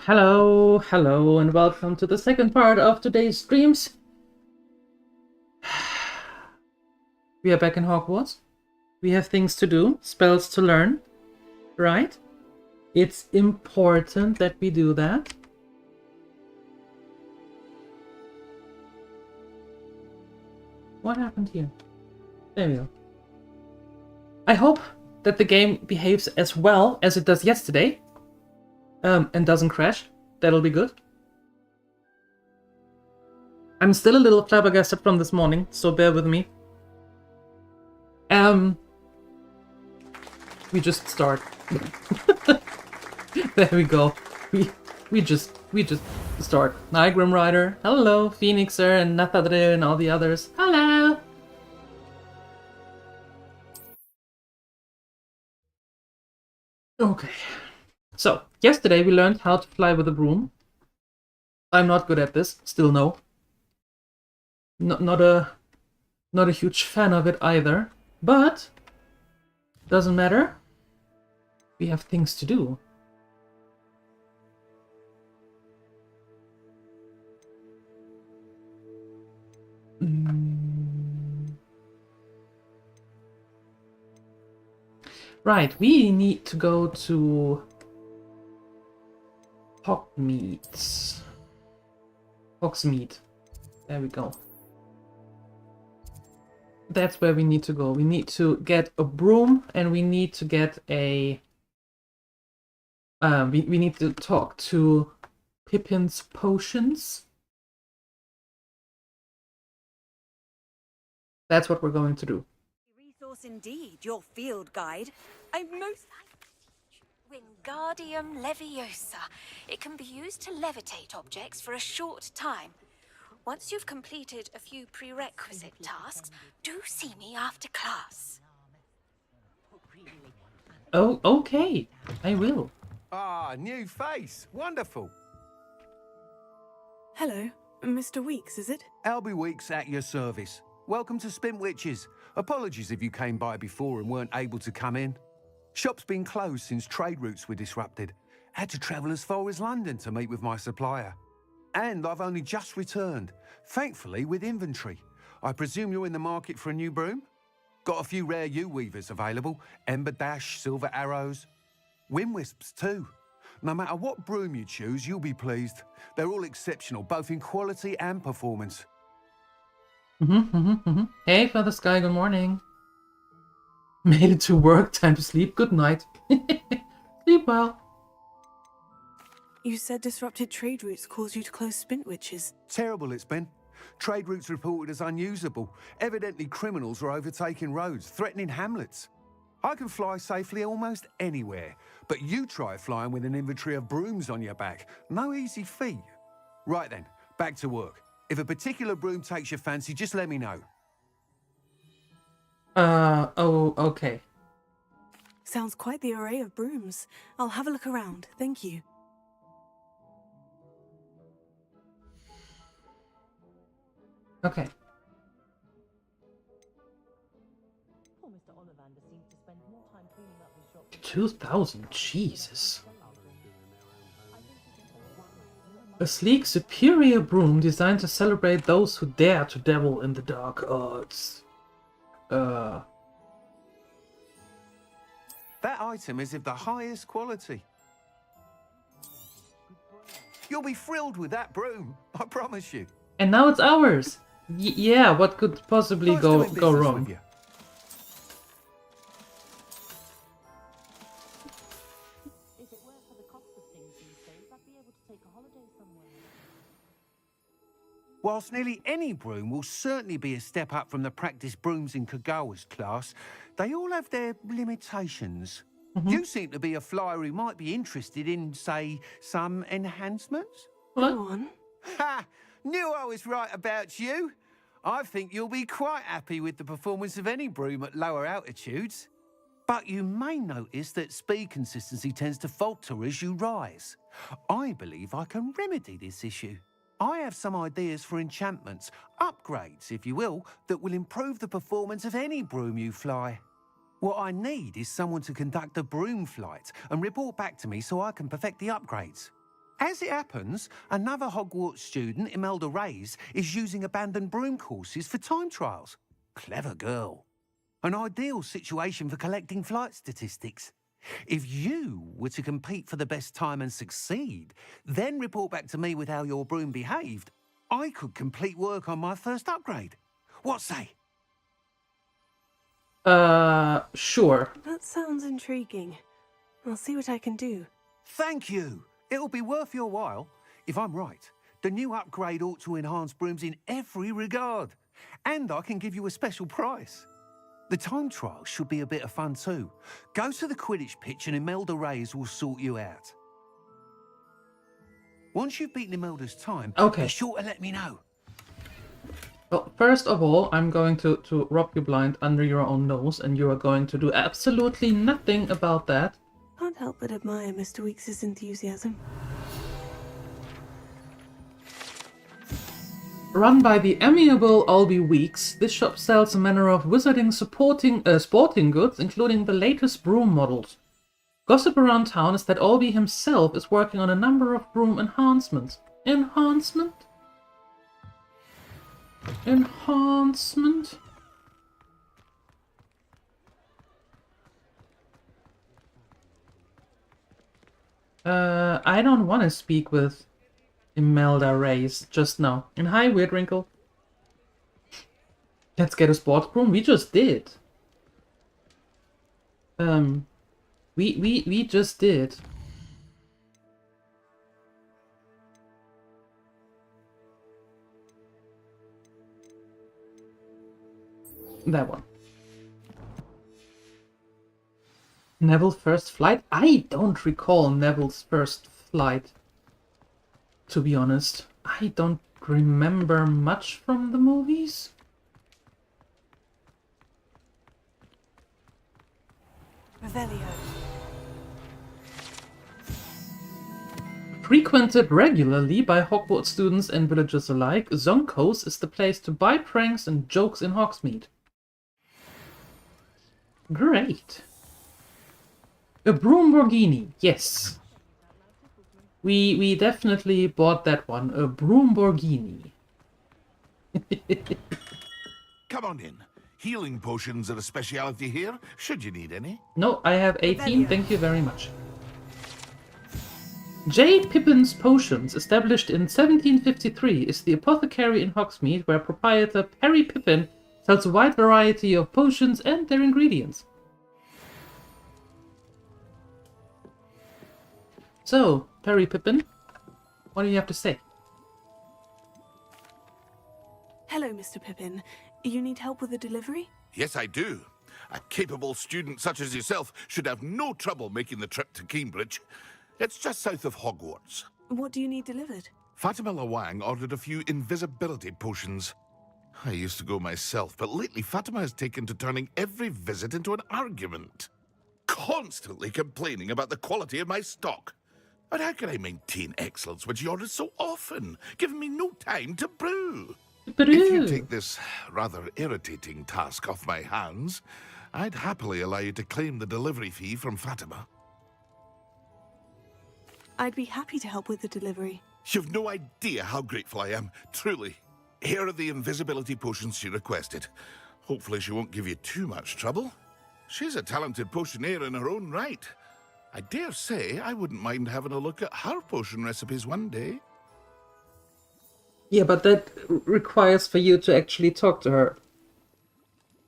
Hello, and welcome to the second part of today's streams. We are back in Hogwarts. We have things to do, spells to learn, right? It's important that we do that. What happened here? There we go. I hope that the game behaves as well as it does yesterday. And doesn't crash. That'll be good. I'm still a little flabbergasted from this morning, so bear with me. We just start. There we go. We just start. Hi, Grim Rider. Hello, Phoenixer and Nathadre and all the others. Hello. Okay. So, yesterday we learned how to fly with a broom. I'm not good at this, still no. Not a huge fan of it either, but doesn't matter. We have things to do. Right, we need to go to Hogsmeade. There we go. That's where we need to go. We need to get a broom, and we need to get a... we need to talk to Pippin's Potions. That's what we're going to do. Resource indeed, your field guide. I most... Wingardium Leviosa. It can be used to levitate objects for a short time. Once you've completed a few prerequisite tasks, do see me after class. Oh, okay. I will. Ah, new face. Wonderful. Hello, Mr. Weeks, is it? Albie Weeks at your service. Welcome to Spintwitches. Apologies if you came by before and weren't able to come in. Shop's been closed since trade routes were disrupted. Had to travel as far as London to meet with my supplier. And I've only just returned, thankfully with inventory. I presume you're in the market for a new broom? Got a few rare yew-weavers available. Ember Dash, Silver Arrows. Wind-wisps too. No matter what broom you choose, you'll be pleased. They're all exceptional, both in quality and performance. Hey, Father Sky, good morning. Made it to work, time to sleep, good night. Sleep well. You said disrupted trade routes caused you to close Spintwitches. Terrible it's been. Trade routes reported as unusable. Evidently criminals are overtaking roads, threatening hamlets. I can fly safely almost anywhere, but you try flying with an inventory of brooms on your back. No easy feat. Right then, back to work. If a particular broom takes your fancy, just let me know. Oh, okay. Sounds quite the array of brooms. I'll have a look around, thank you. Okay. 2,000, Jesus. A sleek, superior broom designed to celebrate those who dare to dabble in the dark arts. That item is of the highest quality. You'll be thrilled with that broom, I promise you. And now it's ours. Yeah, what could possibly Nice go doing business wrong? with you. Whilst nearly any broom will certainly be a step up from the practice brooms in Kagawa's class, they all have their limitations. You seem to be a flyer who might be interested in, say, some enhancements? What? Go on. Ha! Knew I was right about you. I think you'll be quite happy with the performance of any broom at lower altitudes. But you may notice that speed consistency tends to falter as you rise. I believe I can remedy this issue. I have some ideas for enchantments, upgrades, if you will, that will improve the performance of any broom you fly. What I need is someone to conduct a broom flight and report back to me so I can perfect the upgrades. As it happens, another Hogwarts student, Imelda Reyes, is using abandoned broom courses for time trials. Clever girl. An ideal situation for collecting flight statistics. If you were to compete for the best time and succeed, then report back to me with how your broom behaved, I could complete work on my first upgrade. What say? Sure. That sounds intriguing. I'll see what I can do. Thank you. It'll be worth your while. If I'm right, the new upgrade ought to enhance brooms in every regard. And I can give you a special price. The time trial should be a bit of fun too. Go to the Quidditch pitch and Imelda Reyes will sort you out. Once you've beaten Imelda's time, Okay. be sure to let me know. Well, first of all, I'm going to rob you blind under your own nose, and you are going to do absolutely nothing about that. Can't help but admire Mr. Weekes' enthusiasm. Run by the amiable Albie Weeks, this shop sells a manner of wizarding sporting goods, including the latest broom models. Gossip around town is that Albie himself is working on a number of broom enhancements. Enhancement? Enhancement? I don't want to speak with Imelda Reyes just now. And hi, Weird Wrinkle. Let's get a sports broom. We just did. We just did. That one. Neville's first flight? I don't recall Neville's first flight. To be honest, I don't remember much from the movies. Revelio. Frequented regularly by Hogwarts students and villagers alike, Zonko's is the place to buy pranks and jokes in Hogsmeade. Great. A Broomborghini, yes. We definitely bought that one. A Broomborghini. Come on in. Healing potions are a speciality here, should you need any. No, I have 18, thank you very much. J. Pippin's Potions, established in 1753, is the apothecary in Hogsmeade where proprietor Perry Pippin sells a wide variety of potions and their ingredients. So, Perry Pippin, what do you have to say? Hello, Mr. Pippin. You need help with a delivery? Yes, I do. A capable student such as yourself should have no trouble making the trip to Cambridge. It's just south of Hogwarts. What do you need delivered? Fatima Lawang ordered a few invisibility potions. I used to go myself, but lately Fatima has taken to turning every visit into an argument. Constantly complaining about the quality of my stock. But how can I maintain excellence when she orders so often, giving me no time to brew? If you take this rather irritating task off my hands, I'd happily allow you to claim the delivery fee from Fatima. I'd be happy to help with the delivery. You've no idea how grateful I am, truly. Here are the invisibility potions she requested. Hopefully she won't give you too much trouble. She's a talented potioneer in her own right. I dare say I wouldn't mind having a look at her potion recipes one day. Yeah, but that requires for you to actually talk to her.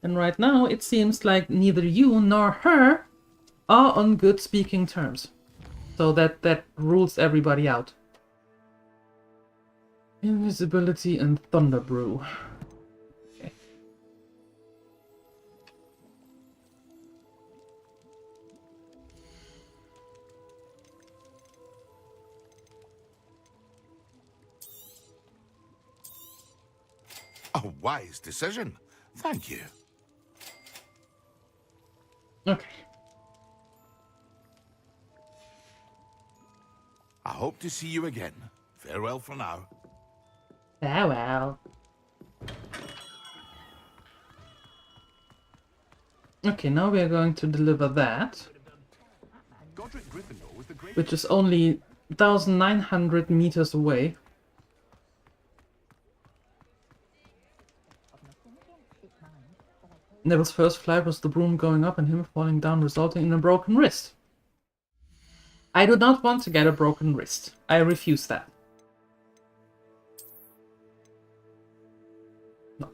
And right now, it seems like neither you nor her are on good speaking terms. So that rules everybody out. Invisibility and Thunder Brew. Okay. A wise decision. Thank you. Okay. I hope to see you again. Farewell for now. Farewell. Okay, now we are going to deliver that. Which is only 1,900 meters away. Neville's first flight was the broom going up and him falling down, resulting in a broken wrist. I do not want to get a broken wrist. I refuse that. No.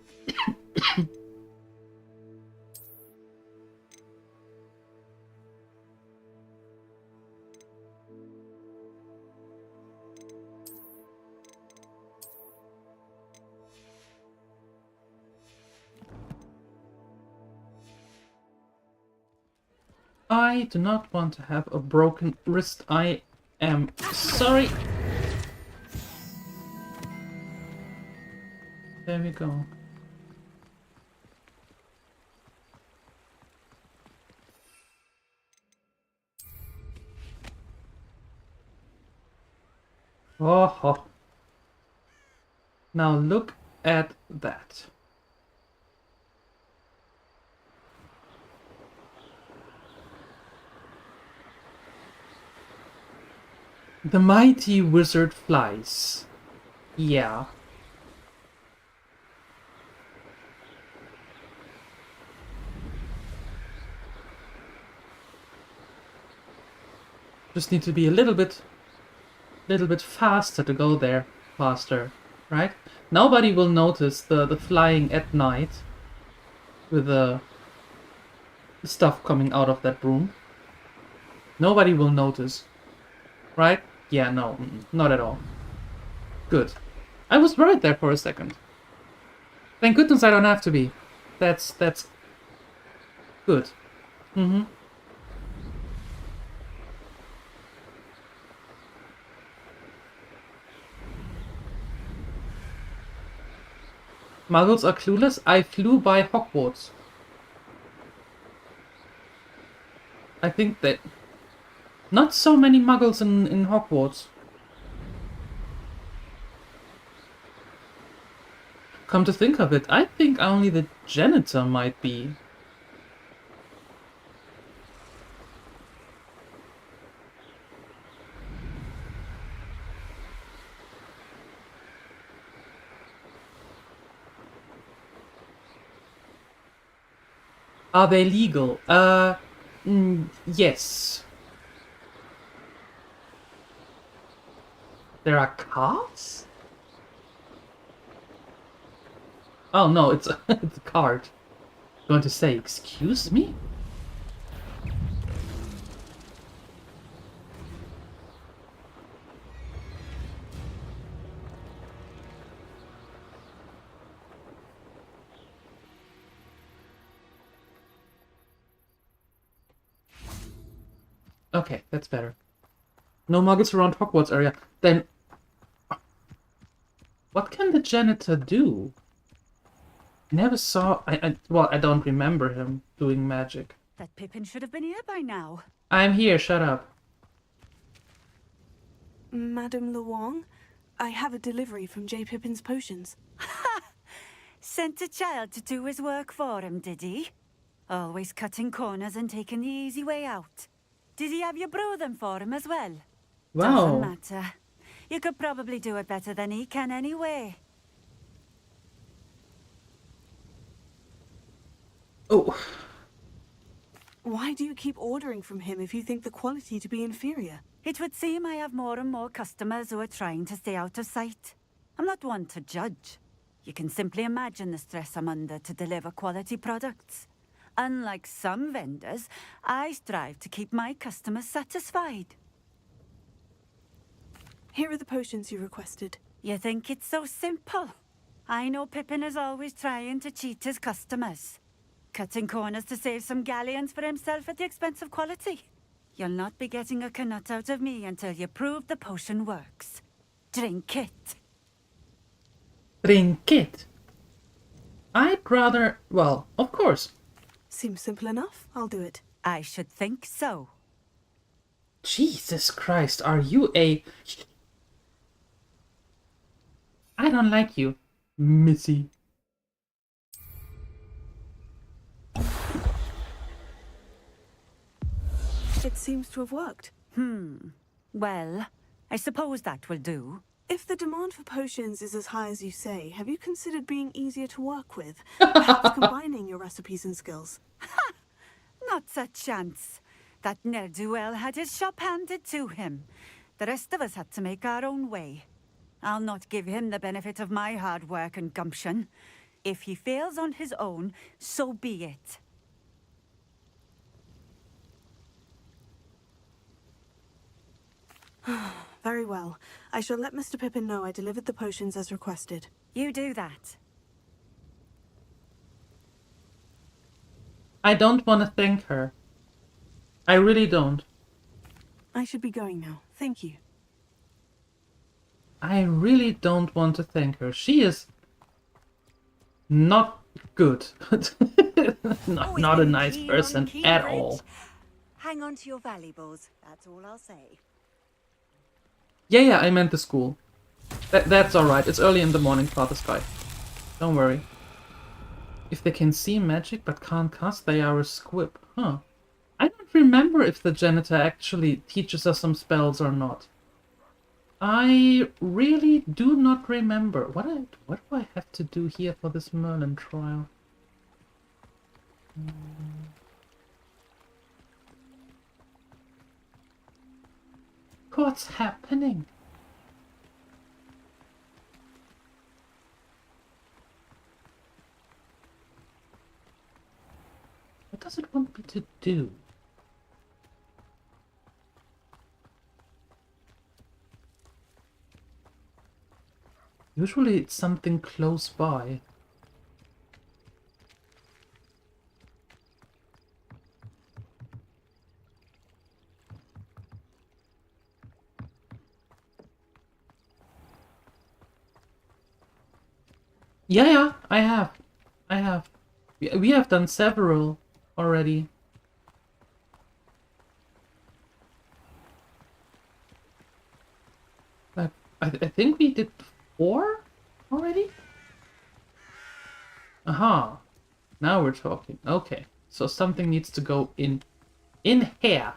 I do not want to have a broken wrist. I am sorry. There we go. Oh. Now look at that. The mighty wizard flies. Yeah. Just need to be a little bit faster to go there. Faster, right? Nobody will notice the flying at night with the stuff coming out of that broom. Nobody will notice. Right? Yeah, no, not at all. Good. I was worried there for a second. Thank goodness I don't have to be. That's good. Muggles are clueless. I flew by Hogwarts. I think that not so many muggles in Hogwarts. Come to think of it, I think only the janitor might be. Are they legal? Yes. There are cars? Oh no, it's a, it's a cart. Going to say, excuse me? Okay, that's better. No muggles around Hogwarts area. Then what can the janitor do? Never saw... well, I don't remember him doing magic. That Pippin should have been here by now. I'm here, shut up. Madame Lewong, I have a delivery from J. Pippin's potions. Sent a child to do his work for him, did he? Always cutting corners and taking the easy way out. Did he have you brew them for him as well? Wow. Doesn't matter. You could probably do it better than he can anyway. Oh. Why do you keep ordering from him if you think the quality to be inferior? It would seem I have more and more customers who are trying to stay out of sight. I'm not one to judge. You can simply imagine the stress I'm under to deliver quality products. Unlike some vendors, I strive to keep my customers satisfied. Here are the potions you requested. You think it's so simple? I know Pippin is always trying to cheat his customers. Cutting corners to save some galleons for himself at the expense of quality. You'll not be getting a canut out of me until you prove the potion works. Drink it. Drink it. I'd rather... well, of course. Seems simple enough. I'll do it. I should think so. Jesus Christ, are you a... I don't like you, Missy. It seems to have worked. Well, I suppose that will do. If the demand for potions is as high as you say, have you considered being easier to work with? Perhaps combining your recipes and skills? Not a chance. That ne'er-do-well had his shop handed to him. The rest of us had to make our own way. I'll not give him the benefit of my hard work and gumption. If he fails on his own, so be it. Very well. I shall let Mr. Pippin know I delivered the potions as requested. You do that. I don't want to thank her. I really don't. I should be going now. Thank you. I really don't want to thank her. She is not good. not a nice person at all. Hang on to your valuables. That's all I'll say. Yeah, I meant the school. That's alright. It's early in the morning, Father Sky. Don't worry. If they can see magic but can't cast, they are a squib. Huh. I don't remember if the janitor actually teaches us some spells or not. I really do not remember. What do I have to do here for this Merlin trial? What's happening? What does it want me to do? Usually it's something close by. Yeah, I have. We have done several already. Like, I think we did 4 already? Aha. Now we're talking. Okay. So something needs to go in here.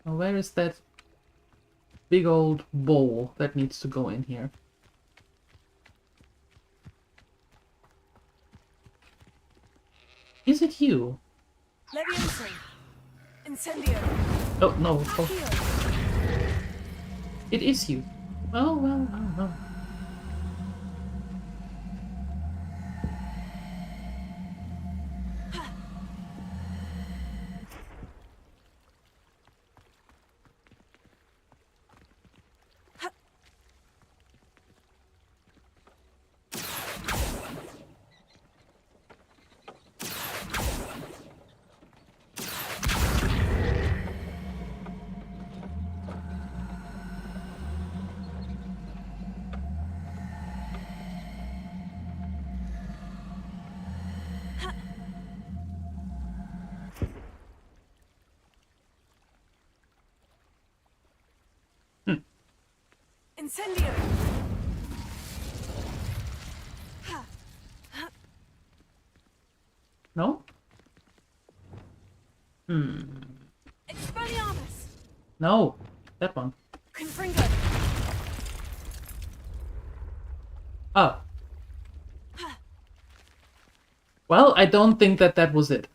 Now where is that big old bowl that needs to go in here? Is it you? Leviosa! Incendio! Oh, no. Oh. It is you. Oh, well. Incendio! No? Expelliarmus! No. That one. Confringo! Oh. Well, I don't think that was it.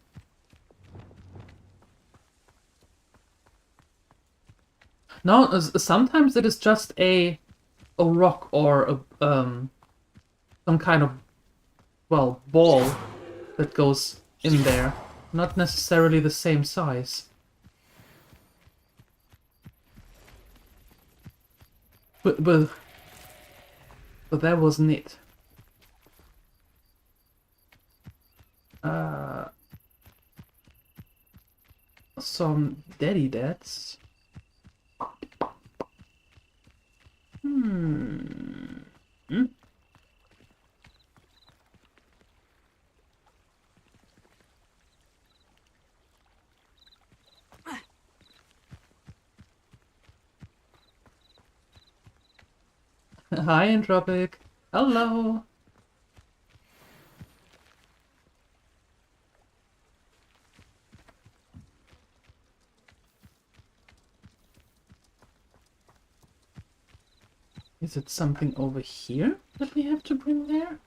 No, sometimes it is just a rock or some kind of, well, ball that goes in there. Not necessarily the same size. But that wasn't it. Some daddy dads. Hi, Entropic. Hello. Is it something over here that we have to bring there?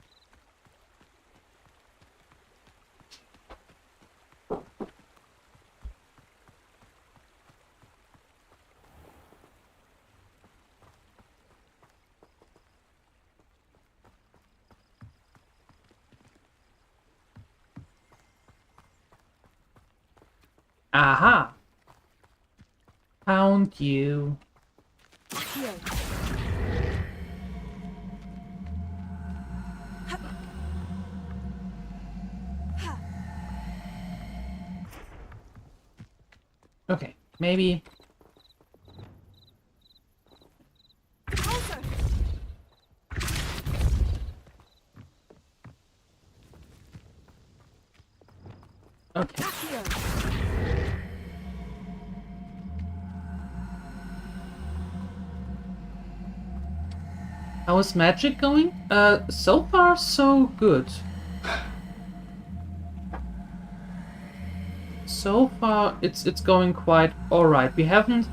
Aha! Found you. Okay, maybe. Okay. How is magic going? So far so good. So far it's going quite alright. We haven't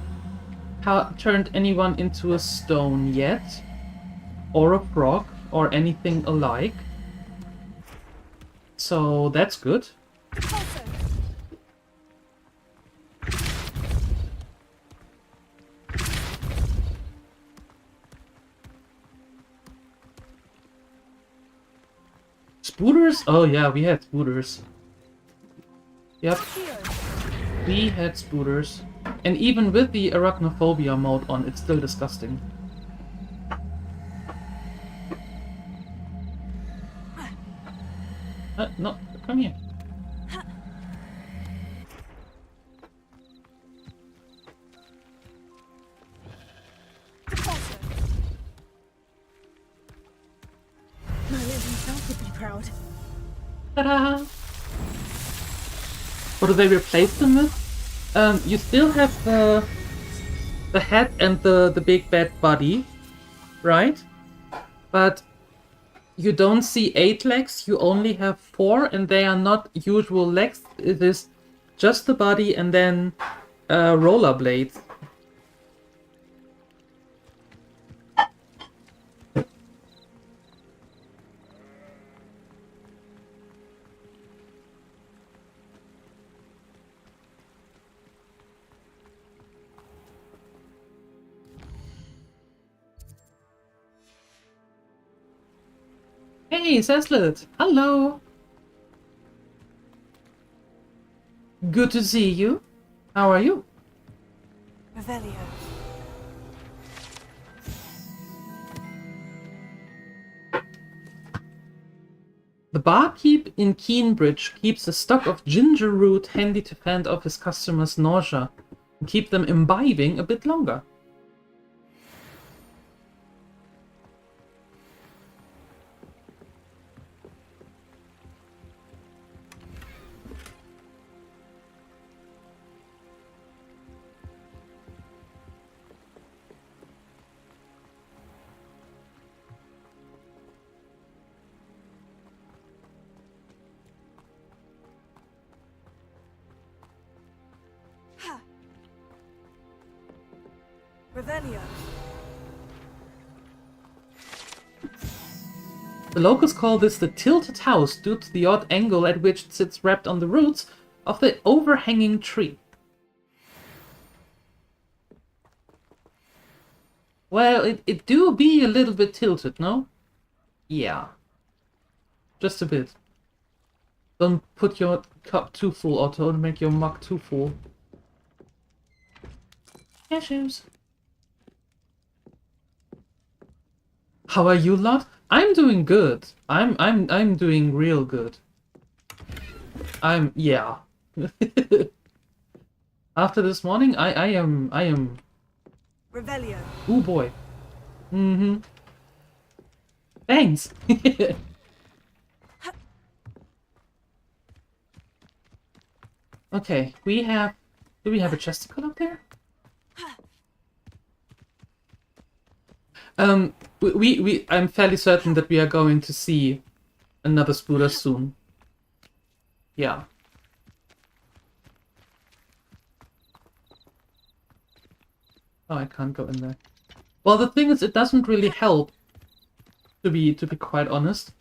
turned anyone into a stone yet. Or a frog, or anything alike. So that's good. Spooters? Oh yeah, we had spooters. Yep. We had spooters. And even with the arachnophobia mode on, it's still disgusting. No, come here. Proud. Ta-da! What do they replace them with? You still have the head and the big bad body, right? But you don't see 8 legs, you only have 4, and they are not usual legs. It is just the body and then rollerblades. Hey, Ceclet! Hello! Good to see you. How are you? Revelio. The barkeep in Keenbridge keeps a stock of ginger root handy to fend off his customers' nausea and keep them imbibing a bit longer. Revelio. The locals call this the tilted house due to the odd angle at which it sits wrapped on the roots of the overhanging tree. Well, it do be a little bit tilted, no? Yeah. Just a bit. Don't put your cup too full, or don't make your mug too full. Cashews. How are you, lot? I'm doing good. I'm doing real good. Yeah. After this morning, I am. Revelio. Oh boy. Mm-hmm. Thanks. Okay, do we have a chesticle up there? I'm fairly certain that we are going to see another spooler soon. Yeah. Oh, I can't go in there. Well, the thing is, it doesn't really help, to be quite honest,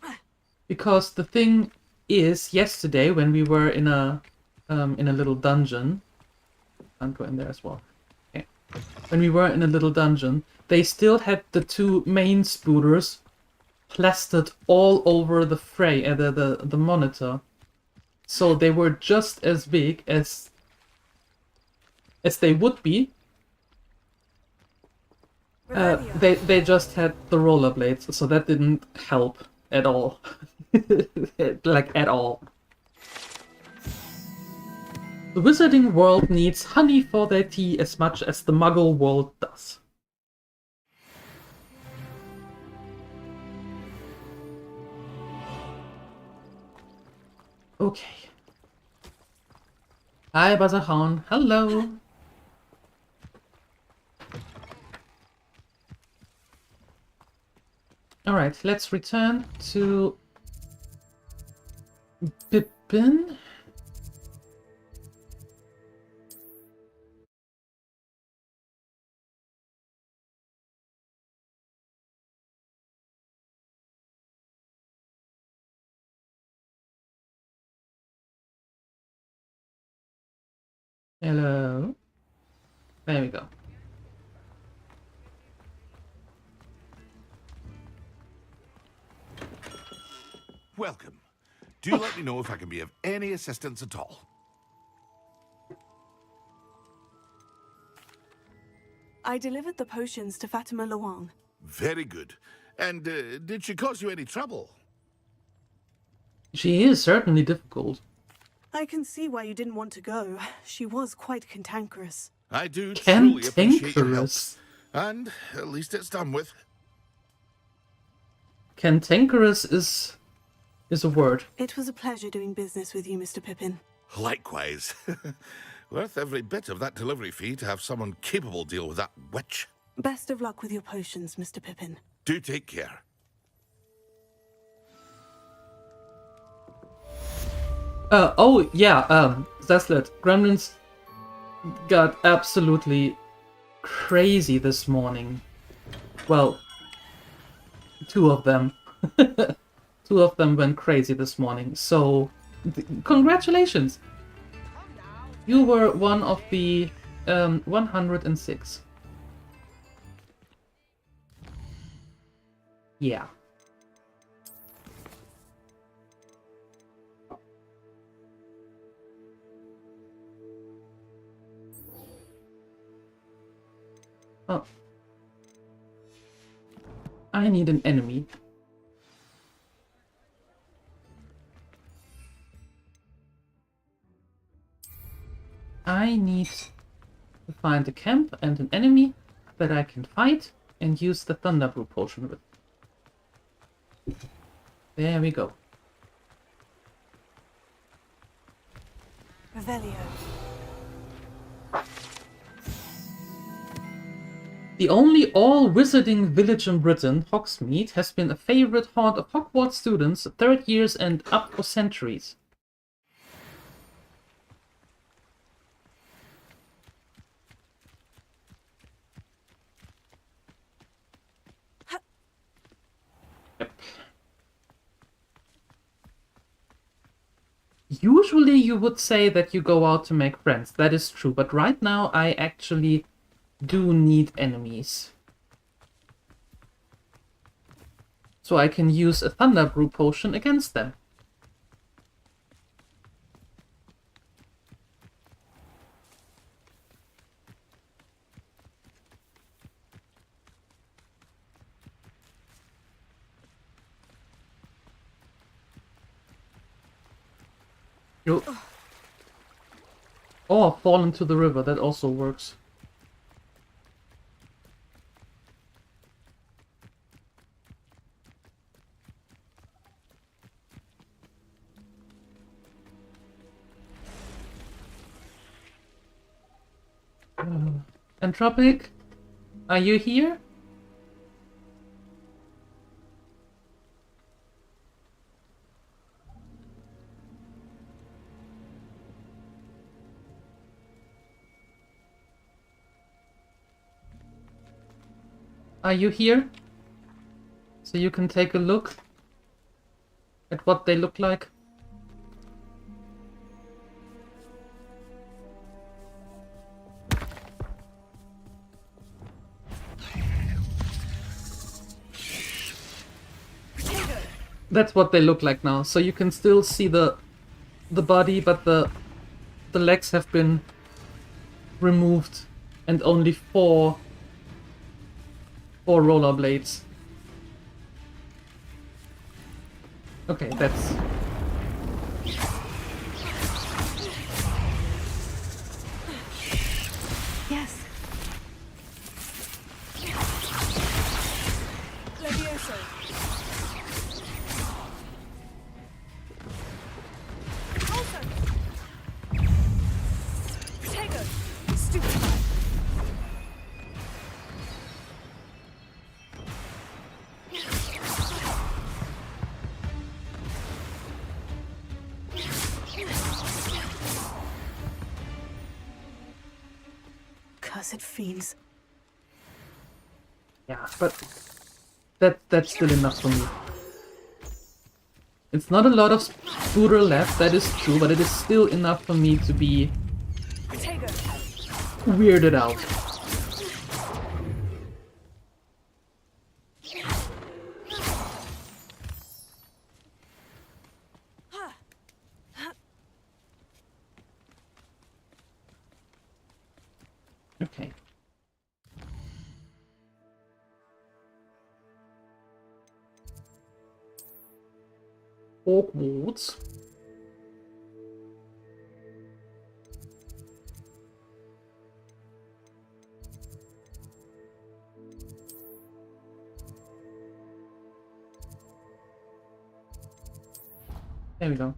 because the thing is, yesterday when we were in a little dungeon, can't go in there as well. Okay. When we were in a little dungeon, they still had the two main spooters plastered all over the the monitor, so they were just as big as they would be. They just had the rollerblades, so that didn't help at all. Like, at all. The wizarding world needs honey for their tea as much as the muggle world does. Okay. Hi, Bazahan. Hello. Alright, let's return to Pippin. Hello. There we go. Welcome. Do let me know if I can be of any assistance at all. I delivered the potions to Fatima Luang. Very good. And did she cause you any trouble? She is certainly difficult. I can see why you didn't want to go. She was quite cantankerous. I do truly appreciate your help. Cantankerous. And at least it's done with. Cantankerous is a word. It was a pleasure doing business with you, Mr. Pippin. Likewise. Worth every bit of that delivery fee to have someone capable deal with that witch. Best of luck with your potions, Mr. Pippin. Do take care. Oh yeah, DieLuette. Gremlins got absolutely crazy this morning. Well, two of them. Two of them went crazy this morning, so congratulations! You were one of the 106. Yeah. Oh. I need an enemy. I need to find a camp and an enemy that I can fight and use the Thunder Brew potion with. There we go. Revelio. The only all-wizarding village in Britain, Hogsmeade, has been a favorite haunt of Hogwarts students, third years and up for centuries. Yep. Usually you would say that you go out to make friends, that is true, but right now I actually do need enemies. So I can use a Thunder Brew potion against them. Yo. Or fall into the river, that also works. Entropic, are you here? are you here? So you can take a look at what they look like. That's what they look like now. So you can still see the body, but the legs have been removed and only four roller blades. Okay, that's... Yes. Levioso. Also. Protego. Stupefy. Cursed fiends. Yeah, but that's still enough for me. It's not a lot of scooter left, that is true, but it is still enough for me to be Protego. weirded out. Okay. Hogwarts. There we go.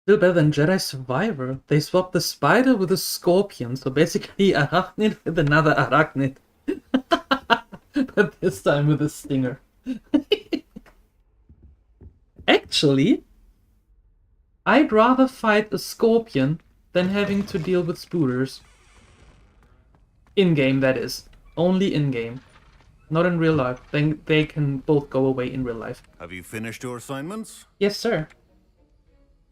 Still better than Jedi Survivor. They swapped the spider with a scorpion, so basically arachnid with another arachnid. But this time with a stinger. Actually, I'd rather fight a scorpion than having to deal with spooters. In-game, that is. Only in-game. Not in real life. They can both go away in real life. Have you finished your assignments? Yes, sir.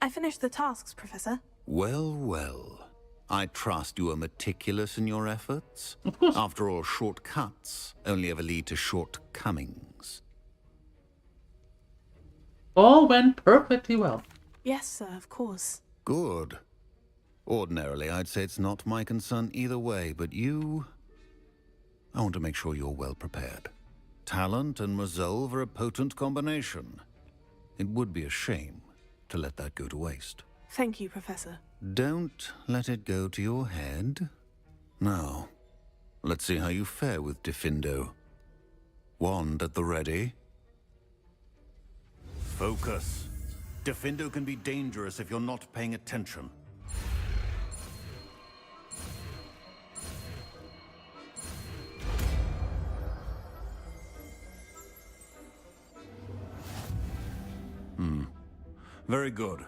I finished the tasks, Professor. Well, well. I trust you are meticulous in your efforts. Of course. After all, shortcuts only ever lead to shortcomings. All went perfectly well. Yes, sir, of course. Good. Ordinarily, I'd say it's not my concern either way, but you... I want to make sure you're well prepared. Talent and resolve are a potent combination. It would be a shame to let that go to waste. Thank you, Professor. Don't let it go to your head. Now, let's see how you fare with Diffindo. Wand at the ready. Focus. Diffindo can be dangerous if you're not paying attention. Very good.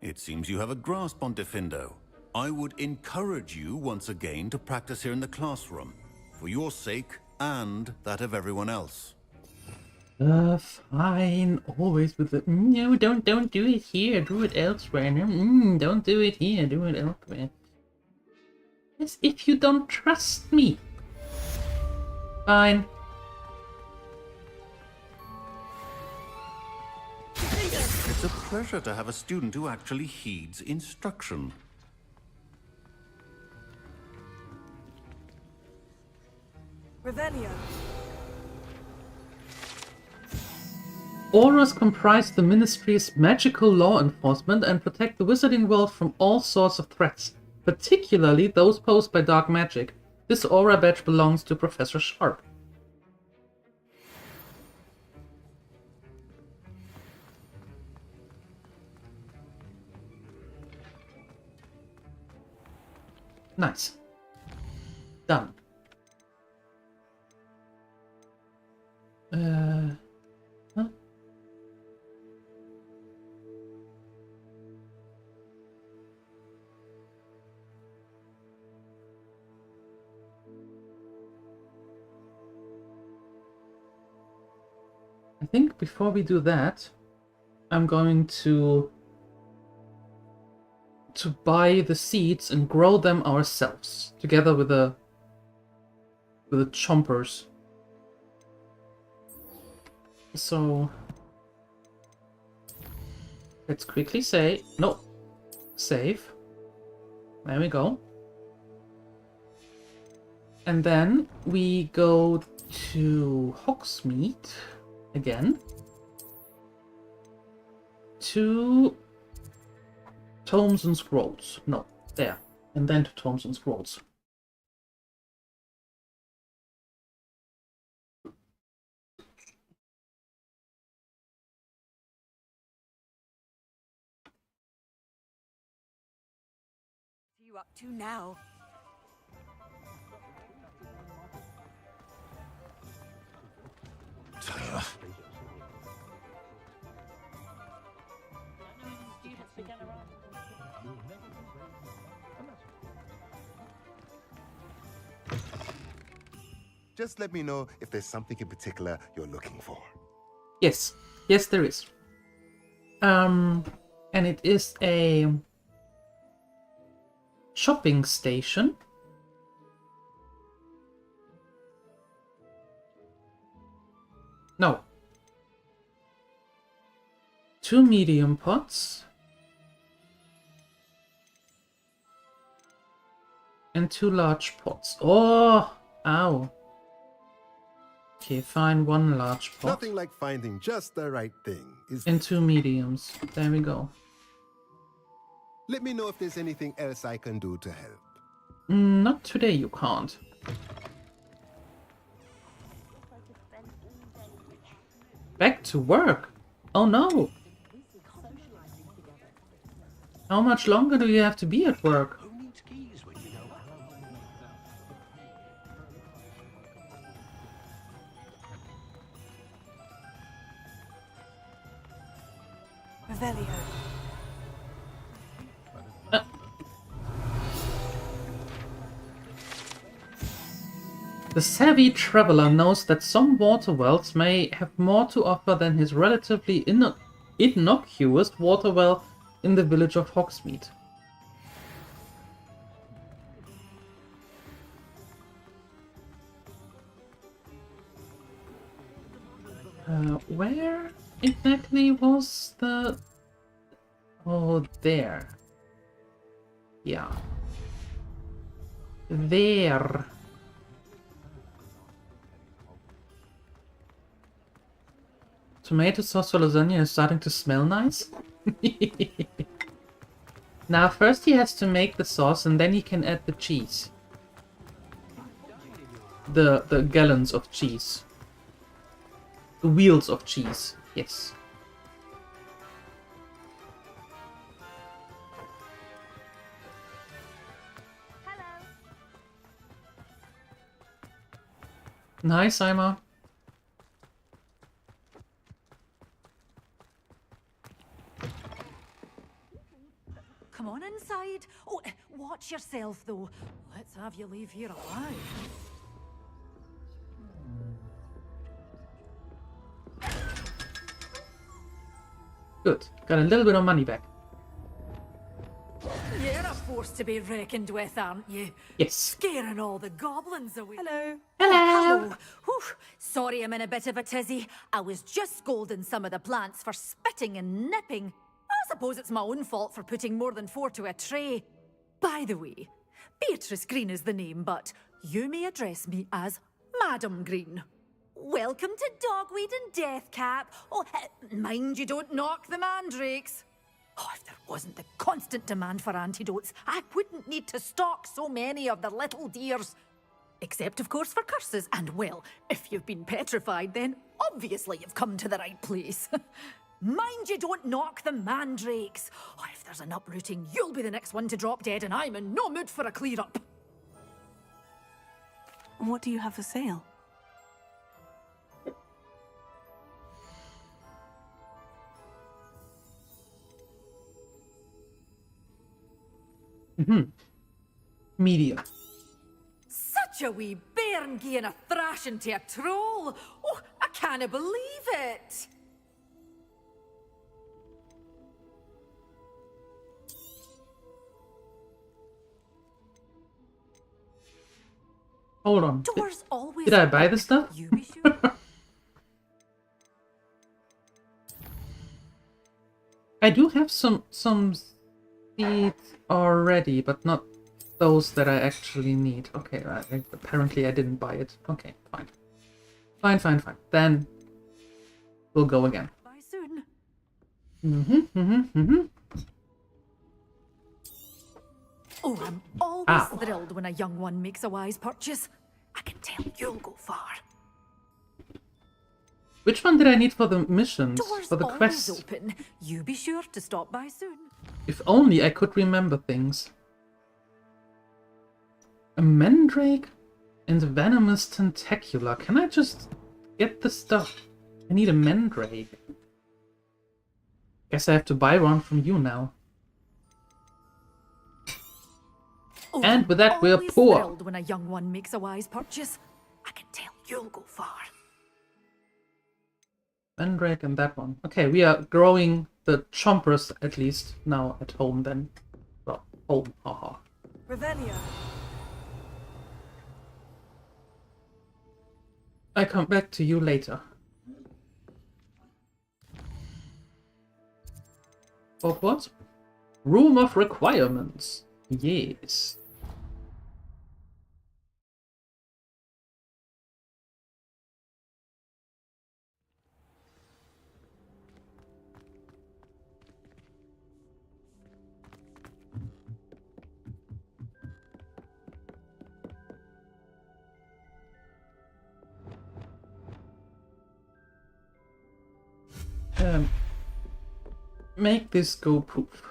It seems you have a grasp on Diffindo. I would encourage you once again to practice here in the classroom, for your sake and that of everyone else. Fine. Always with the no, don't do it here. Do it elsewhere. No, don't do it here. Do it elsewhere. As if you don't trust me. Fine. It's a pleasure to have a student who actually heeds instruction. Revelio. Auras comprise the Ministry's magical law enforcement and protect the wizarding world from all sorts of threats, particularly those posed by dark magic. This aura badge belongs to Professor Sharp. Nice. Done. Huh? think before we do that, I'm going to buy the seeds and grow them ourselves together with the chompers. So let's quickly say no, save. There we go. And then we go to Hogsmeade again to Tomes and Scrolls. No, there. And then to Tomes and Scrolls. You up to now? Just let me know if there's something in particular you're looking for. Yes. Yes, there is. And it is a shopping station. No. 2 medium pots. And 2 large pots. Oh! Ow. Okay, find 1 large pot. Nothing like finding just the right thing. And 2 mediums. There we go. Let me know if there's anything else I can do to help. Not today, you can't. Back to work? Oh no! How much longer do you have to be at work? Revelio. The savvy traveler knows that some water wells may have more to offer than his relatively innocuous water well in the village of Hogsmeade. Where exactly was the... Oh, there. Yeah. There. Tomato sauce for lasagna is starting to smell nice. Now, first he has to make the sauce and then he can add the cheese. The gallons of cheese. The wheels of cheese, yes. Hello. Nice, Ima. Come on inside. Oh, watch yourself, though. Let's have you leave here alive. Good. Got a little bit of money back. You're a force to be reckoned with, aren't you? Yes. Scaring all the goblins away. Hello. Hello. Whew. Sorry I'm in a bit of a tizzy. I was just scolding some of the plants for spitting and nipping. I suppose it's my own fault for putting more than 4 to a tray. By the way, Beatrice Green is the name, but you may address me as Madam Green. Welcome to Dogweed and Deathcap. Oh, mind you don't knock the mandrakes. Oh, if there wasn't the constant demand for antidotes, I wouldn't need to stock so many of the little dears. Except, of course, for curses. And, well, if you've been petrified, then obviously you've come to the right place. Mind you don't knock the mandrakes. Oh, if there's an uprooting, you'll be the next one to drop dead, and I'm in no mood for a clear-up. What do you have for sale? Medium. Such a wee bairn gieing a thrashing to a troll. Oh, I can't believe it! Hold on. Doors always Did I buy open. this stuff? You be sure. I do have some seeds already, but not those that I actually need. Okay, apparently I didn't buy it. Okay, fine. Fine. Then we'll go again. Bye soon. Oh, I'm always thrilled when a young one makes a wise purchase. I can tell you'll go far. Which one did I need for the missions? Doors For the always quests? open. You be sure to stop by soon. If only I could remember things. A mandrake and a venomous tentacula. Can I just get the stuff? I need a mandrake. Guess I have to buy one from you now. Oh, And with that, we're always poor. thrilled when a young one makes a wise purchase. I can tell you'll go far. Mandrake and that one. Okay, we are growing the chompers at least now at home then. Well, home, haha. Revelia. I come back to you later. Hogwarts? Room of requirements. Yes. Make this go poof.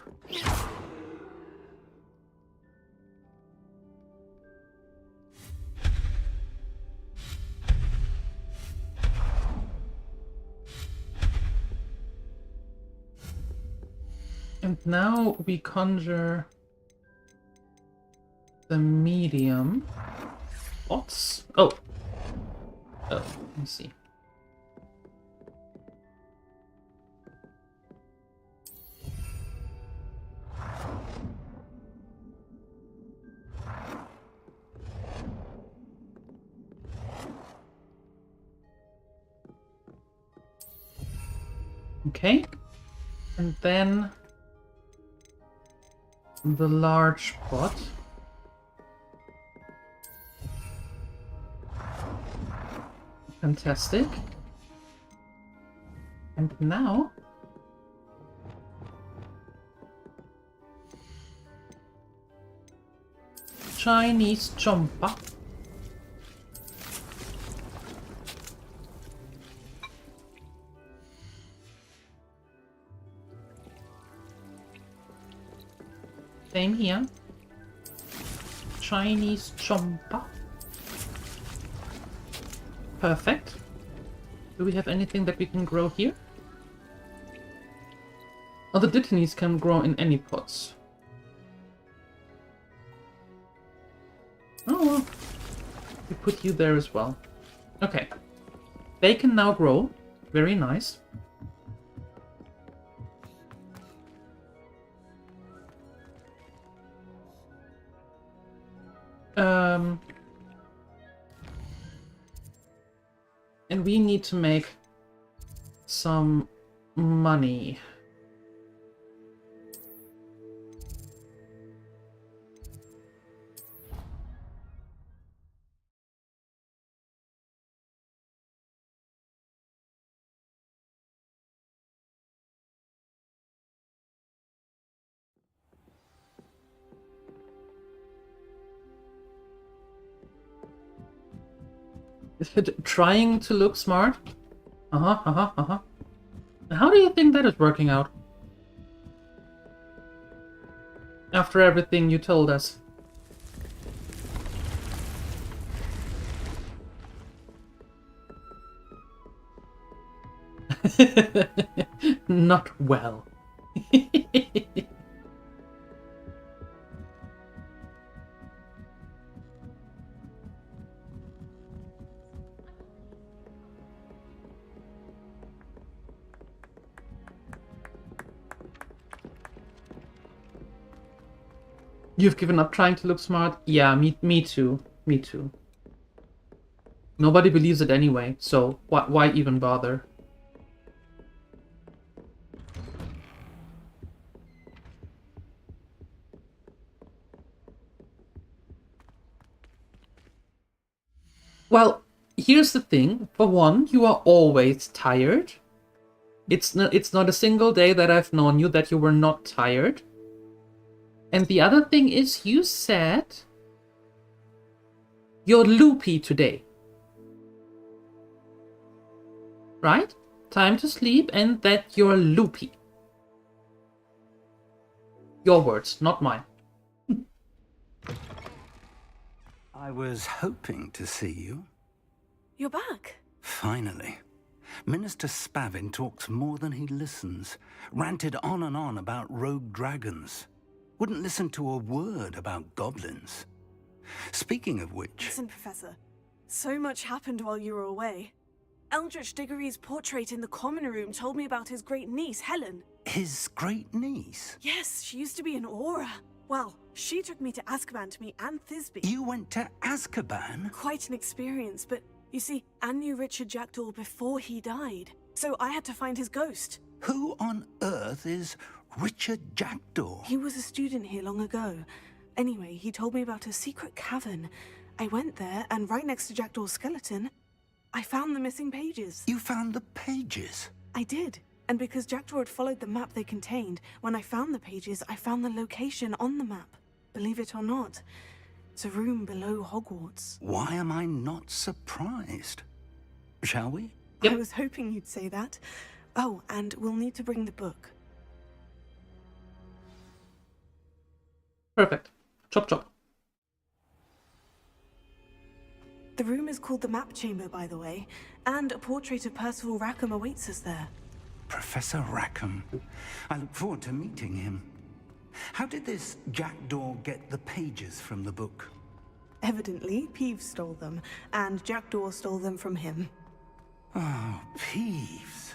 And now we conjure the medium. What? Oh, let me see. Okay, and then the large pot. Fantastic. And now Chinese chompa. Same here. Chinese chompa. Perfect. Do we have anything that we can grow here? Oh, the Dittinies can grow in any pots. Oh well. We put you there as well. Okay. They can now grow. Very nice. And we need to make some money. Is it trying to look smart? How do you think that is working out? After everything you told us. Not well. You've given up trying to look smart? Yeah, me too. Me too. Nobody believes it anyway, so why even bother? Well, here's the thing. For one, you are always tired. It's not a single day that I've known you that you were not tired. And the other thing is, you said you're loopy today. Right? Time to sleep and that you're loopy. Your words, not mine. I was hoping to see you. You're back. Finally. Minister Spavin talks more than he listens. Ranted on and on about rogue dragons. Wouldn't listen to a word about goblins. Speaking of which... Listen, Professor. So much happened while you were away. Eldritch Diggory's portrait in the common room told me about his great niece, Helen. His great niece? Yes, she used to be an Auror. Well, she took me to Azkaban to meet Anne Thisbe. You went to Azkaban? Quite an experience, but you see, Anne knew Richard Jackdaw before he died, so I had to find his ghost. Who on earth is Richard Jackdaw? He was a student here long ago. Anyway, he told me about a secret cavern. I went there, and right next to Jackdaw's skeleton, I found the missing pages. You found the pages? I did. And because Jackdaw had followed the map they contained, when I found the pages, I found the location on the map. Believe it or not, it's a room below Hogwarts. Why am I not surprised? Shall we? Yep. I was hoping you'd say that. Oh, and we'll need to bring the book. Perfect. Chop chop. The room is called the Map Chamber, by the way, and a portrait of Percival Rackham awaits us there. Professor Rackham. I look forward to meeting him. How did this Jackdaw get the pages from the book? Evidently, Peeves stole them, and Jackdaw stole them from him. Oh, Peeves.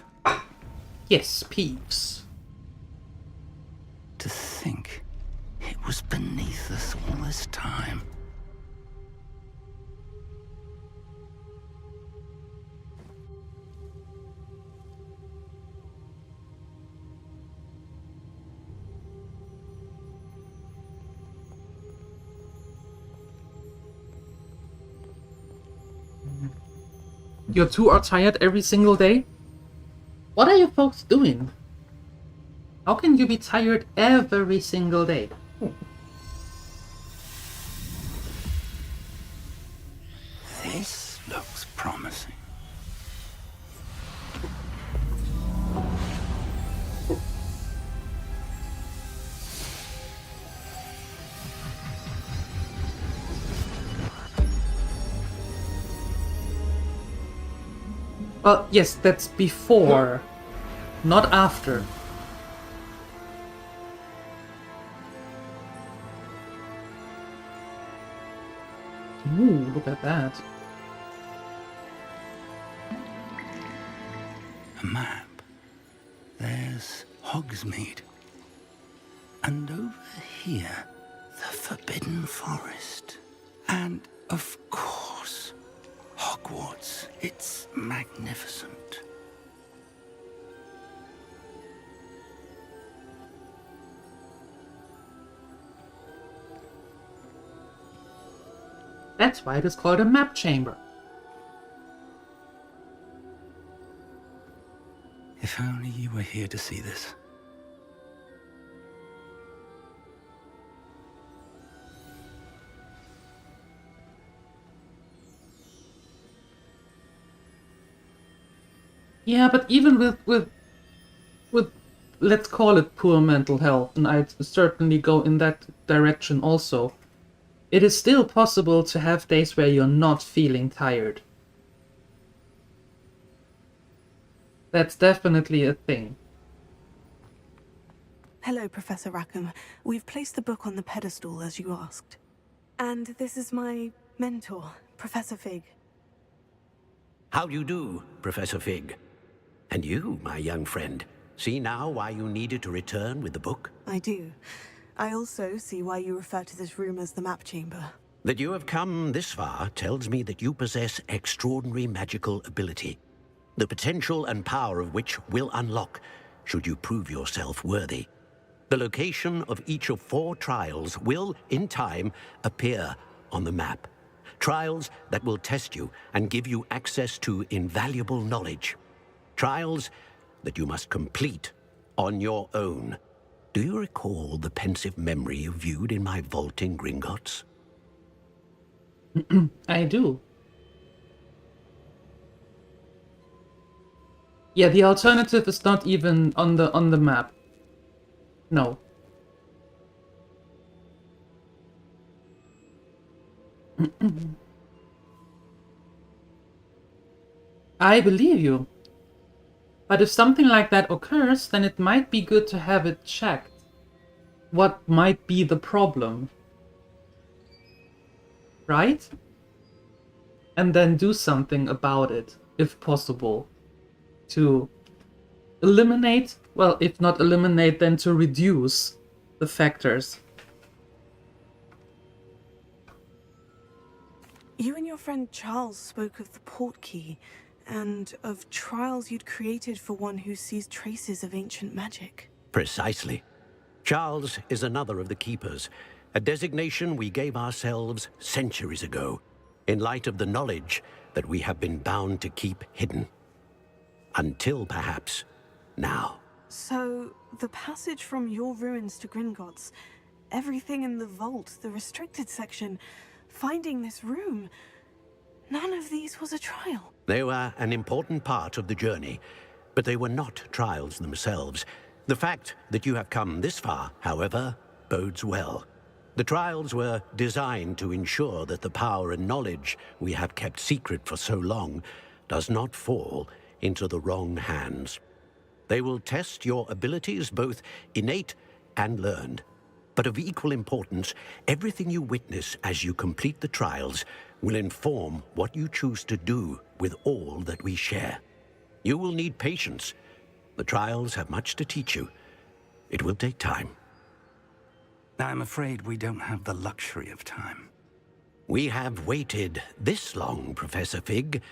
Yes, Peeves. To think it was beneath us all this time. You two are tired every single day? What are you folks doing? How can you be tired every single day? This looks promising. Well, yes, that's before, not after. Ooh, look at that. A map. There's Hogsmeade. And over here, the Forbidden Forest. And, of course, Hogwarts. It's magnificent. That's why it is called a map chamber. If only you were here to see this. Yeah, but even with let's call it poor mental health, and I'd certainly go in that direction also, it is still possible to have days where you're not feeling tired. That's definitely a thing. Hello, Professor Rackham. We've placed the book on the pedestal, as you asked. And this is my mentor, Professor Fig. How do you do, Professor Fig? And you, my young friend, see now why you needed to return with the book? I do. I also see why you refer to this room as the map chamber. That you have come this far tells me that you possess extraordinary magical ability, the potential and power of which will unlock should you prove yourself worthy. The location of each of 4 trials will, in time, appear on the map. Trials that will test you and give you access to invaluable knowledge. Trials that you must complete on your own. Do you recall the pensive memory you viewed in my vault in Gringotts? I do. Yeah, the alternative is not even on the map. No. I believe you. But if something like that occurs, then it might be good to have it checked. What might be the problem? Right? And then do something about it, if possible. To eliminate, well, if not eliminate, then to reduce the factors. You and your friend Charles spoke of the portkey, and of trials you'd created for one who sees traces of ancient magic. Precisely. Charles is another of the Keepers, a designation we gave ourselves centuries ago, in light of the knowledge that we have been bound to keep hidden. Until, perhaps, now. So, the passage from your ruins to Gringotts, everything in the vault, the restricted section, finding this room, none of these was a trial. They were an important part of the journey, but they were not trials themselves. The fact that you have come this far, however, bodes well. The trials were designed to ensure that the power and knowledge we have kept secret for so long does not fall into the wrong hands. They will test your abilities, both innate and learned. But of equal importance, everything you witness as you complete the trials will inform what you choose to do with all that we share. You will need patience. The trials have much to teach you. It will take time. I'm afraid we don't have the luxury of time. We have waited this long, Professor Fig.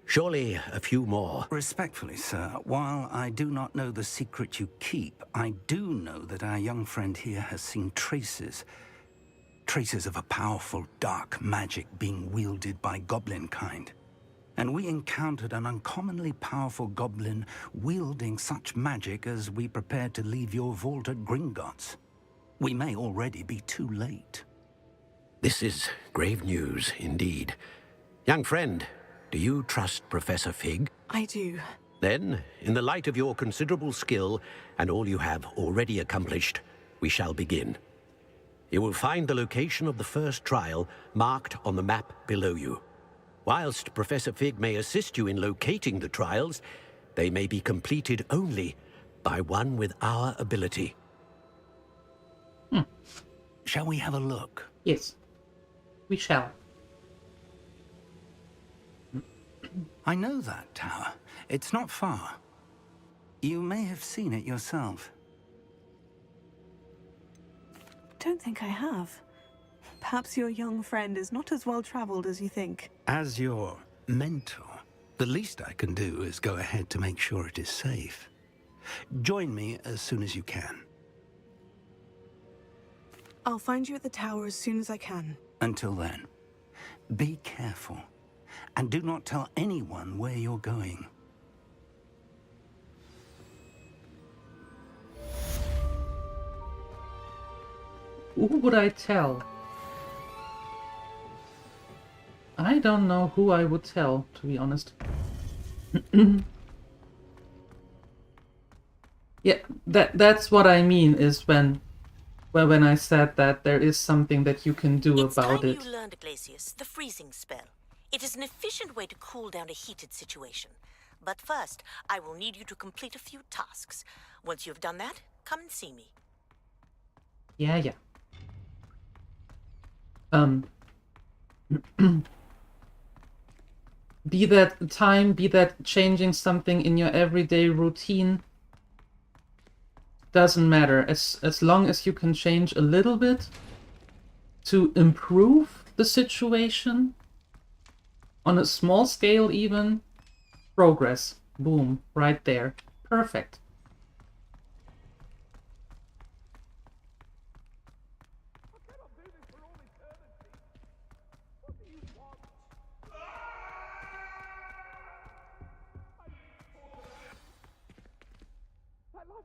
Surely a few more. Respectfully, sir, while I do not know the secret you keep, I do know that our young friend here has seen traces of a powerful dark magic being wielded by goblin kind. And we encountered an uncommonly powerful goblin wielding such magic as we prepared to leave your vault at Gringotts. We may already be too late. This is grave news, indeed. Young friend, do you trust Professor Fig? I do. Then, in the light of your considerable skill and all you have already accomplished, we shall begin. You will find the location of the first trial marked on the map below you. Whilst Professor Fig may assist you in locating the trials, they may be completed only by one with our ability. Shall we have a look? Yes, we shall. I know that tower. It's not far. You may have seen it yourself. Don't think I have. Perhaps your young friend is not as well traveled as you think. As your mentor, the least I can do is go ahead to make sure it is safe. Join me as soon as you can. I'll find you at the tower as soon as I can. Until then, be careful. And do not tell anyone where you're going. Who would I tell? I don't know who I would tell, to be honest. Yeah, that's what I mean, is when I said that there is something that you can do about it. It's time you learned, Glacius, the freezing spell. It is an efficient way to cool down a heated situation. But first, I will need you to complete a few tasks. Once you've done that, come and see me. Yeah. Be that time, be that changing something in your everyday routine. doesn't matter. As long as you can change a little bit to improve the situation on a small scale even. Progress. Boom. Right there. Perfect.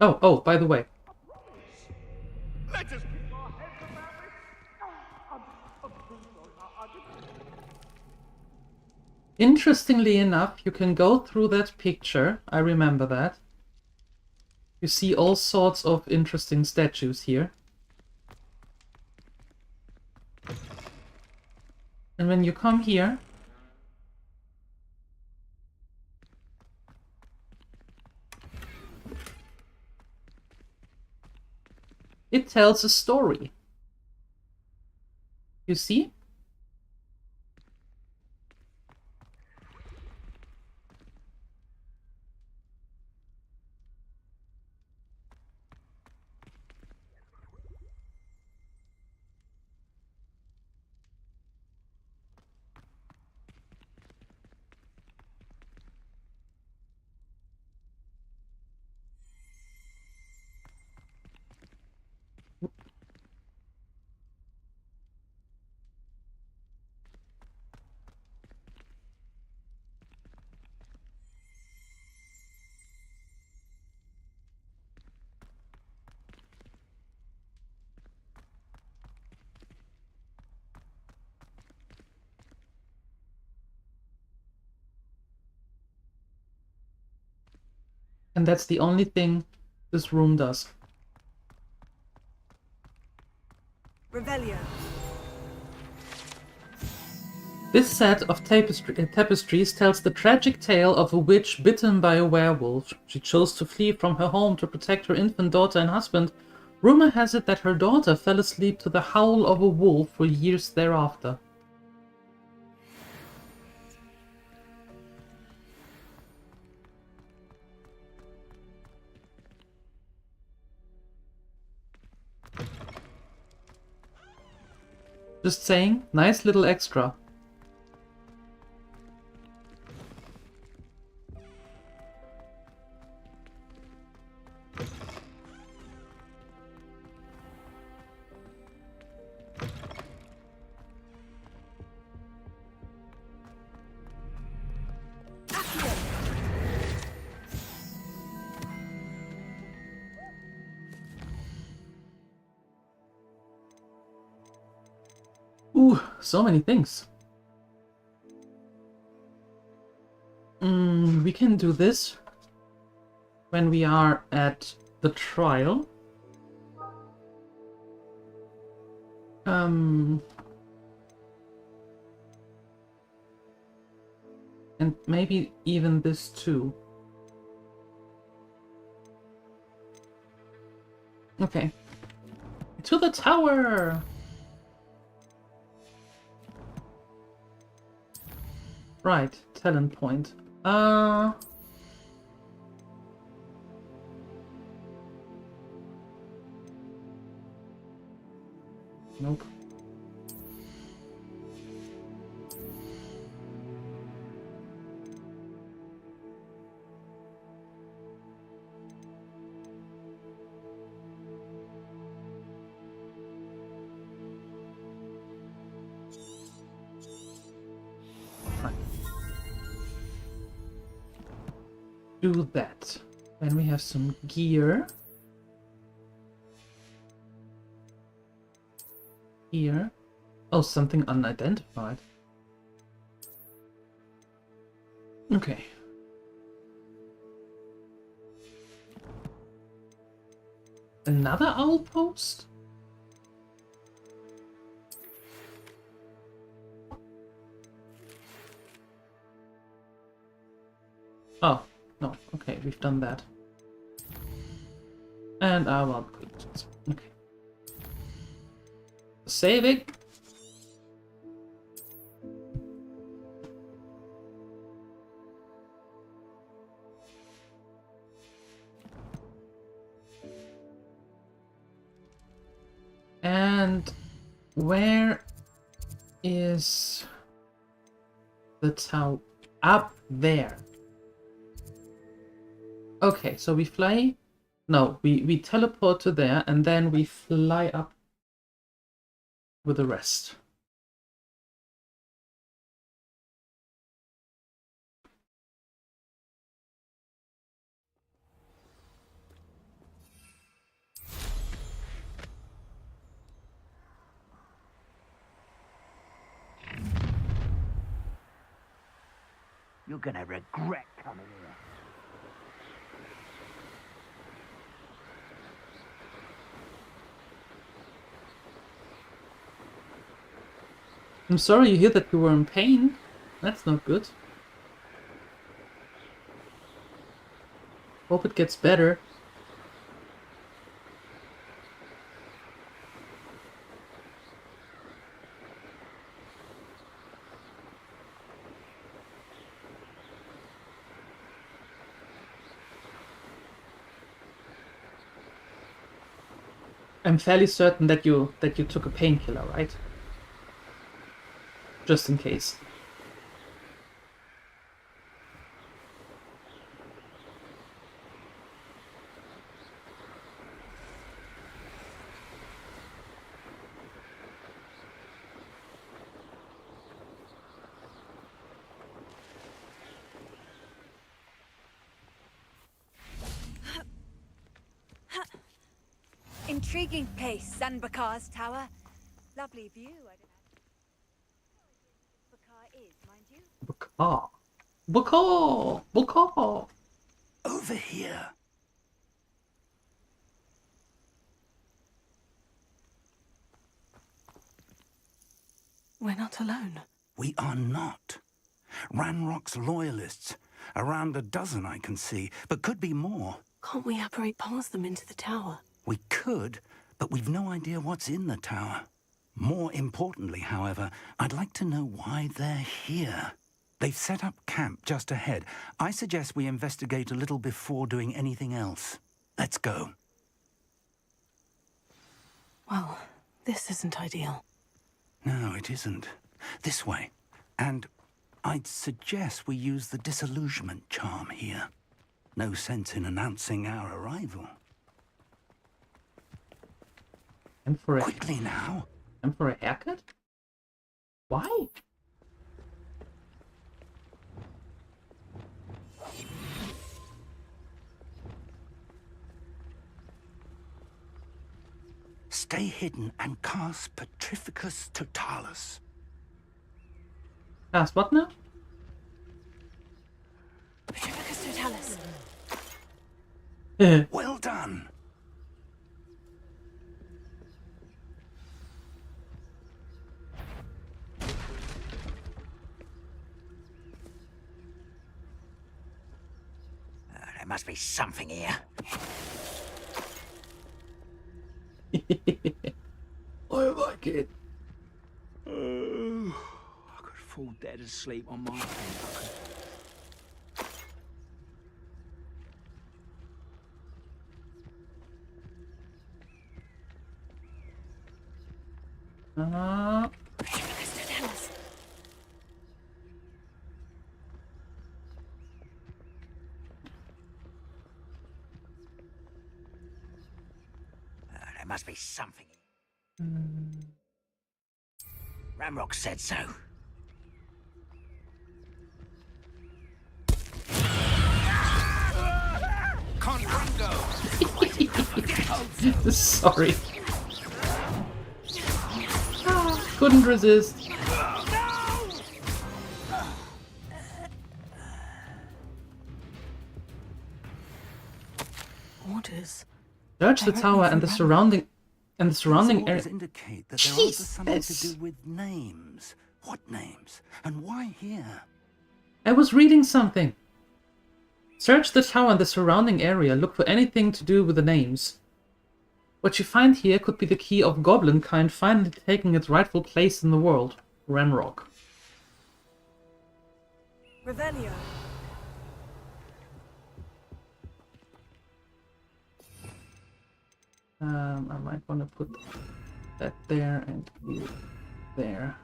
Oh, by the way. Interestingly enough, you can go through that picture. I remember that. You see all sorts of interesting statues here. And when you come here, it tells a story. You see? And that's the only thing this room does. Revelio. This set of tapestries tells the tragic tale of a witch bitten by a werewolf. She chose to flee from her home to protect her infant daughter and husband. Rumor has it that her daughter fell asleep to the howl of a wolf for years thereafter. Just saying, nice little extra. Ooh, so many things. We can do this when we are at the trial. And maybe even this too. Okay. To the tower! Right, talent point. Nope. Do that. Then we have some gear. Here. Oh, something unidentified. Okay. Another outpost? Oh, no. Okay, we've done that. And I will quit. Okay. Saving. And where is the tower? Up there. Okay, so we fly. No, we teleport to there and then we fly up with the rest. You're gonna regret coming here. I'm sorry you hear that you were in pain. That's not good. Hope it gets better. I'm fairly certain that you took a painkiller, right? Just in case. Intriguing place, Sanbakar's tower. Lovely view, I don't know. Bakar is, mind you. Bakar. Bakar! Bakar! Over here. We're not alone. We are not. Ranrock's loyalists. Around a dozen I can see, but could be more. Can't we apparate past them into the tower? We could, but we've no idea what's in the tower. More importantly, however, I'd like to know why they're here. They've set up camp just ahead. I suggest we investigate a little before doing anything else. Let's go. Well, this isn't ideal. No, it isn't. This way. And I'd suggest we use the disillusionment charm here. No sense in announcing our arrival. And for a Quickly now. And for a haircut? Why? Stay hidden and cast Petrificus Totalis. Cast what now? Petrificus Totalis. Well done. There must be something here. I like it. I could fall dead asleep on my feet. Petrificus Totalis. There must be something. Ramrock said so. Sorry. Couldn't resist. Orders. Search the tower and the surrounding area. Indicate that there also something to do with names. What names? And why here? I was reading something. Search the tower and the surrounding area. Look for anything to do with the names. What you find here could be the key of goblin kind finally taking its rightful place in the world. Ranrock. Revelio. I might want to put that there and you there.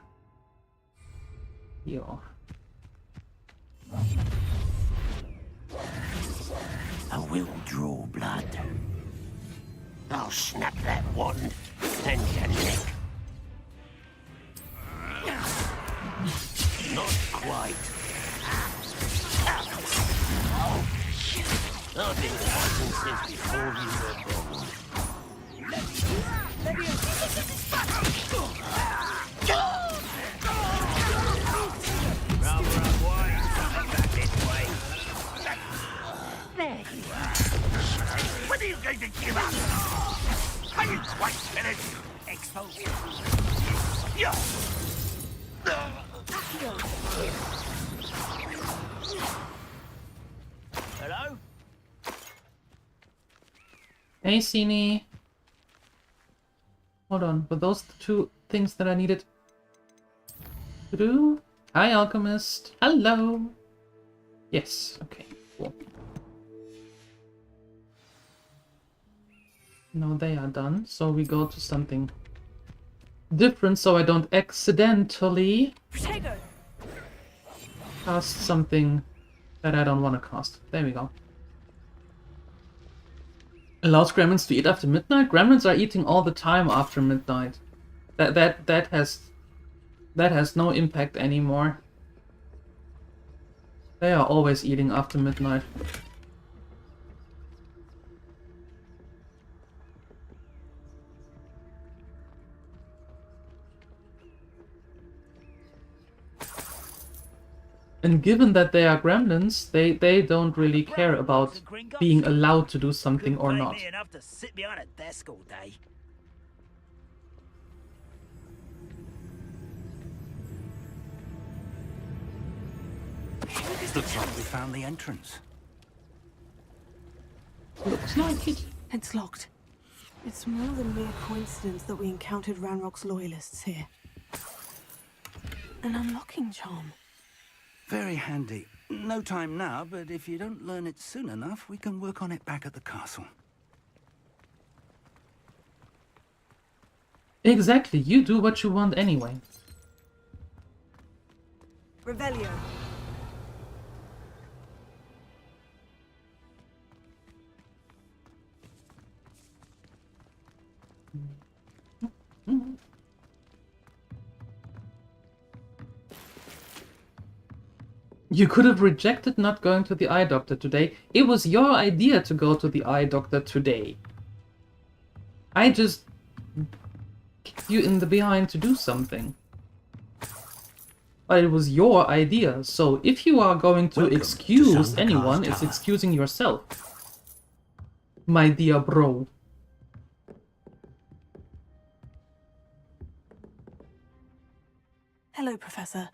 Yo. I will draw blood. I'll snap that wand and your neck. Not quite. I've been fighting since before you were born. Rather unwise back this way. There you are. When are you going to give up? Are you quite finished? Expulsion. Yeah. Hello? Hey, Sini. Hold on, were those the two things that I needed to do? Hi, Alchemist. Hello. Yes, okay, cool. No, they are done, so we go to something different so I don't accidentally cast something that I don't want to cast. There we go. Allows gremlins to eat after midnight? Gremlins are eating all the time after midnight. That has no impact anymore. They are always eating after midnight. And given that they are gremlins, they don't really care about being allowed to do something or not. Enough to sit behind a desk all day. Looks like we found the entrance. Looks like it. It's locked. It's more than mere coincidence that we encountered Ranrock's loyalists here. An unlocking charm. Very handy. No time now, but if you don't learn it soon enough, we can work on it back at the castle. Exactly, you do what you want anyway. Revelio. You could have rejected not going to the eye doctor today. It was your idea to go to the eye doctor today. I just kicked you in the behind to do something. But it was your idea, so if you are going to excuse anyone, it's excusing yourself. My dear bro. Hello, Professor.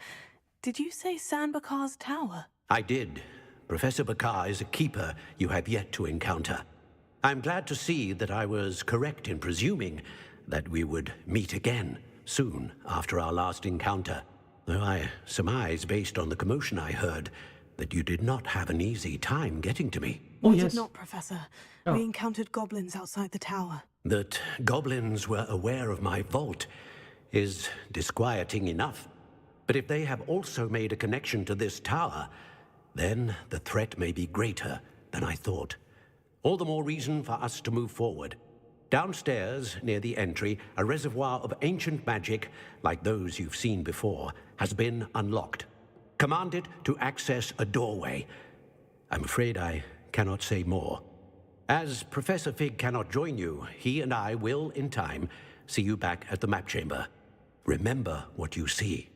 Did you say Sanbakar's tower? I did. Professor Bakar is a keeper you have yet to encounter. I'm glad to see that I was correct in presuming that we would meet again soon after our last encounter. Though I surmise, based on the commotion I heard, that you did not have an easy time getting to me. We did not, Professor. We encountered goblins outside the tower. That goblins were aware of my vault is disquieting enough. But if they have also made a connection to this tower, then the threat may be greater than I thought. All the more reason for us to move forward. Downstairs, near the entry, a reservoir of ancient magic, like those you've seen before, has been unlocked. Commanded to access a doorway. I'm afraid I cannot say more. As Professor Fig cannot join you, he and I will, in time, see you back at the map chamber. Remember what you see.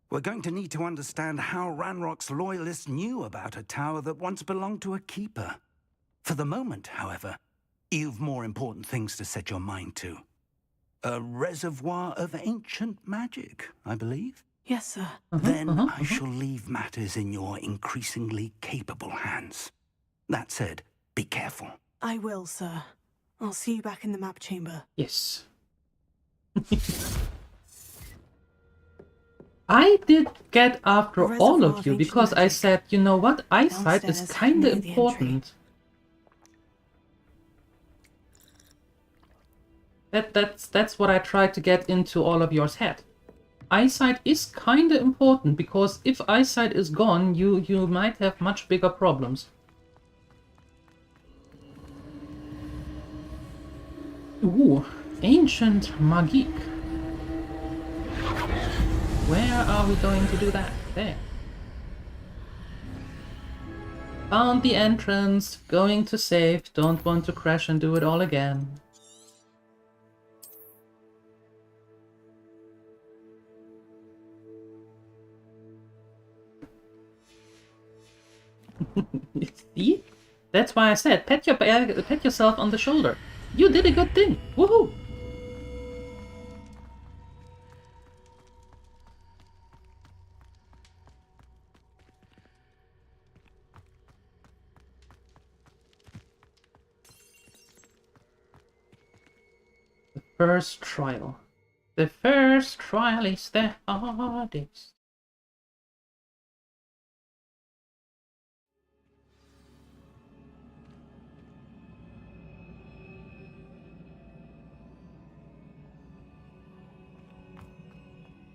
We're going to need to understand how Ranrock's loyalists knew about a tower that once belonged to a keeper. For the moment, however, you've more important things to set your mind to. A reservoir of ancient magic, I believe? Yes, sir. Then I shall leave matters in your increasingly capable hands. That said, be careful. I will, sir. I'll see you back in the map chamber. Yes. I did get after all of you because I said, you know what, eyesight is kinda important. That's what I tried to get into all of yours head. Eyesight is kinda important, because if eyesight is gone, you might have much bigger problems. Ooh, ancient magique. Where are we going to do that? There. Found the entrance, going to save, don't want to crash and do it all again. See? That's why I said, pat yourself on the shoulder. You did a good thing. Woohoo! The first trial. The first trial is the hardest.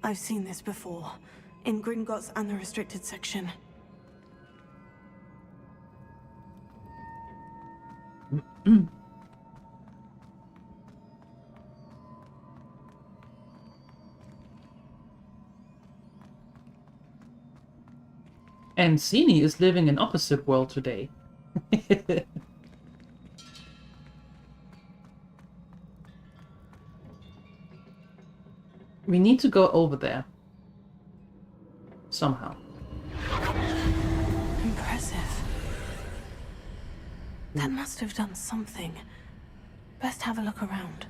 I've seen this before, in Gringotts and the restricted section. And Sini is living in opposite world today. We need to go over there. Somehow. Impressive. That must have done something. Best have a look around.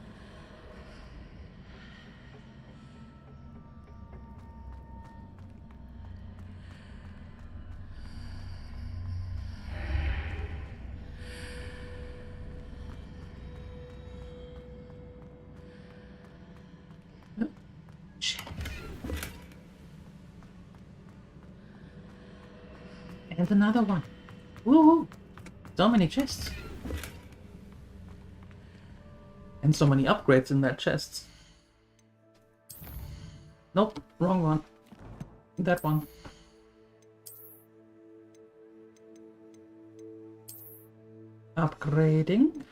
And another one. Woohoo! So many chests. And so many upgrades in that chests. Nope, wrong one. That one. Upgrading.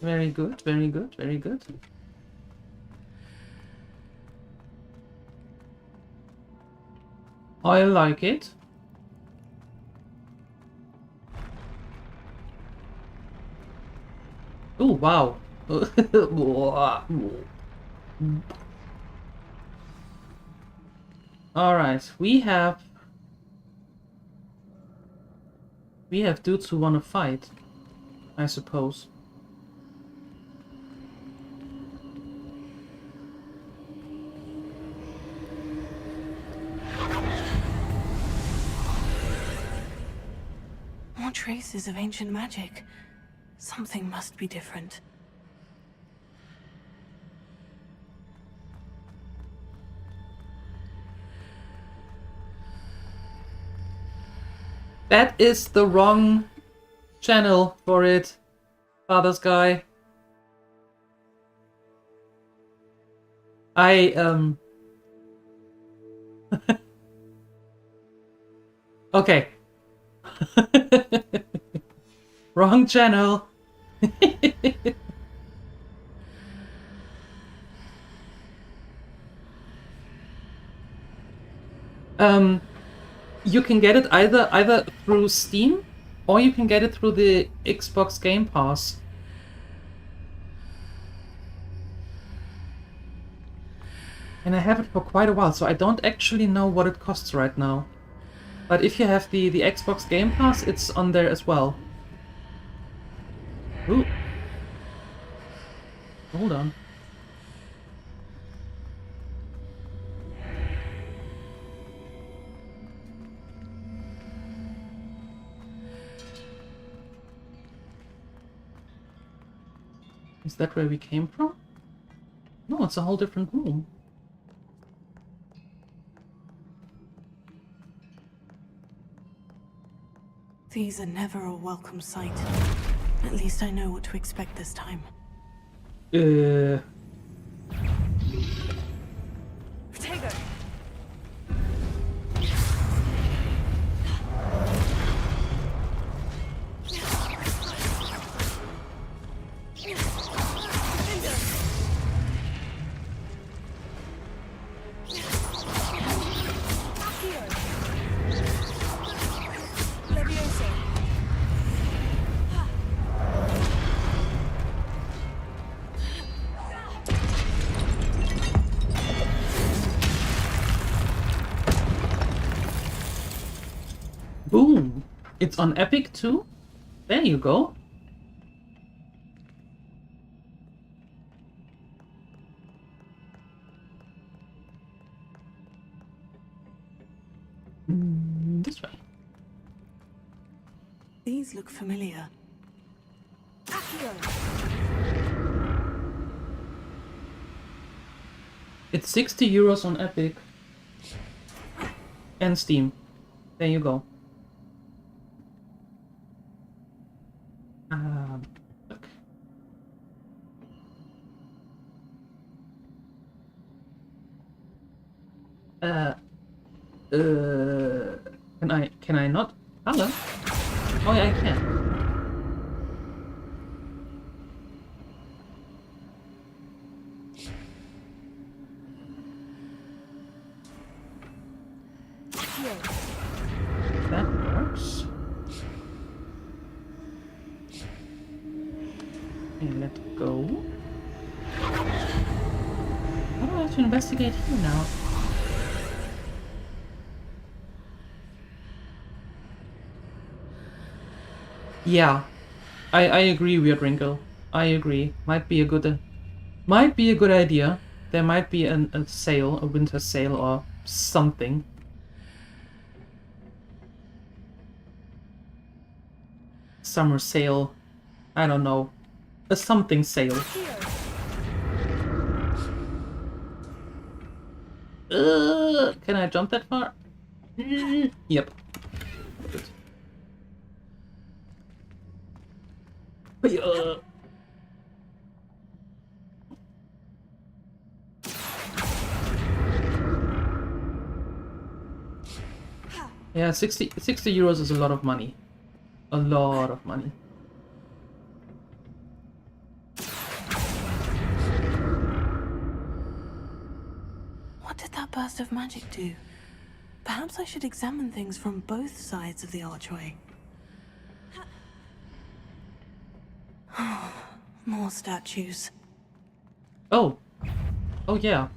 Very good, very good, very good. I like it. Oh, wow. Alright, we have dudes who want to fight, I suppose. More traces of ancient magic. Something must be different. That is the wrong channel for it, Father's Guy. Okay. Wrong channel. You can get it either through Steam, or you can get it through the Xbox Game Pass. And I have it for quite a while, so I don't actually know what it costs right now. But if you have the Xbox Game Pass, it's on there as well. Ooh. Hold on. Is that where we came from? No, it's a whole different room. These are never a welcome sight. At least I know what to expect this time. Tiger! Boom! It's on Epic too? There you go. This way. These look familiar. It's 60 euros on Epic and Steam. There you go. Look. Can I not? Hello? Oh yeah, I can. That works. And let's go. How do I have to investigate here now? Yeah, I agree, Weird Wrinkle. I agree. Might be a good idea. There might be a sale, a winter sale or something. Summer sale. I don't know. A something sale. Can I jump that far? Yep. Good. Yeah, 60 euros is a lot of money. A lot of money. What did that burst of magic do? Perhaps I should examine things from both sides of the archway. More statues. Oh. Oh yeah.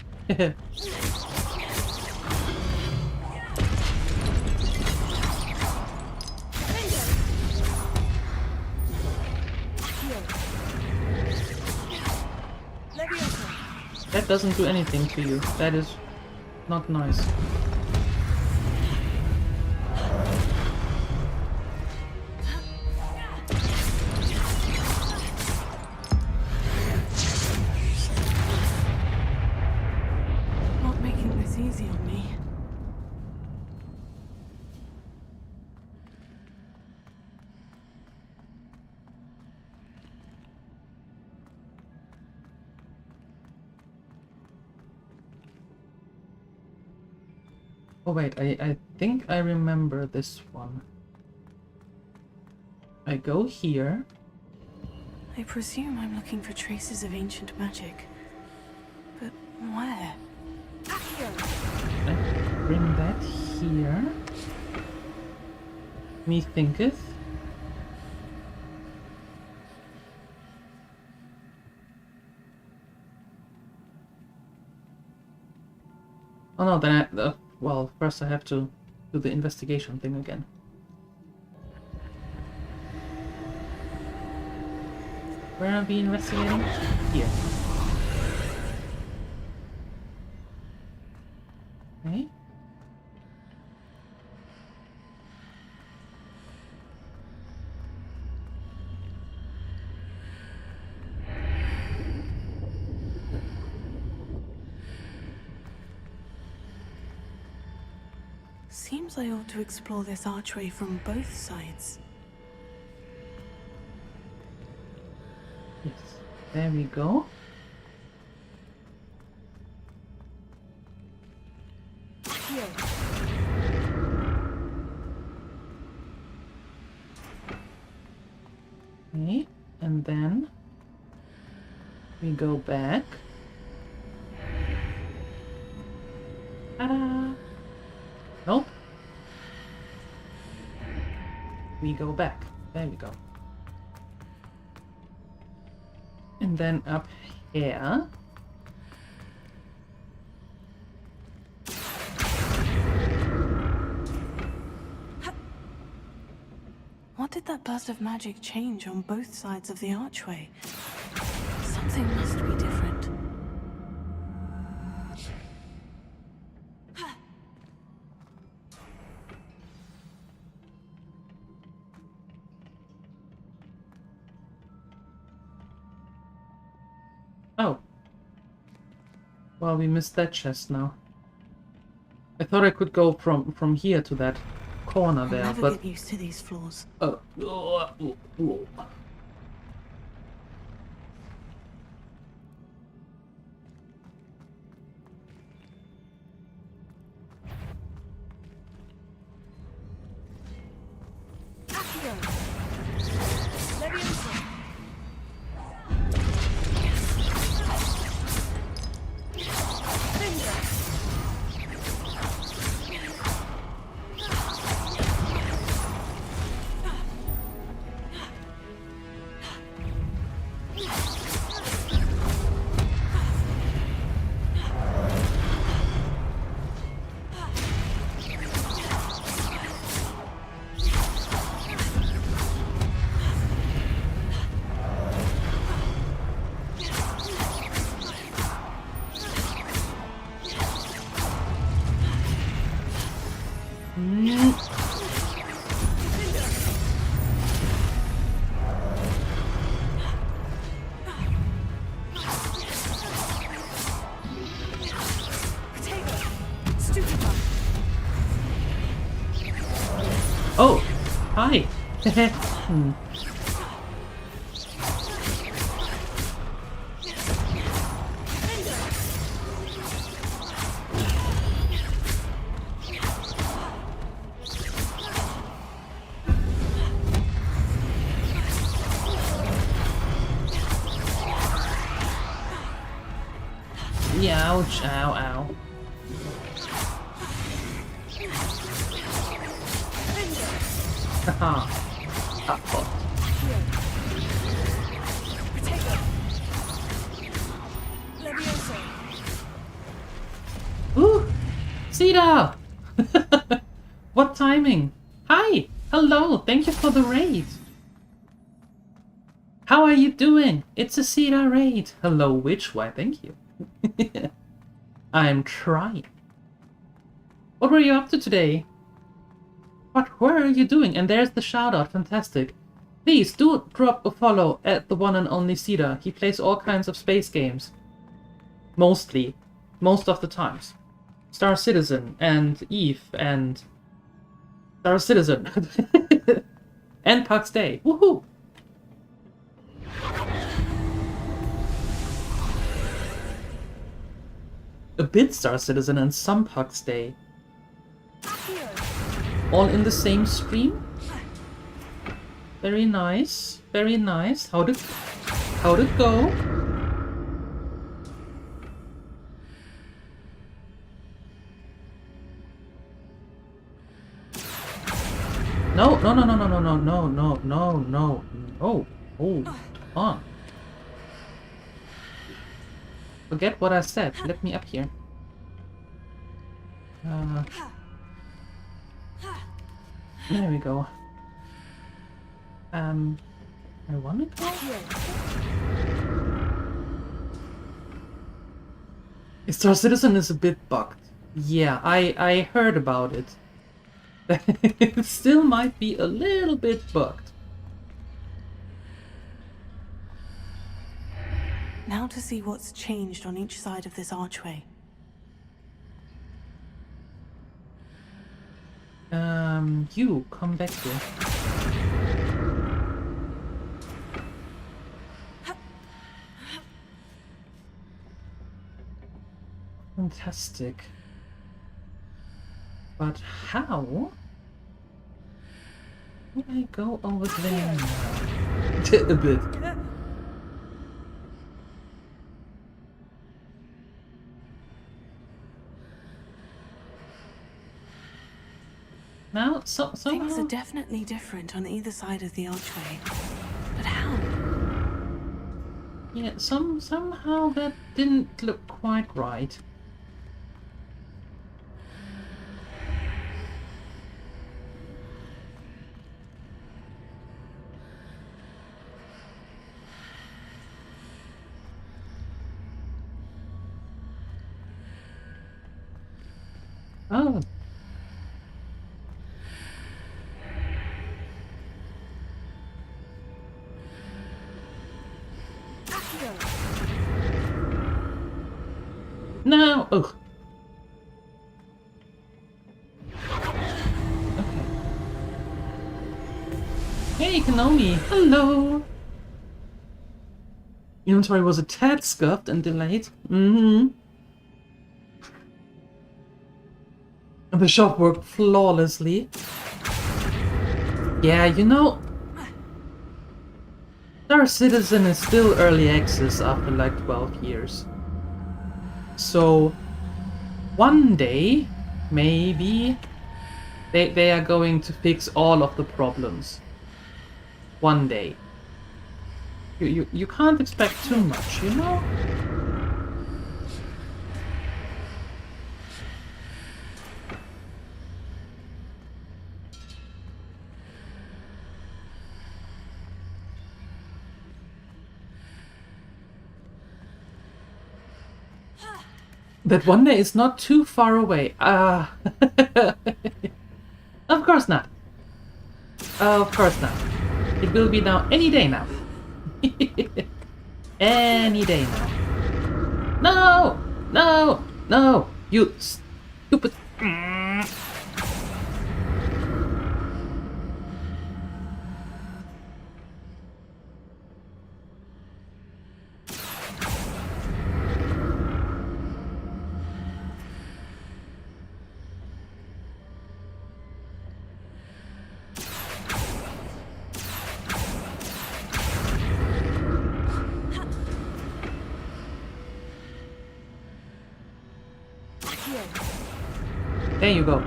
That doesn't do anything to you. That is not nice. Not making this easy on me. Oh wait, I think I remember this one. I go here. I presume I'm looking for traces of ancient magic. But where? I bring that here. Methinketh. Oh no, then well, first I have to do the investigation thing again. Where are we investigating? Here. Okay. Seems I ought to explore this archway from both sides. Yes, there we go. Okay, and then we go back. Ta-da! Nope. We go back. There we go. And then up here. What did that burst of magic change on both sides of the archway? Something must be different. Oh. Well, we missed that chest now. I thought I could go from here to that corner there, I'll never but get used to these floors. oh. Oh, hi. Ouch, ow, ow. Haha. Ooh! Cedar! What timing? Hi! Hello! Thank you for the raid! How are you doing? It's a Cedar raid! Hello, witch. Why, thank you. I'm trying. What were you up to today? What were you doing? And there's the shout out. Fantastic. Please do drop a follow at the one and only Cedar. He plays all kinds of space games. Mostly. Most of the times. Star Citizen and Eve and Star Citizen. And Puck's Day. Woohoo! A bit Star Citizen and some Puck's Day. All in the same stream? Very nice. Very nice. How'd it go? No, no, no, no, no, no, no, no, no, no, no, no. Hold on. Forget what I said. Let me up here. There we go. I wanna go? Star Citizen is a bit bugged. Yeah, I heard about it. It still might be a little bit bugged. Now to see what's changed on each side of this archway. You come back here. fantastic. But how? Can I go over there now? A bit. Now, somehow... Things are definitely different on either side of the archway. But how? Yeah, somehow that didn't look quite right. Oh. No! Ugh. Okay. Hey, Kanomi! Hello! Inventory was a tad scuffed and delayed. Mm-hmm. The shop worked flawlessly. Yeah, you know... Star Citizen is still early access after like 12 years. So, one day, maybe, they are going to fix all of the problems. One day. You can't expect too much, you know? That one day is not too far away. Of course not. Of course not. It will be now any day now. Any day now. No! No! No! You stupid... There you go.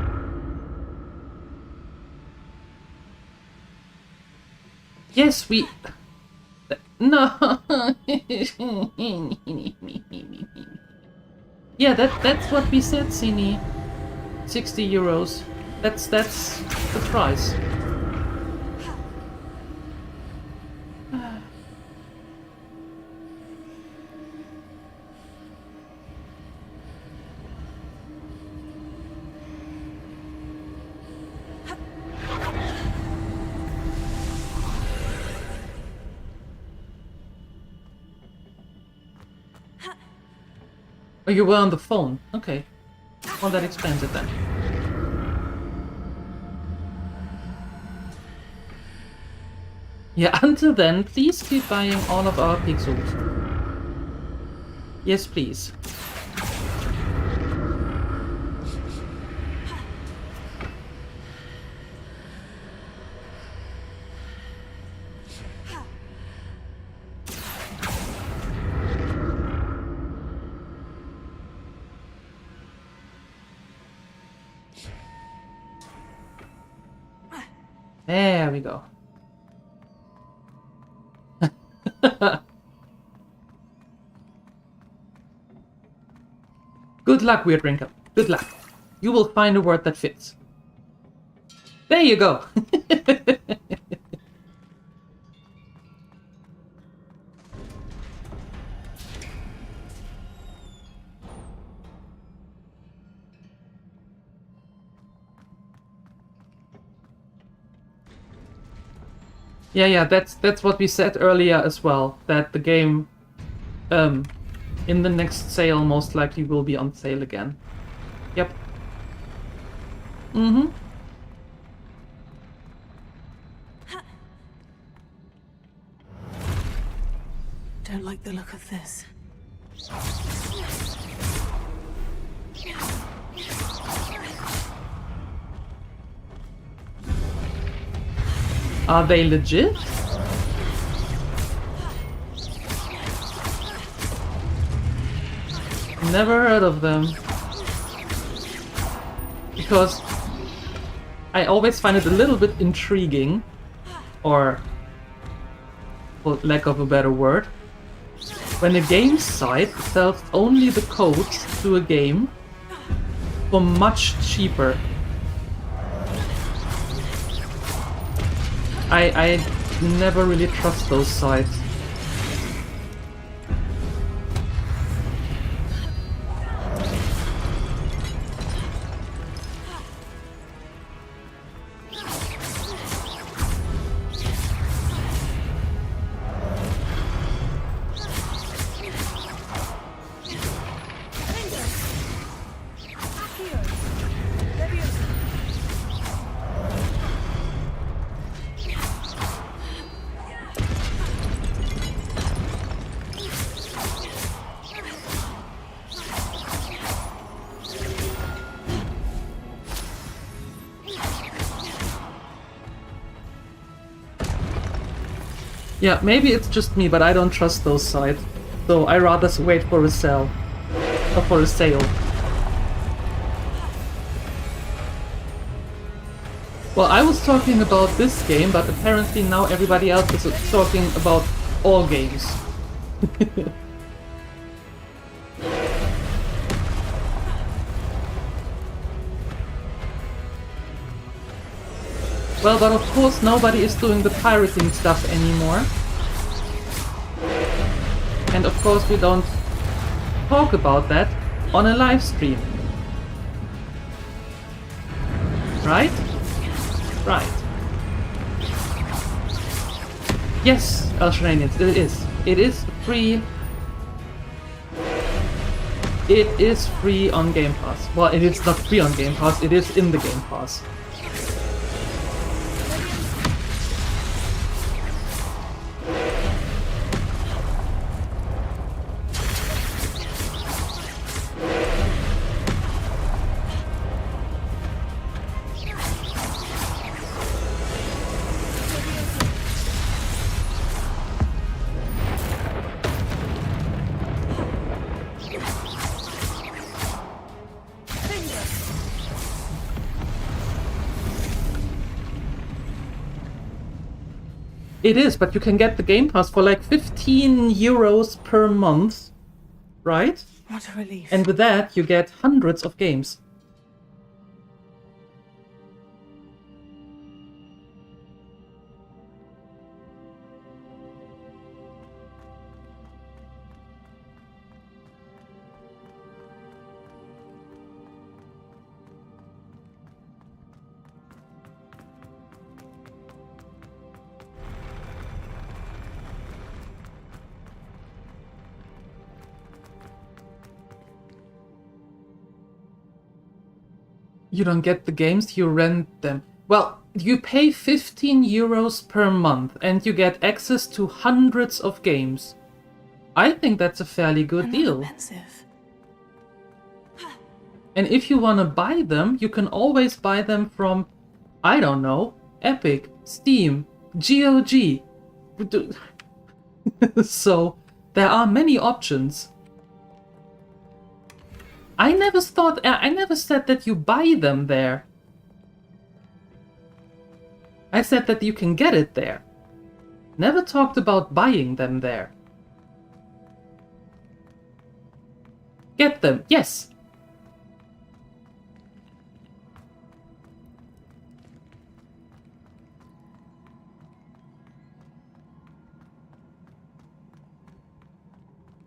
Yes, we... No! Yeah, that's what we said, Cine. 60 euros. That's the price. Oh, you were on the phone. Okay. Well, that explains it then. Yeah, until then, please keep buying all of our pixels. Yes, please. There we go. Good luck, Weird Drinker. Good luck. You will find a word that fits. There you go. Yeah, that's what we said earlier as well, that the game in the next sale most likely will be on sale again. Yep. Mm-hmm. Don't like the look of this. Are they legit? Never heard of them. Because I always find it a little bit intriguing, or for lack of a better word, when a game site sells only the codes to a game for much cheaper. I never really trust those sites. Yeah, maybe it's just me, but I don't trust those sites. So I rather wait for a sale. Or for a sale. Well, I was talking about this game, but apparently now everybody else is talking about all games. Well, but of course nobody is doing the pirating stuff anymore. And of course we don't talk about that on a live stream. Right? Right. Yes, Elshiranians, it is. It is free. It is free on Game Pass. Well, it is not free on Game Pass, it is in the Game Pass. It is, but you can get the Game Pass for like 15 euros per month, right? What a relief. And with that, you get hundreds of games. You don't get the games, you rent them. Well, you pay 15 euros per month and you get access to hundreds of games. I think that's a fairly good deal. Expensive. And if you want to buy them, you can always buy them from, I don't know, Epic, Steam, GOG. So, there are many options. I never said that you buy them there. I said that you can get it there. Never talked about buying them there. Get them, yes.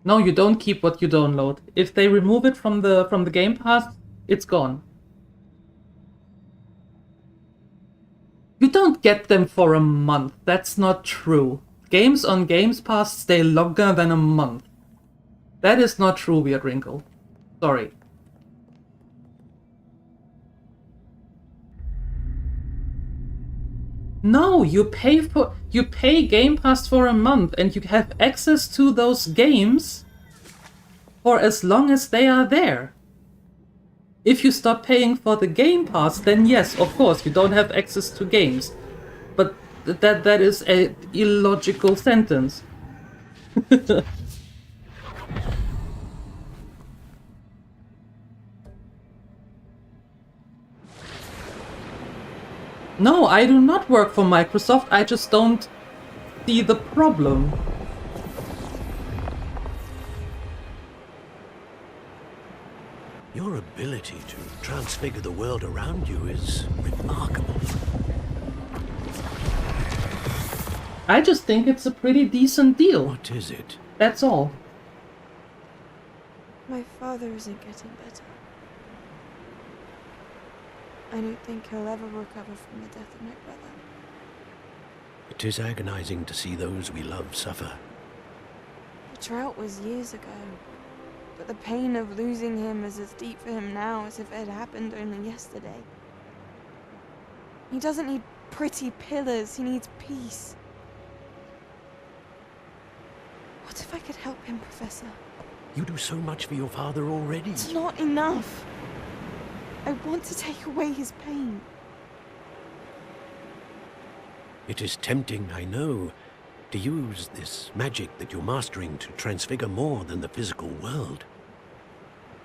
No, you don't keep what you download. If they remove it from the Game Pass, it's gone. You don't get them for a month. That's not true. Games on Game Pass stay longer than a month. That is not true, Weird Wrinkle. Sorry. No, you pay Game Pass for a month and you have access to those games for as long as they are there. If you stop paying for the Game Pass, then yes, of course, you don't have access to games. But that is a illogical sentence. No, I do not work for Microsoft. I just don't see the problem. Your ability to transfigure the world around you is remarkable. I just think it's a pretty decent deal. What is it? That's all. My father isn't getting better. I don't think he'll ever recover from the death of my brother. It is agonizing to see those we love suffer. The drought was years ago, but the pain of losing him is as deep for him now as if it had happened only yesterday. He doesn't need pretty pillars, he needs peace. What if I could help him, Professor? You do so much for your father already. It's not enough. I want to take away his pain. It is tempting, I know, to use this magic that you're mastering to transfigure more than the physical world.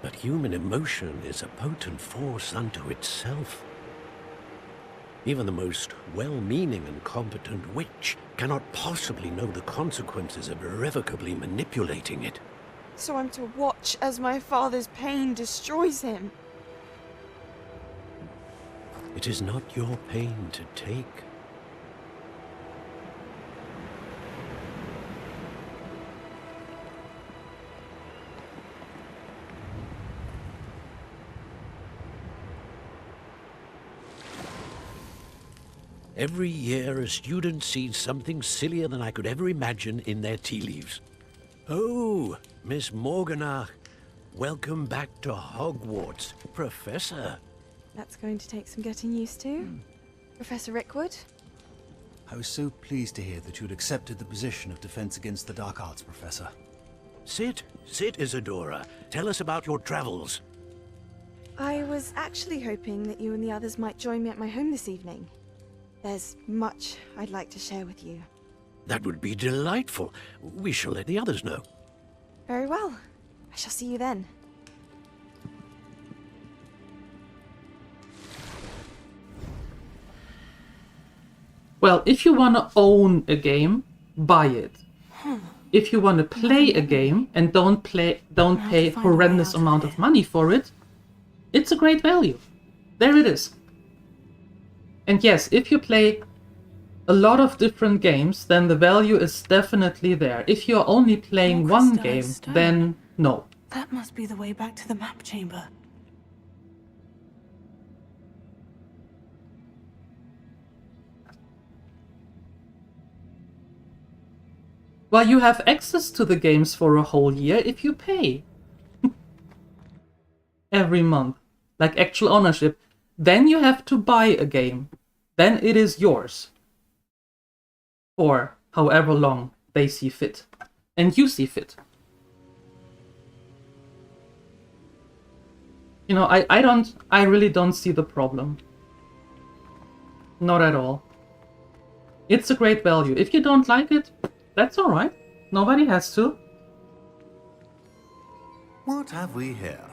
But human emotion is a potent force unto itself. Even the most well-meaning and competent witch cannot possibly know the consequences of irrevocably manipulating it. So I'm to watch as my father's pain destroys him. It is not your pain to take. Every year, a student sees something sillier than I could ever imagine in their tea leaves. Oh, Miss Morganach, welcome back to Hogwarts, Professor. That's going to take some getting used to. Professor Rickwood? I was so pleased to hear that you'd accepted the position of Defense Against the Dark Arts, Professor. Sit, Isadora. Tell us about your travels. I was actually hoping that you and the others might join me at my home this evening. There's much I'd like to share with you. That would be delightful. We shall let the others know. Very well. I shall see you then. Well, if you want to own a game, buy it. If you want to play a game and don't pay horrendous amount of money for it, it's a great value. There it is. And yes, if you play a lot of different games, then the value is definitely there. If you're only playing one game, then no. That must be the way back to the map chamber. Well, you have access to the games for a whole year if you pay. Every month. Like actual ownership. Then you have to buy a game. Then it is yours. For however long they see fit. And you see fit. You know, I really don't see the problem. Not at all. It's a great value. If you don't like it, that's alright. Nobody has to. What have we here?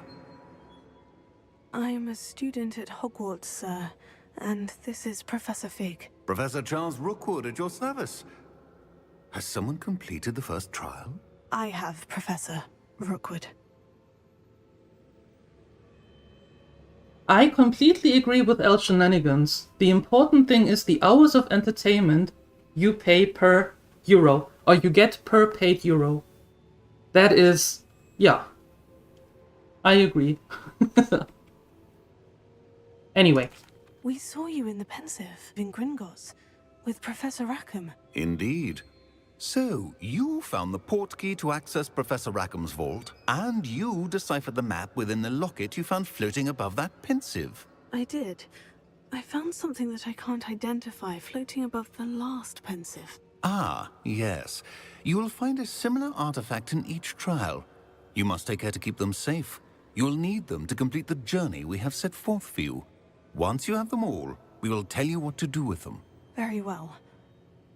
I'm a student at Hogwarts, sir. And this is Professor Fig. Professor Charles Rookwood at your service. Has someone completed the first trial? I have, Professor Rookwood. I completely agree with El Shenanigans. The important thing is the hours of entertainment you pay per euro. Or you get per paid euro. That is... yeah. I agree. Anyway. We saw you in the Pensive in Gringotts with Professor Rackham. Indeed. So, you found the portkey to access Professor Rackham's vault, and you deciphered the map within the locket you found floating above that Pensive. I did. I found something that I can't identify floating above the last Pensive. Ah, yes. You will find a similar artifact in each trial. You must take care to keep them safe. You will need them to complete the journey we have set forth for you. Once you have them all, we will tell you what to do with them. Very well.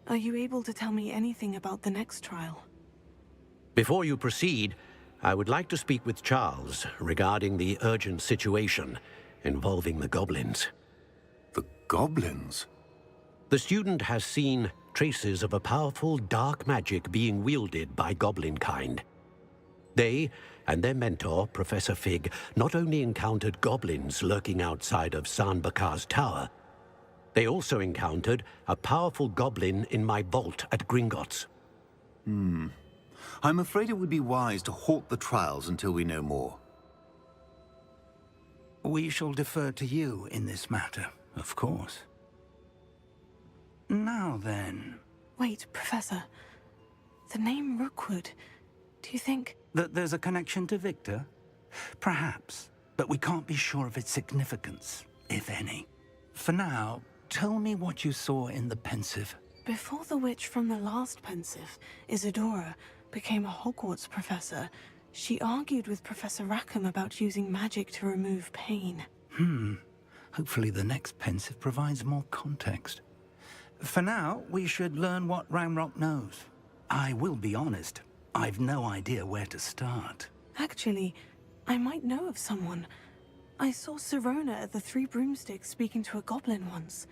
Are you able to tell me anything about the next trial? Before you proceed, I would like to speak with Charles regarding the urgent situation involving the goblins. The goblins? The student has seen traces of a powerful dark magic being wielded by goblin kind. They and their mentor, Professor Fig, not only encountered goblins lurking outside of San Bakar's tower, they also encountered a powerful goblin in my vault at Gringotts. I'm afraid it would be wise to halt the trials until we know more. We shall defer to you in this matter, of course. Now then... Wait, Professor. The name Rookwood. Do you think... That there's a connection to Victor? Perhaps, but we can't be sure of its significance, if any. For now, tell me what you saw in the Pensive. Before the witch from the last Pensive, Isadora, became a Hogwarts professor, she argued with Professor Rackham about using magic to remove pain. Hopefully the next Pensive provides more context. For now, we should learn what Ramrock knows. I will be honest, I've no idea where to start. Actually, I might know of someone. I saw Sirona at the Three Broomsticks speaking to a goblin once.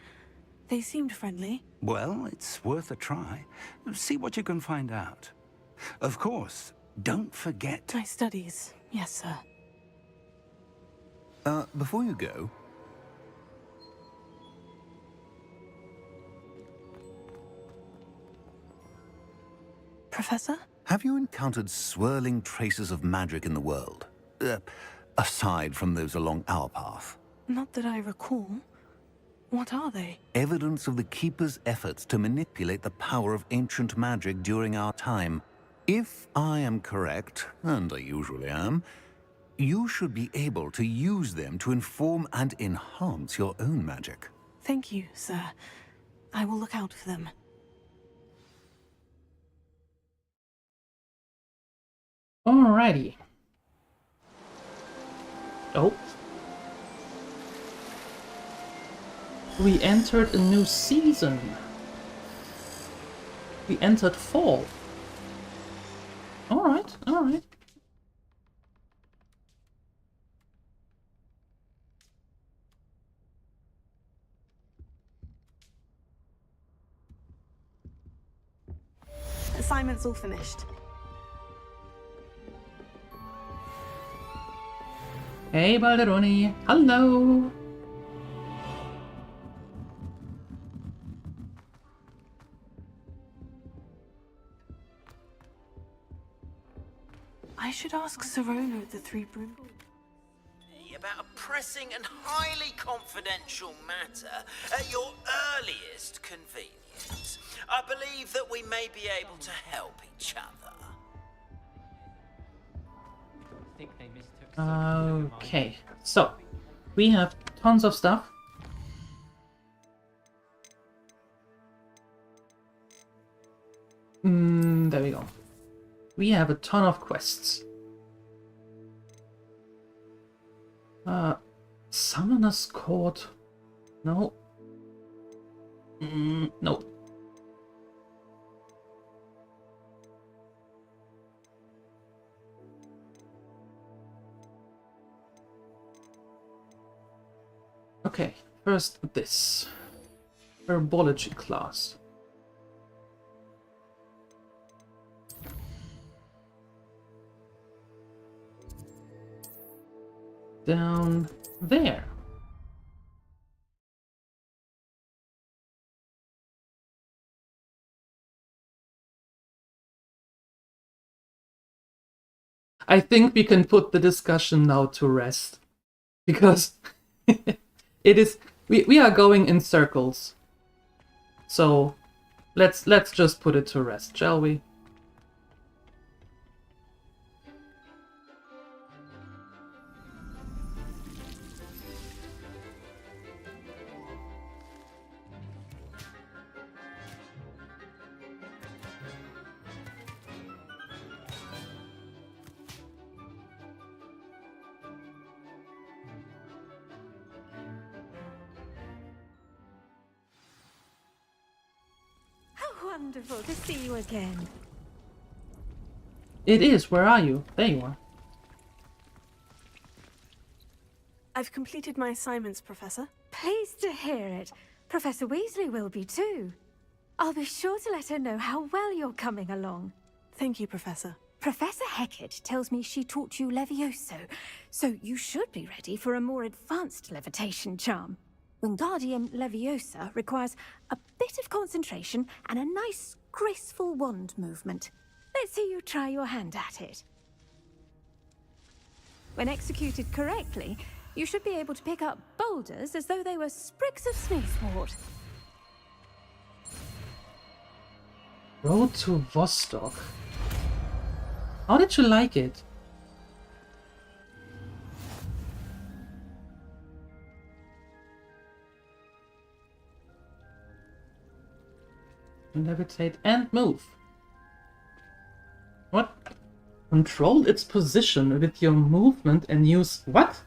They seemed friendly. Well, it's worth a try. See what you can find out. Of course, don't forget... My studies, yes, sir. Before you go... Professor? Have you encountered swirling traces of magic in the world? Aside from those along our path? Not that I recall. What are they? Evidence of the Keeper's efforts to manipulate the power of ancient magic during our time. If I am correct, and I usually am, you should be able to use them to inform and enhance your own magic. Thank you, sir. I will look out for them. Alrighty. Oh. We entered a new season. We entered fall. Alright, alright. Assignment's all finished. Hey Balderoni, hello! I should ask Sirona at the Three Broom... About a pressing and highly confidential matter at your earliest convenience. I believe that we may be able to help each other. Okay, so we have tons of stuff. There we go. We have a ton of quests. Summoner's Court. No. No. Okay, first this. Herbology class. Down there. I think we can put the discussion now to rest, because it is we are going in circles. So let's just put it to rest, shall we? wonderful to see you again. It is. Where are you? There you are. I've completed my assignments, Professor. Pleased to hear it. Professor Weasley will be too. I'll be sure to let her know how well you're coming along. Thank you, Professor. Professor Hecat tells me she taught you Levioso, so you should be ready for a more advanced levitation charm. Wingardium Leviosa requires a bit of concentration and a nice, graceful wand movement. Let's see you try your hand at it. When executed correctly, you should be able to pick up boulders as though they were sprigs of sneezewort. Road to Vostok. How did you like it? Levitate and move. What? Control its position with your movement and use what?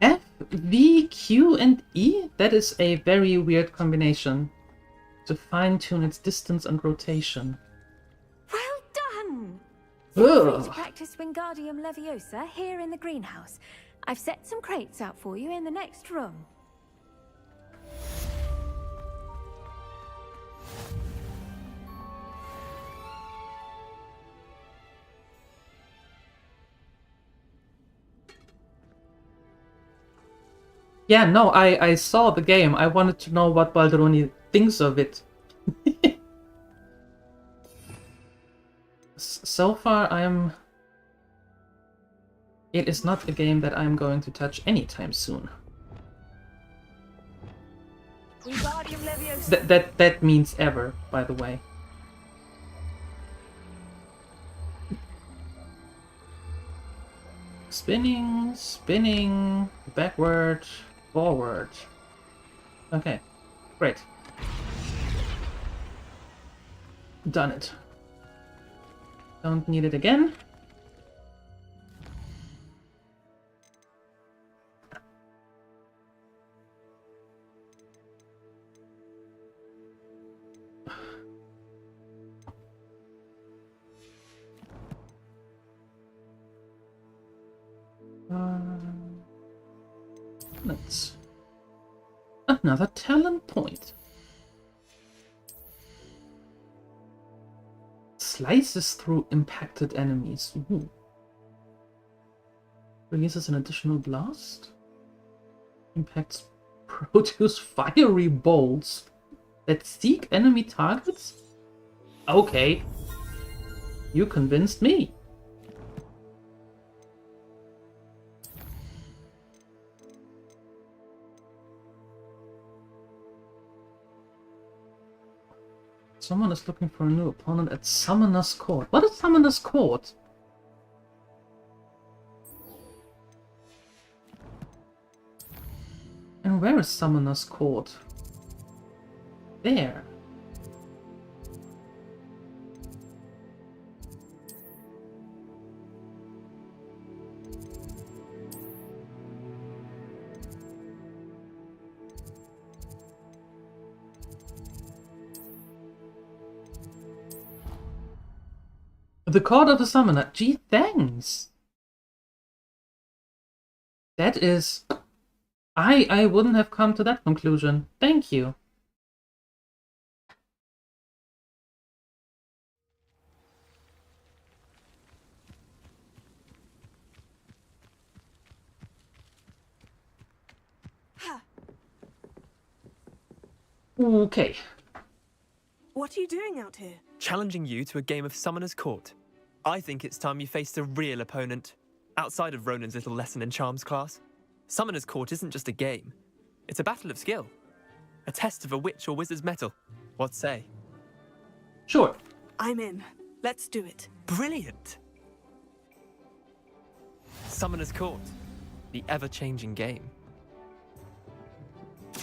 F, V, Q, and E? That is a very weird combination. To fine-tune its distance and rotation. Well done! Feel free to Ugh. practice Wingardium Leviosa here in the greenhouse. I've set some crates out for you in the next room. Yeah, no, I saw the game. I wanted to know what Balderoni thinks of it. So far, it is not a game that I'm going to touch anytime soon. Wingardium Leviosa. That means ever, by the way. Spinning, spinning, backward, forward. Okay, great. Done it. Don't need it again. Let's... Another talent point. Slices through impacted enemies. Ooh. Releases an additional blast. Impacts produce fiery bolts that seek enemy targets? Okay. You convinced me. Someone is looking for a new opponent at Summoner's Court. What is Summoner's Court? And where is Summoner's Court? There. The Court of the Summoner. Gee, thanks. That is... I wouldn't have come to that conclusion. Thank you. Okay. What are you doing out here? Challenging you to a game of Summoner's Court. I think it's time you faced a real opponent, outside of Ronan's little lesson in charms class. Summoner's Court isn't just a game. It's a battle of skill. A test of a witch or wizard's mettle. What say? Sure. I'm in. Let's do it. Brilliant! Summoner's Court. The ever-changing game.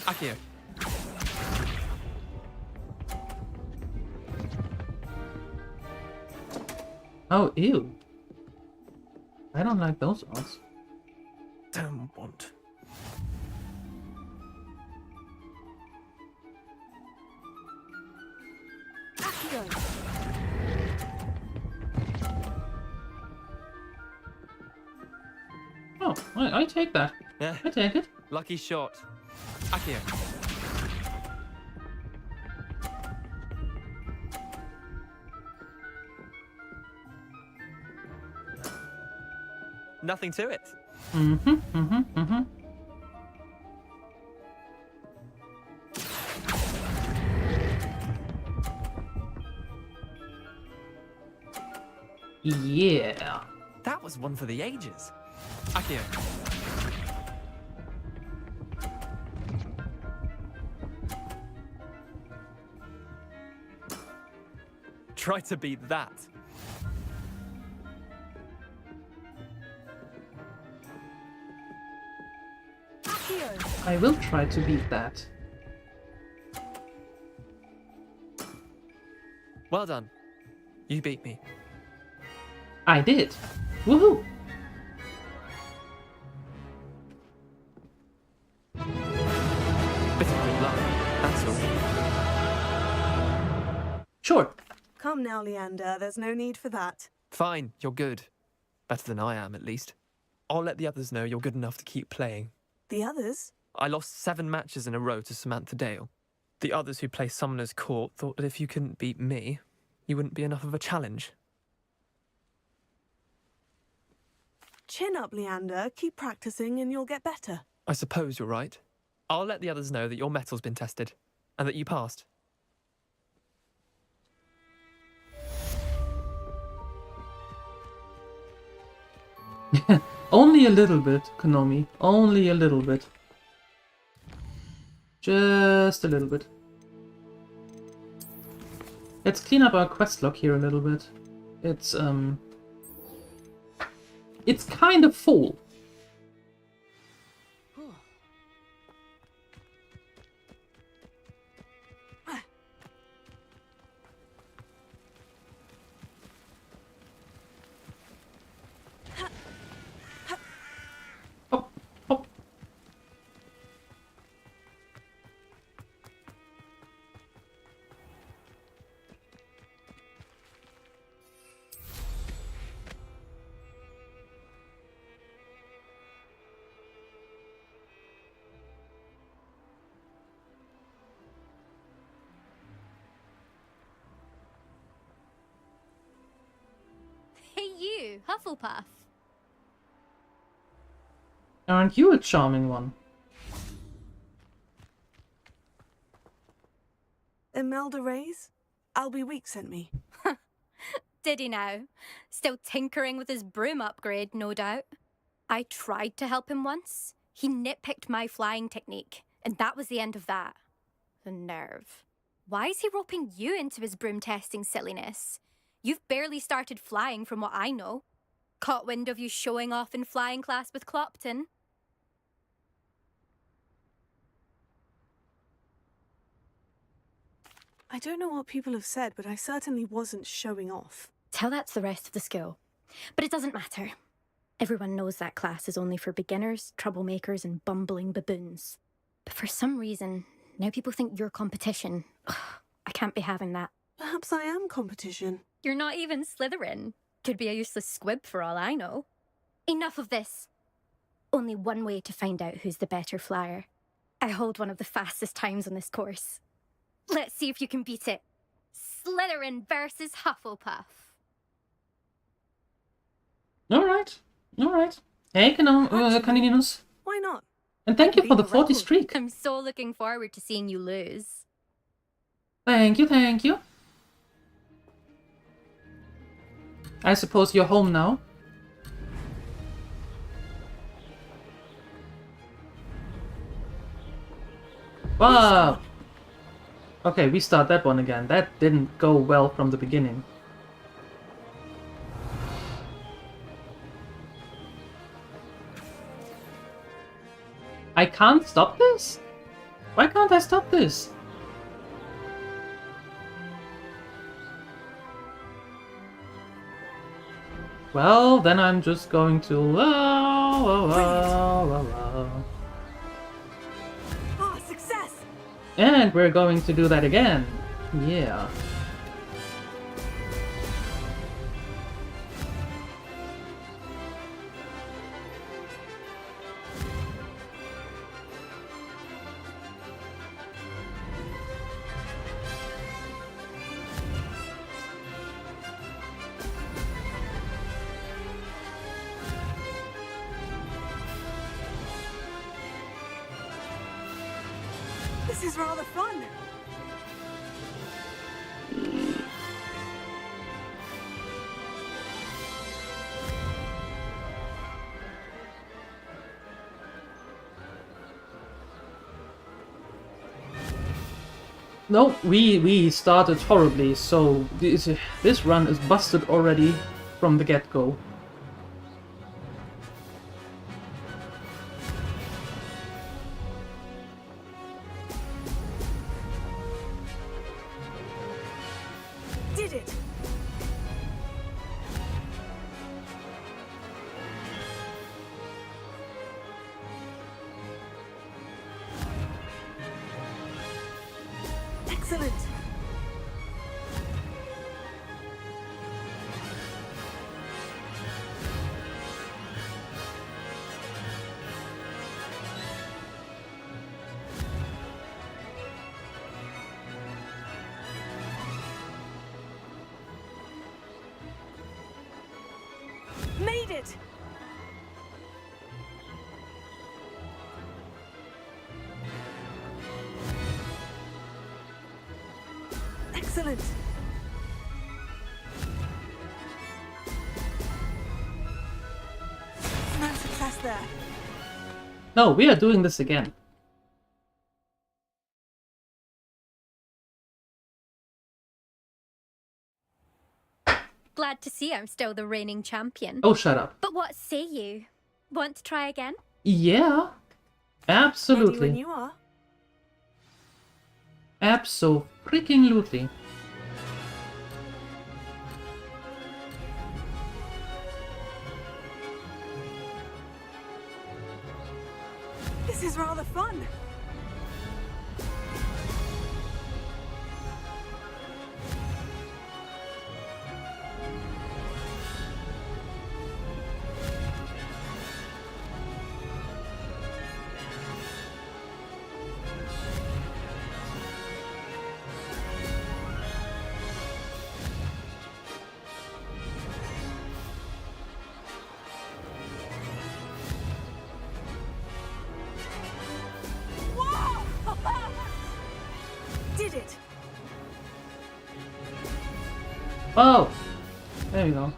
Akio. Oh, ew. I don't like those odds. Don't want. Oh, I take that. Yeah. I take it. Lucky shot. Accio. Nothing to it. Yeah. That was one for the ages. Accio. Try to beat that. I will try to beat that. Well done. You beat me. I did. Woohoo! Bit of good luck, that's all. Sure. Come now, Leander. There's no need for that. Fine, you're good. Better than I am, at least. I'll let the others know you're good enough to keep playing. The others? I lost 7 matches in a row to Samantha Dale. The others who play Summoner's Court thought that if you couldn't beat me, you wouldn't be enough of a challenge. Chin up, Leander. Keep practicing and you'll get better. I suppose you're right. I'll let the others know that your metal's been tested, and that you passed. Only a little bit, Konami. Only a little bit. Just a little bit. Let's clean up our quest log here a little bit. It's kind of full. Hey you, Hufflepuff. Aren't you a charming one? Imelda Reyes? Albie Week sent me. Did he now? Still tinkering with his broom upgrade, no doubt. I tried to help him once. He nitpicked my flying technique, and that was the end of that. The nerve. Why is he roping you into his broom testing silliness? You've barely started flying from what I know. Caught wind of you showing off in flying class with Clopton. I don't know what people have said, but I certainly wasn't showing off. Tell that to the rest of the school. But it doesn't matter. Everyone knows that class is only for beginners, troublemakers, and bumbling baboons. But for some reason, now people think you're competition. Ugh, I can't be having that. Perhaps I am competition. You're not even Slytherin. Could be a useless squib for all I know. Enough of this. Only one way to find out who's the better flyer. I hold one of the fastest times on this course. Let's see if you can beat it. Slytherin versus Hufflepuff. Alright. Alright. Hey, Canininus. Why not? And thank you for the 40 streak. I'm so looking forward to seeing you lose. Thank you, thank you. I suppose you're home now? Wow! Okay, we start that one again. That didn't go well from the beginning. I can't stop this? Why can't I stop this? Well, then I'm just going to... Ah, success! And we're going to do that again. Yeah. This is rather fun. No, we started horribly, so this run is busted already from the get-go. Did it. Excellent. Made it. Excellent. No success there. No, we are doing this again. Glad to see I'm still the reigning champion. Oh, shut up. But what say you? Want to try again? Yeah, absolutely. Ready when you are. Abso-freaking-lutely. This is rather fun. Did it. Oh! There you go.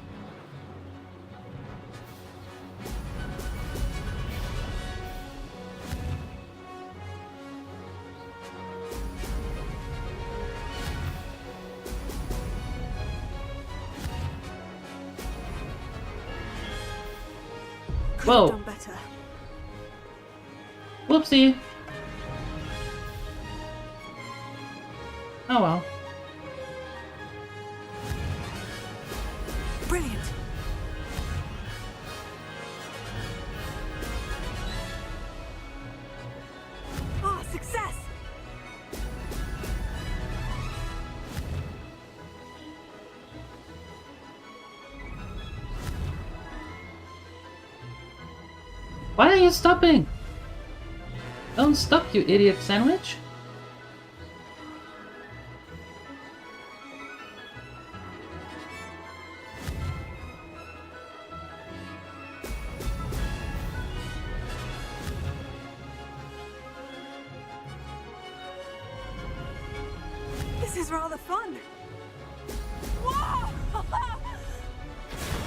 Could Whoa. have done better. Whoopsie! Oh well. Brilliant. Ah, success. Why are you stopping? Don't stop, you idiot sandwich! This is rather fun. Whoa!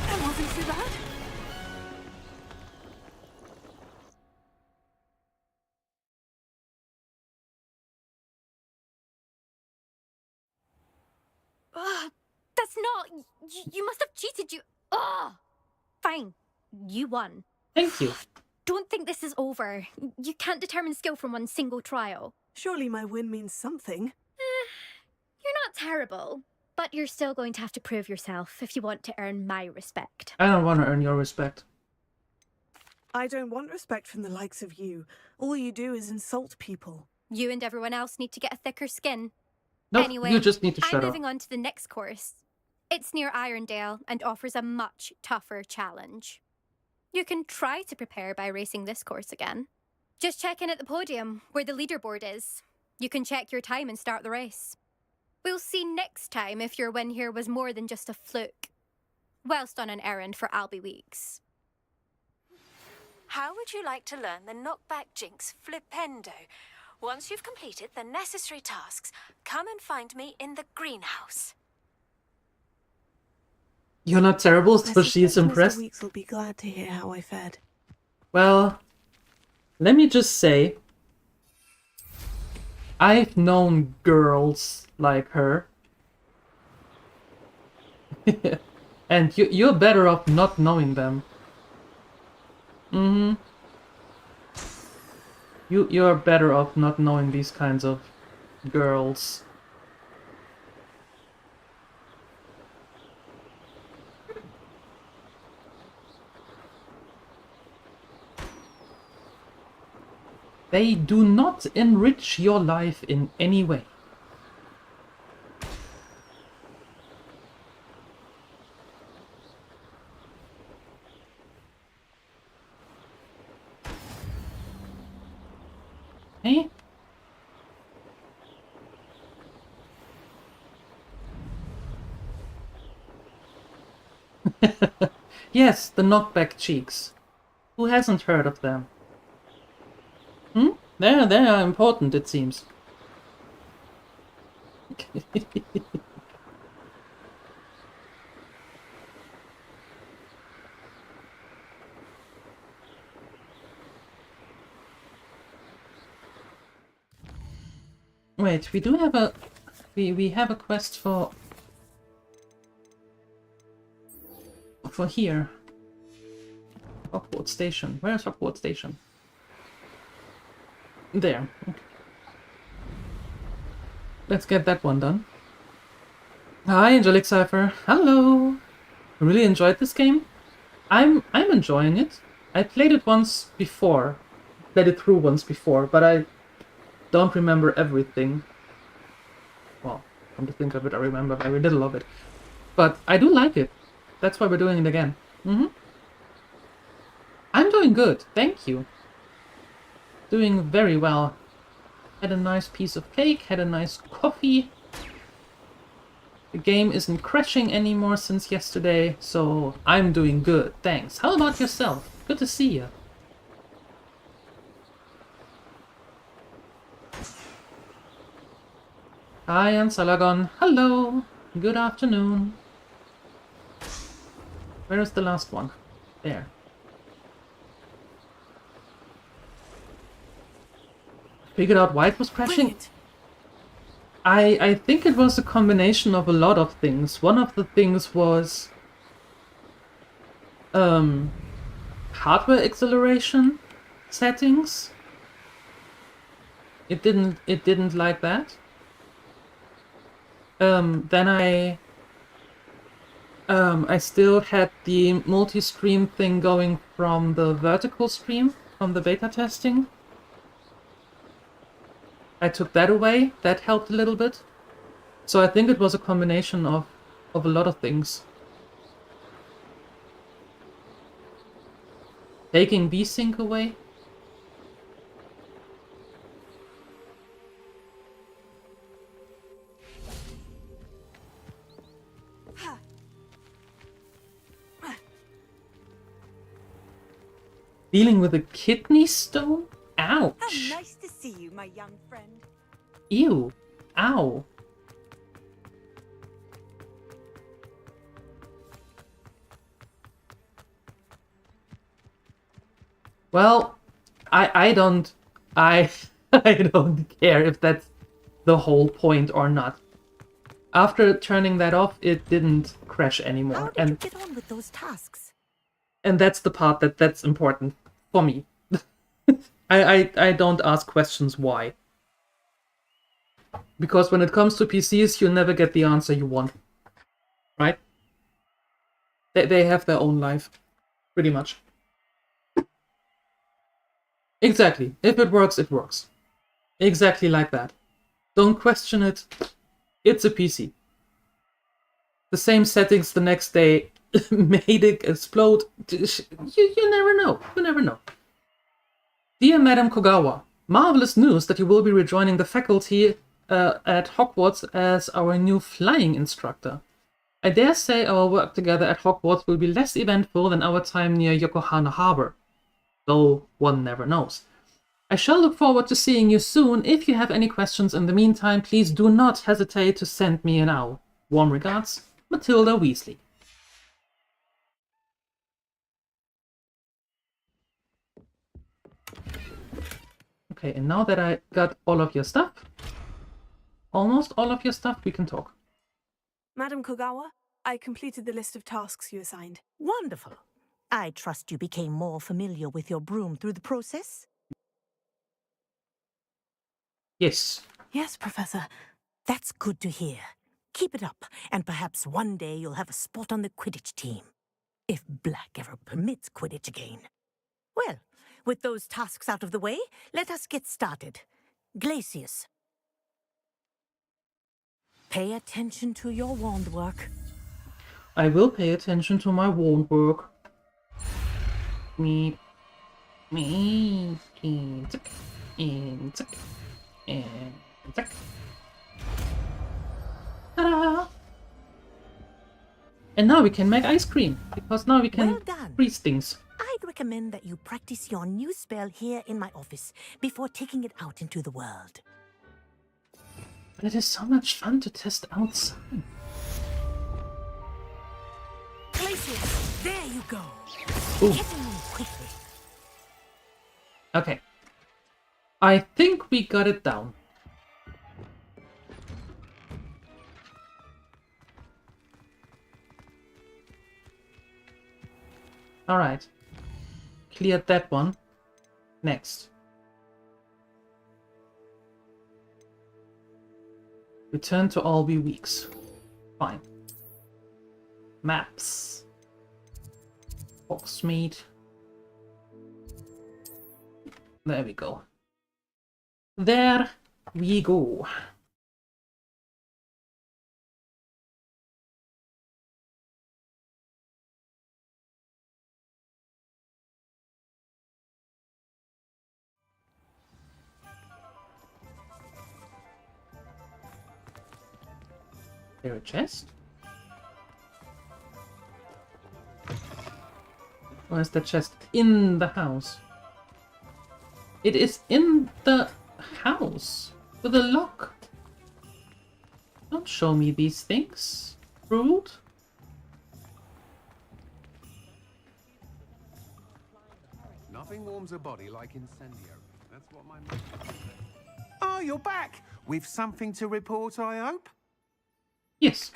That wasn't too bad. That's not... You must have cheated, you... Ugh! Fine. You won. Thank you. Don't think this is over. You can't determine skill from one single trial. Surely my win means something. You're not terrible, but you're still going to have to prove yourself if you want to earn my respect. I don't want to earn your respect. I don't want respect from the likes of you. All you do is insult people. You and everyone else need to get a thicker skin. Nope, Anyway, you just need to shut I'm up. moving on to the next course. It's near Irondale and offers a much tougher challenge. You can try to prepare by racing this course again. Just check in at the podium, where the leaderboard is. You can check your time and start the race. We'll see next time if your win here was more than just a fluke. Whilst on an errand for Albie Weeks. How would you like to learn the knockback jinx flipendo? Once you've completed the necessary tasks, come and find me in the greenhouse. You're not terrible, I so she's suspect impressed. Mr. Weeks will be glad to hear how I fared. Well, let me just say, I've known girls like her. And you're better off not knowing them. Mm-hmm. You're better off not knowing these kinds of girls. They do not enrich your life in any way. Hey? Yes, the knockback cheeks. Who hasn't heard of them? Hmm? They are important, it seems. Wait, we do have a... We have a quest for here. Hogwarts Station. Where's Hogwarts Station? There. Okay. Let's get that one done. Hi, Angelic Cypher. Hello. I really enjoyed this game. I'm enjoying it. I played it once before. Played it through once before, but I don't remember everything. Well, come to think of it, I remember very little of it. But I do like it. That's why we're doing it again. I'm doing good, thank you. Doing very well. Had a nice piece of cake, had a nice coffee. The game isn't crashing anymore since yesterday, so I'm doing good, thanks. How about yourself? Good to see you. Hi, Ansalagon. Hello. Good afternoon. Where is the last one? There. Figured out why it was crashing? I think it was a combination of a lot of things. One of the things was hardware acceleration settings. It didn't like that. Then I still had the multi-stream thing going from the vertical stream, from the beta testing. I took that away, that helped a little bit. So I think it was a combination of a lot of things. Taking VSync away. Dealing with a kidney stone? Ouch! How nice to see you, my young friend. Ew. Ow. Well, I don't I don't care if that's the whole point or not. After turning that off, it didn't crash anymore. How did you get on with those tasks? And that's the part that's important for me. I don't ask questions why. Because when it comes to PCs, you'll never get the answer you want. Right? They have their own life. Pretty much. Exactly. If it works, it works. Exactly like that. Don't question it. It's a PC. The same settings the next day made it explode. You never know. You never know. Dear Madam Kogawa, marvelous news that you will be rejoining the faculty at Hogwarts as our new flying instructor. I dare say our work together at Hogwarts will be less eventful than our time near Yokohama Harbor. Though one never knows. I shall look forward to seeing you soon. If you have any questions in the meantime, please do not hesitate to send me an owl. Warm regards, Matilda Weasley. Okay, and now that I got all of your stuff, almost all of your stuff, we can talk. Madam Kogawa, I completed the list of tasks you assigned. Wonderful. I trust you became more familiar with your broom through the process? Yes. Yes, Professor. That's good to hear. Keep it up, and perhaps one day you'll have a spot on the Quidditch team. If Black ever permits Quidditch again. Well, with those tasks out of the way, let us get started. Glacius. Pay attention to your wand work. I will pay attention to my wand work. Me. Tick, and tick, and tick. Ta-da! And now we can make ice cream, because now we can freeze things. I'd recommend that you practice your new spell here in my office before taking it out into the world. It is so much fun to test outside. Glacius, there you go. Ooh. Get in quickly. Okay. I think we got it down. Alright. Cleared that one. Next. Return to Albie Weeks. Fine. Maps. Hogsmeade. There we go. There we go. There a chest? Or is the chest in the house? It is in the house with a lock. Don't show me these things. Rude. Nothing warms a body like incendio. That's what my mum said. Oh, you're back! With something to report, I hope? Yes.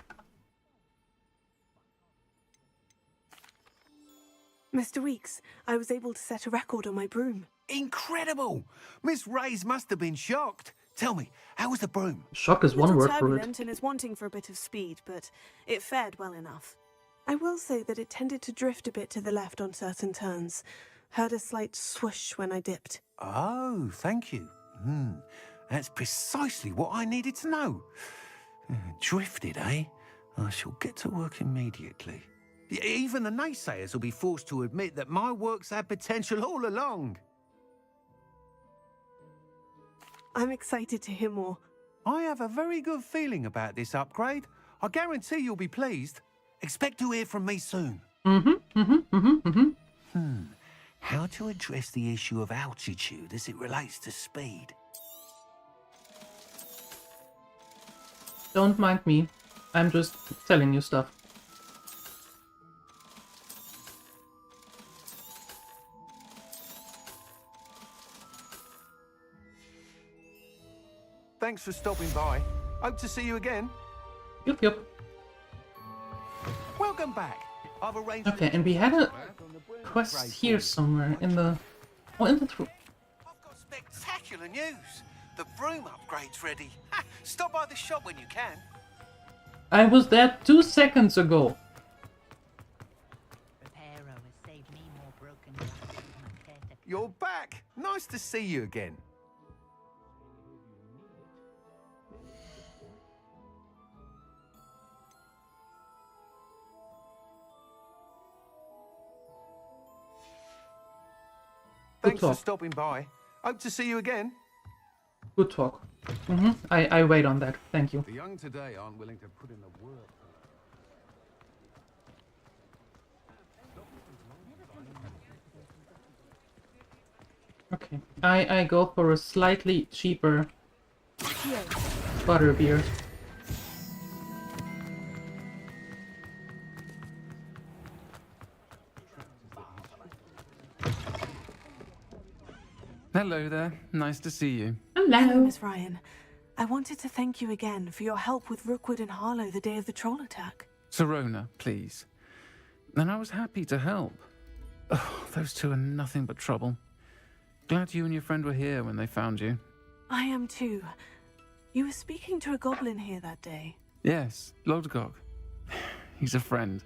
Mr. Weeks, I was able to set a record on my broom. Incredible! Miss Reyes must have been shocked. Tell me, how was the broom? Shock is one word for it. Turbulent and is wanting for a bit of speed, but it fared well enough. I will say that it tended to drift a bit to the left on certain turns. Heard a slight swoosh when I dipped. Oh, thank you. That's precisely what I needed to know. Drifted, eh? I shall get to work immediately. Even the naysayers will be forced to admit that my work's had potential all along. I'm excited to hear more. I have a very good feeling about this upgrade. I guarantee you'll be pleased. Expect to hear from me soon. How to address the issue of altitude as it relates to speed? Don't mind me. I'm just telling you stuff. Thanks for stopping by. Hope to see you again. Yup. Welcome back. I've arranged. Okay, and we had a quest here somewhere in the... Oh, in the... I've got spectacular news. The broom upgrade's ready. Stop by the shop when you can. I was there 2 seconds ago. You're back. Nice to see you again. Thanks for stopping by. Hope to see you again. Good talk. I wait on that. Thank you. The young today aren't willing to put in the work. Okay. I go for a slightly cheaper butterbeer. Hello there. Nice to see you. Hello, Miss Ryan. I wanted to thank you again for your help with Rookwood and Harlow the day of the troll attack. Sirona, please. And I was happy to help. Oh, those two are nothing but trouble. Glad you and your friend were here when they found you. I am too. You were speaking to a goblin here that day. Yes, Lodgok. He's a friend.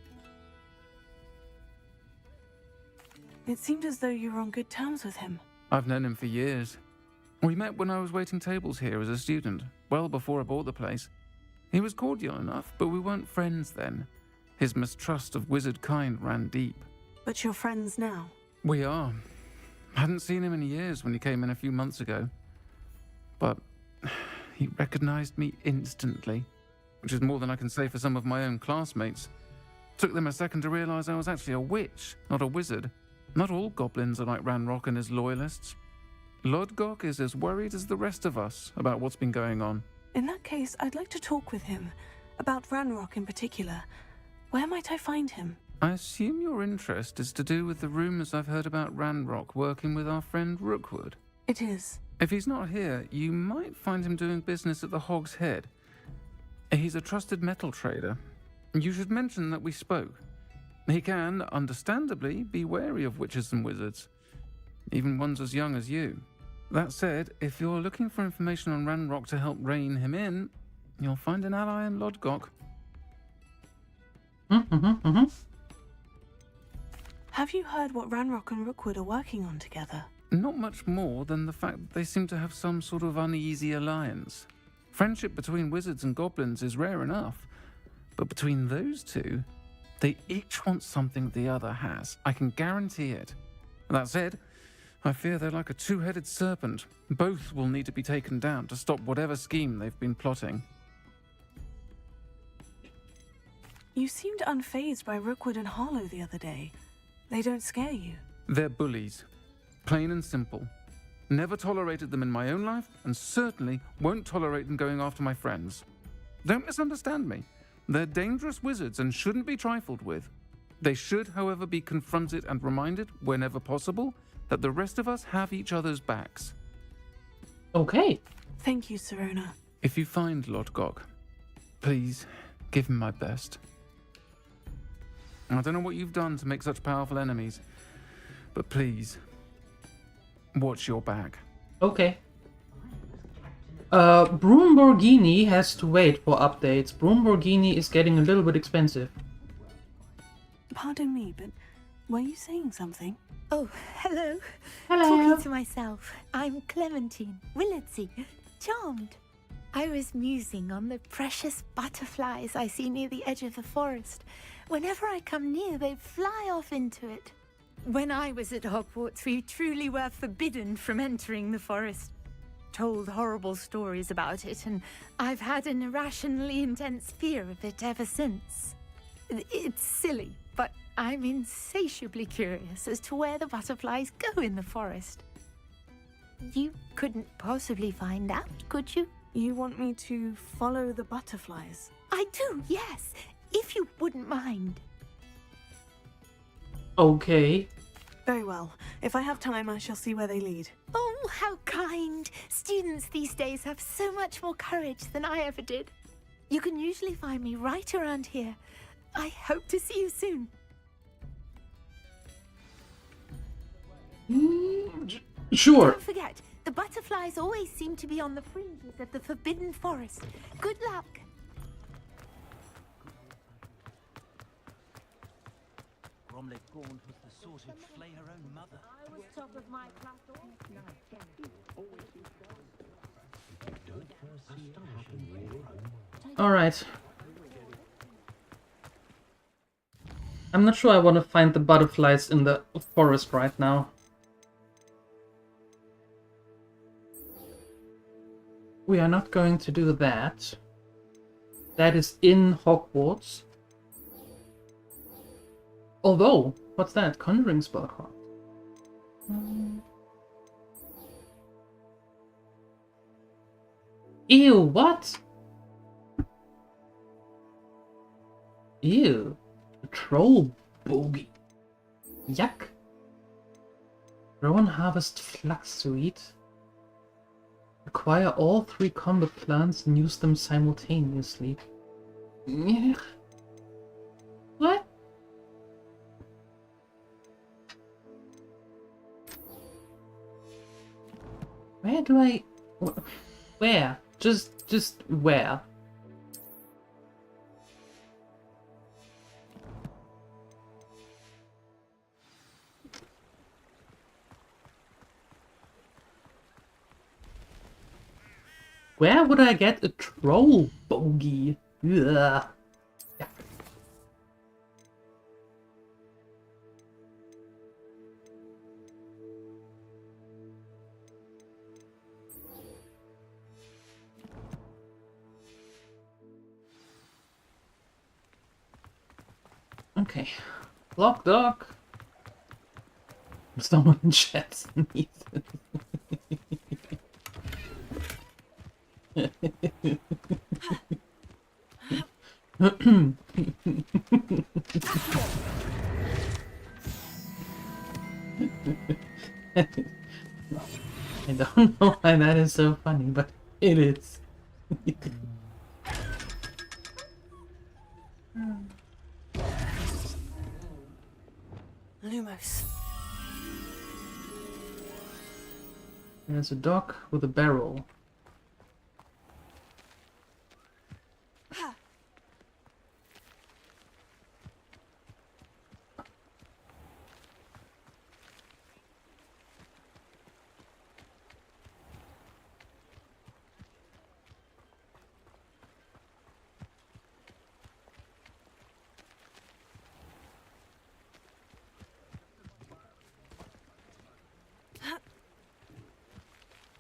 It seemed as though you were on good terms with him. I've known him for years. We met when I was waiting tables here as a student, well before I bought the place. He was cordial enough, but we weren't friends then. His mistrust of wizard kind ran deep. But you're friends now? We are. Hadn't seen him in years when he came in a few months ago. But he recognized me instantly, which is more than I can say for some of my own classmates. Took them a second to realize I was actually a witch, not a wizard. Not all goblins are like Ranrock and his loyalists. Lodgok is as worried as the rest of us about what's been going on. In that case, I'd like to talk with him. About Ranrock in particular. Where might I find him? I assume your interest is to do with the rumors I've heard about Ranrock working with our friend Rookwood. It is. If he's not here, you might find him doing business at the Hog's Head. He's a trusted metal trader. You should mention that we spoke. He can, understandably, be wary of witches and wizards, even ones as young as you. That said, if you're looking for information on Ranrock to help rein him in, you'll find an ally in Lodgok. Have you heard what Ranrock and Rookwood are working on together? Not much more than the fact that they seem to have some sort of uneasy alliance. Friendship between wizards and goblins is rare enough, but between those two, they each want something the other has. I can guarantee it. That said, I fear they're like a two-headed serpent. Both will need to be taken down to stop whatever scheme they've been plotting. You seemed unfazed by Rookwood and Harlow the other day. They don't scare you. They're bullies. Plain and simple. Never tolerated them in my own life, and certainly won't tolerate them going after my friends. Don't misunderstand me. They're dangerous wizards and shouldn't be trifled with. They should, however, be confronted and reminded, whenever possible, that the rest of us have each other's backs. Okay. Thank you, Sirona. If you find Lodgok, please give him my best. I don't know what you've done to make such powerful enemies, but please, watch your back. Okay. Broomborghini has to wait for updates. Broomborghini is getting a little bit expensive. Pardon me, but were you saying something? Oh, hello. Hello. Talking to myself. I'm Clementine, Willardsy, charmed. I was musing on the precious butterflies I see near the edge of the forest. Whenever I come near, they fly off into it. When I was at Hogwarts, we truly were forbidden from entering the forest. Told horrible stories about it, and I've had an irrationally intense fear of it ever since. It's silly, but I'm insatiably curious as to where the butterflies go in the forest. You couldn't possibly find out, could you? You want me to follow the butterflies? I do, yes, if you wouldn't mind. Okay. Very well. If I have time, I shall see where they lead. Oh, how kind! Students these days have so much more courage than I ever did. You can usually find me right around here. I hope to see you soon. Sure. Don't forget, the butterflies always seem to be on the fringes of the Forbidden Forest. Good luck. Bromley Gaunt was the sort who'd flay her own mother. I was top of my class. Alright. I'm not sure I want to find the butterflies in the forest right now. We are not going to do that. That is in Hogwarts. Although, what's that? Conjuring spellcraft. Ew, what? Ew. A troll bogey. Yuck. Grow and harvest flaxseed. Acquire all 3 combat plants and use them simultaneously. Ugh. What? Where do I... Where? Just where? Where would I get a troll bogey? Ugh. Yeah. Okay. Lock dog. Someone in chat needs it. I don't know why that is so funny, but it is. Lumos. There's a dog with a barrel.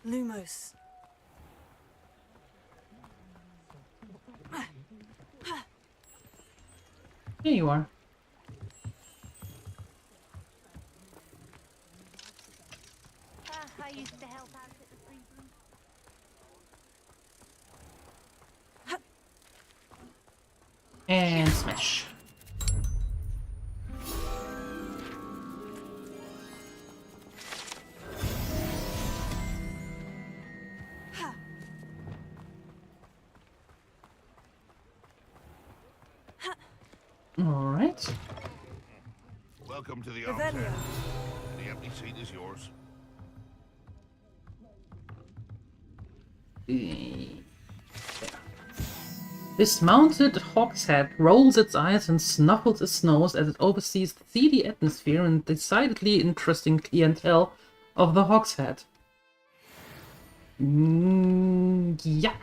Lumos. Here you are. I used to help out at the free room. And smash. Alright. Welcome to the armchair. Any empty seat is yours. Dismounted Hogshead rolls its eyes and snuffles its nose as it oversees the seedy atmosphere and decidedly interesting clientele of the Hogshead. Yuck.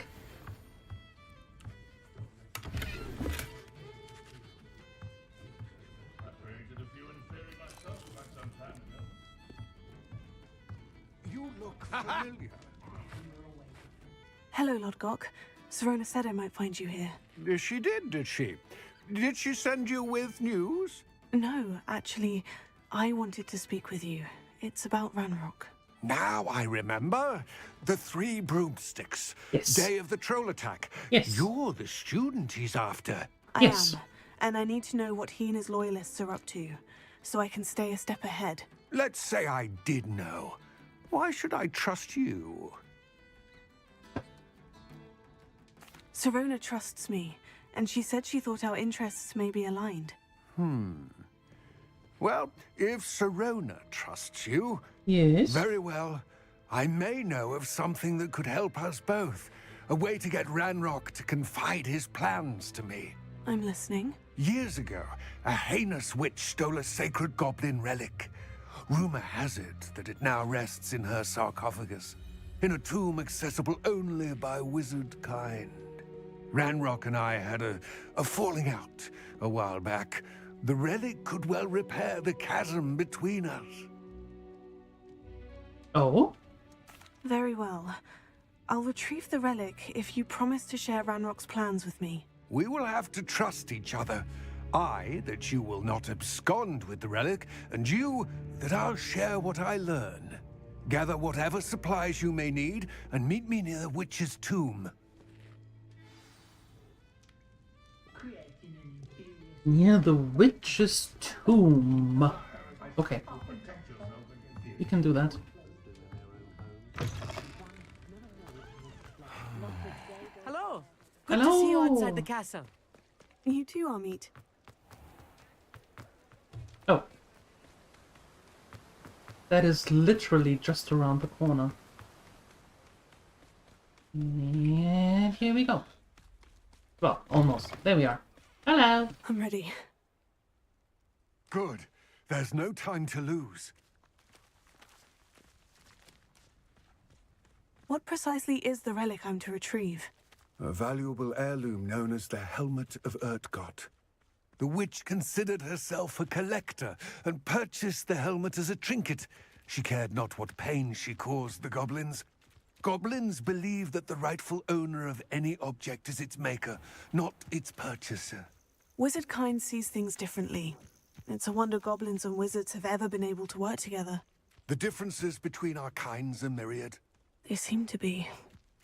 You look familiar. Hello, Lodgok. Serona said I might find you here. She did she? Did she send you with news? No, actually, I wanted to speak with you. It's about Ranrock. Now I remember. The 3 broomsticks. Yes. Day of the troll attack. Yes. You're the student he's after. I am, and I need to know what he and his loyalists are up to, so I can stay a step ahead. Let's say I did know. Why should I trust you? Serona trusts me, and she said she thought our interests may be aligned. Well, if Serona trusts you... Yes? Very well. I may know of something that could help us both. A way to get Ranrock to confide his plans to me. I'm listening. Years ago, a heinous witch stole a sacred goblin relic. Rumor has it that it now rests in her sarcophagus, in a tomb accessible only by wizard kind. Ranrock and I had a falling out a while back. The relic could well repair the chasm between us. Oh? Very well. I'll retrieve the relic if you promise to share Ranrock's plans with me. We will have to trust each other. I, that you will not abscond with the relic, and you, that I'll share what I learn. Gather whatever supplies you may need, and meet me near the witch's tomb. Near the witch's tomb. Okay. We can do that. Hello. Good Hello. to see you outside the castle. You too, Amit. Oh. That is literally just around the corner. And here we go. Well, almost. There we are. Hello. I'm ready. Good. There's no time to lose. What precisely is the relic I'm to retrieve? A valuable heirloom known as the Helmet of Urtgott. The witch considered herself a collector and purchased the helmet as a trinket. She cared not what pain she caused the goblins. Goblins believe that the rightful owner of any object is its maker, not its purchaser. Wizard kind sees things differently. It's a wonder goblins and wizards have ever been able to work together. The differences between our kinds are myriad. They seem to be.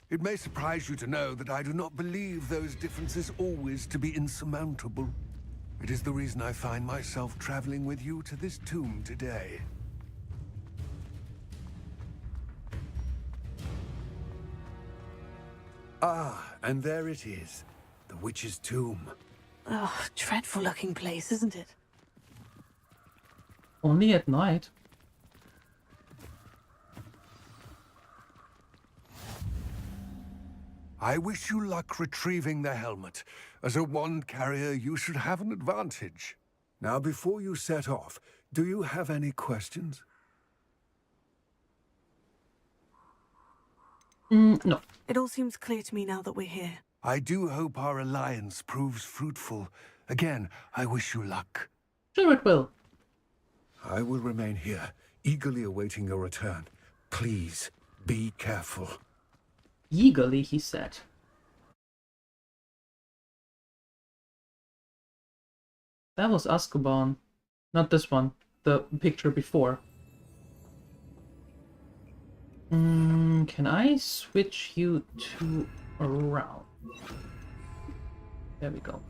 It may surprise you to know that I do not believe those differences always to be insurmountable. It is the reason I find myself traveling with you to this tomb today. Ah, and there it is. The witch's tomb. Oh, dreadful looking place, isn't it? Only at night. I wish you luck retrieving the helmet. As a wand carrier, you should have an advantage. Now, before you set off, do you have any questions? No. It all seems clear to me now that we're here. I do hope our alliance proves fruitful. Again, I wish you luck. Sure it will. I will remain here, eagerly awaiting your return. Please, be careful. Eagerly, he said. That was Azkaban. Not this one. The picture before. Can I switch you to around? There we go.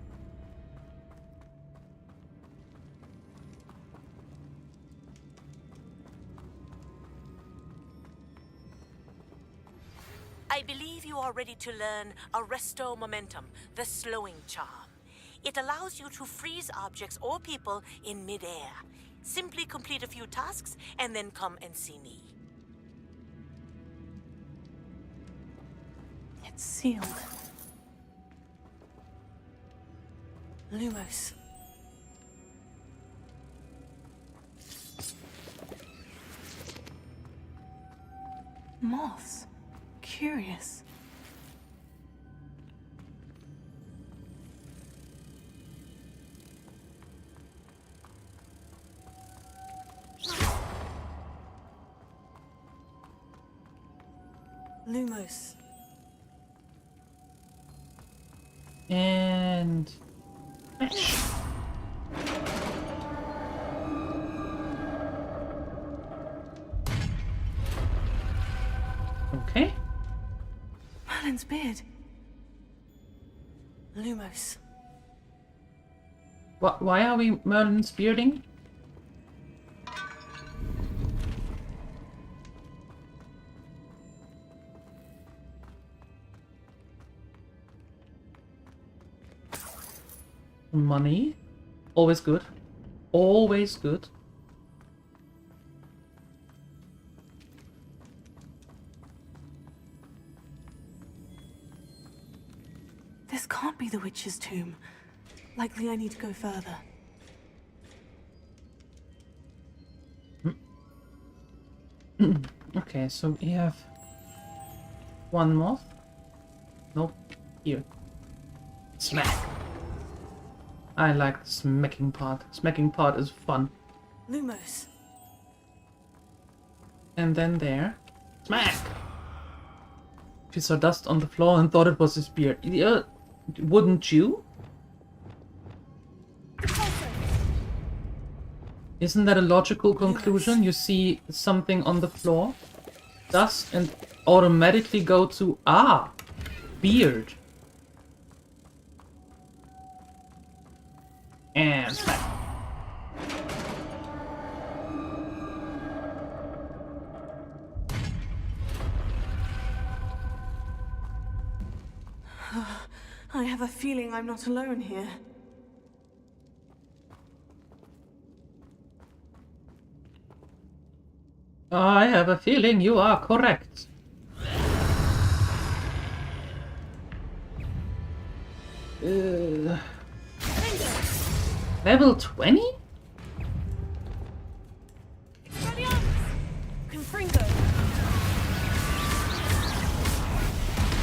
I believe you are ready to learn Arresto Momentum, the slowing charm. It allows you to freeze objects or people in midair. Simply complete a few tasks and then come and see me. It's sealed. Lumos. Moths. Curious. Lumos. And... fetch. Okay. Merlin's beard. Lumos. Why are we Merlin's bearding? Money. Always good. Always good. This can't be the witch's tomb. Likely I need to go further. Okay, so we have one moth. Nope. Here. Smack. I like the smacking part. Smacking part is fun. Lumos. And then there. Smack! She saw dust on the floor and thought it was his beard. Yeah, wouldn't you? Isn't that a logical conclusion? You see something on the floor does and automatically go to beard. And back. I have a feeling I'm not alone here. I have a feeling you are correct. Level 20? Confringo.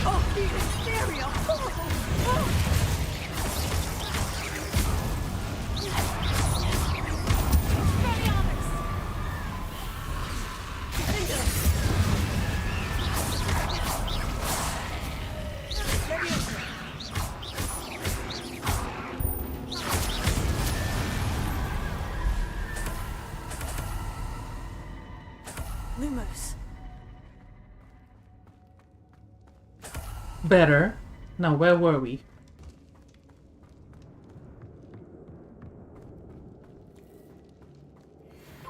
Oh, the hysteria! Horrible! Oh. Lumos. Better. Now, where were we?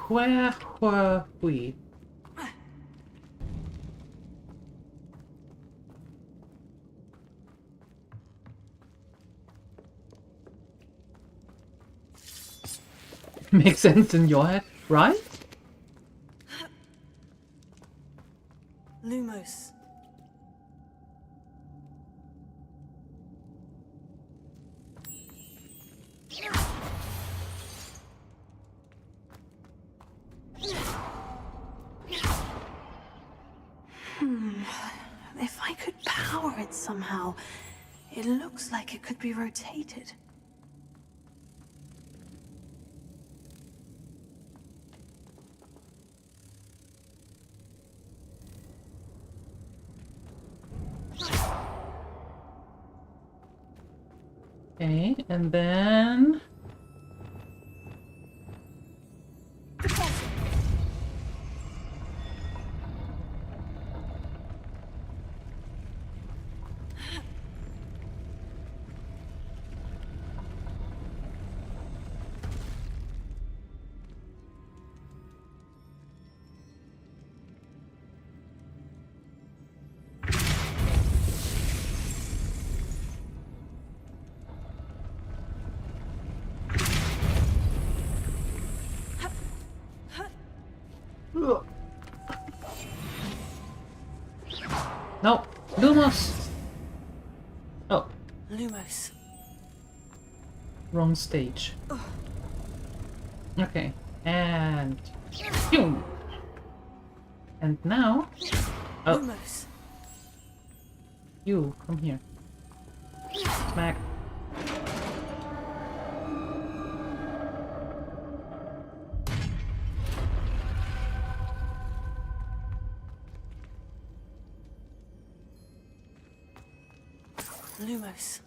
Where were we? Makes sense in your head, right? Lumos. If I could power it somehow, it looks like it could be rotated. Okay, and then... No, Lumos! Oh. Lumos. Wrong stage. Okay, and... Boom. And now... Oh. Lumos. You, come here. Smack. Lumos.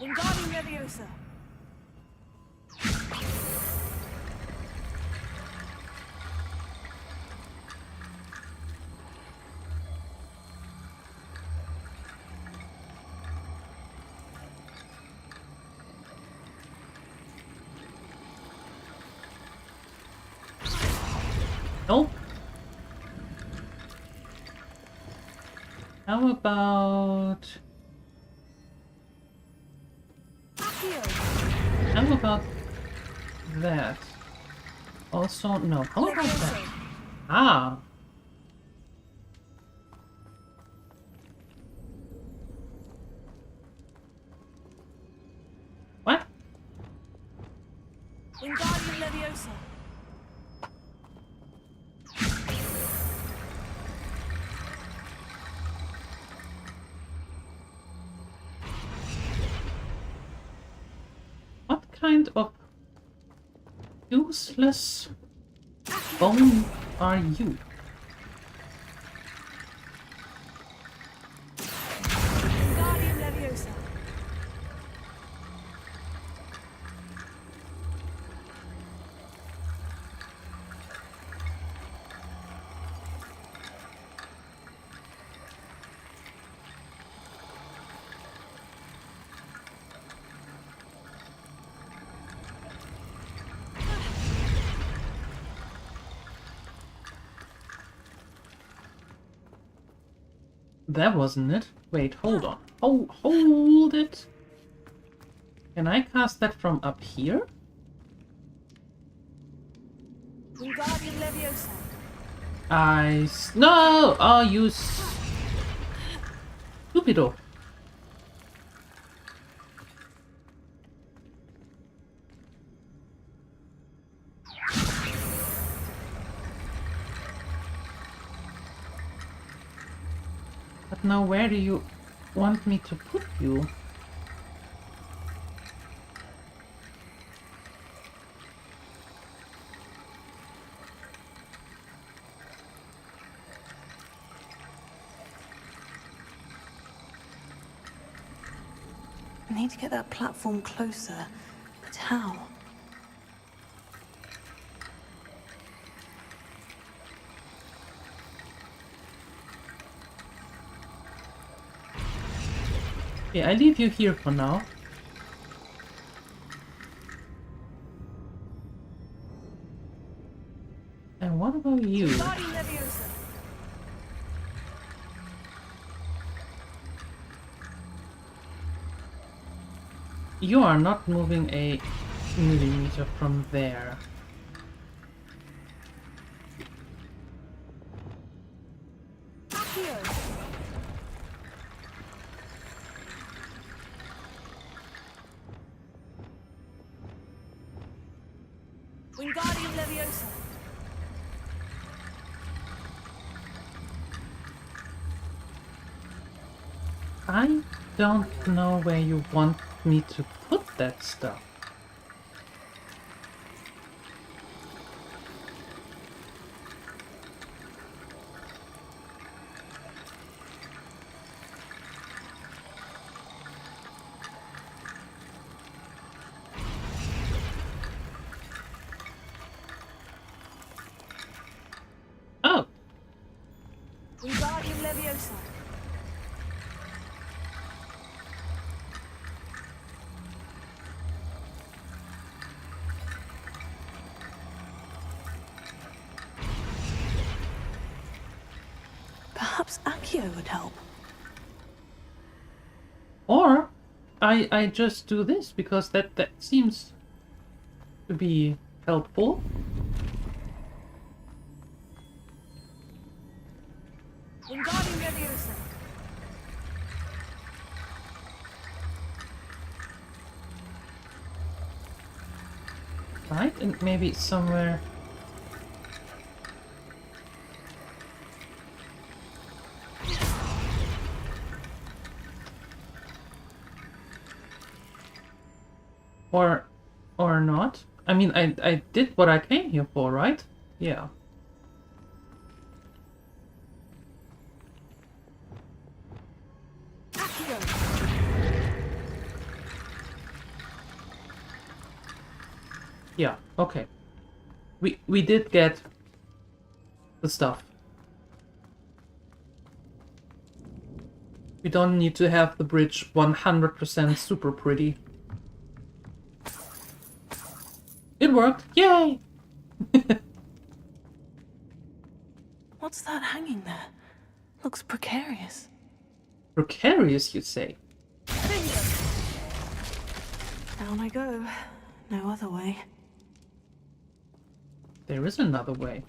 Wingardium Leviosa. Nope. How about... How about that? Also, no. How about that? Ah! What? Wingardium Leviosa. kind of useless bone are you? Wingardium Leviosa. That wasn't it. Wait, hold on. Hold it. Can I cast that from up here? Wingardium Leviosa. No! Oh, you stupido. But now where do you want me to put you? I need to get that platform closer. But how? Yeah, I leave you here for now. And what about you? Wingardium Leviosa. You are not moving a millimeter from there. Wingardium Leviosa. I don't know where you want me to put that stuff. Oh! Wingardium Leviosa. Perhaps Accio would help. Or I just do this because that seems to be helpful. Wingardium Leviosa. Right? And maybe somewhere. Or not. I mean, I did what I came here for, right? Yeah. Yeah, okay. We did get the stuff. We don't need to have the bridge 100% super pretty. It worked! Yay! What's that hanging there? Looks precarious. Precarious, you say? Down I go. No other way. There is another way.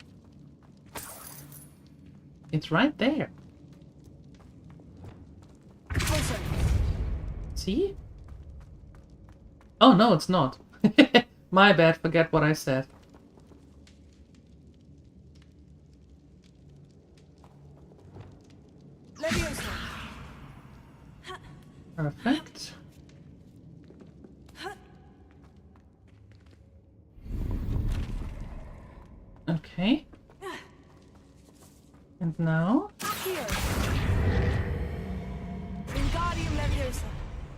It's right there. See? Oh, no, it's not. My bad, forget what I said. Perfect. Okay. And now? Wingardium Leviosa.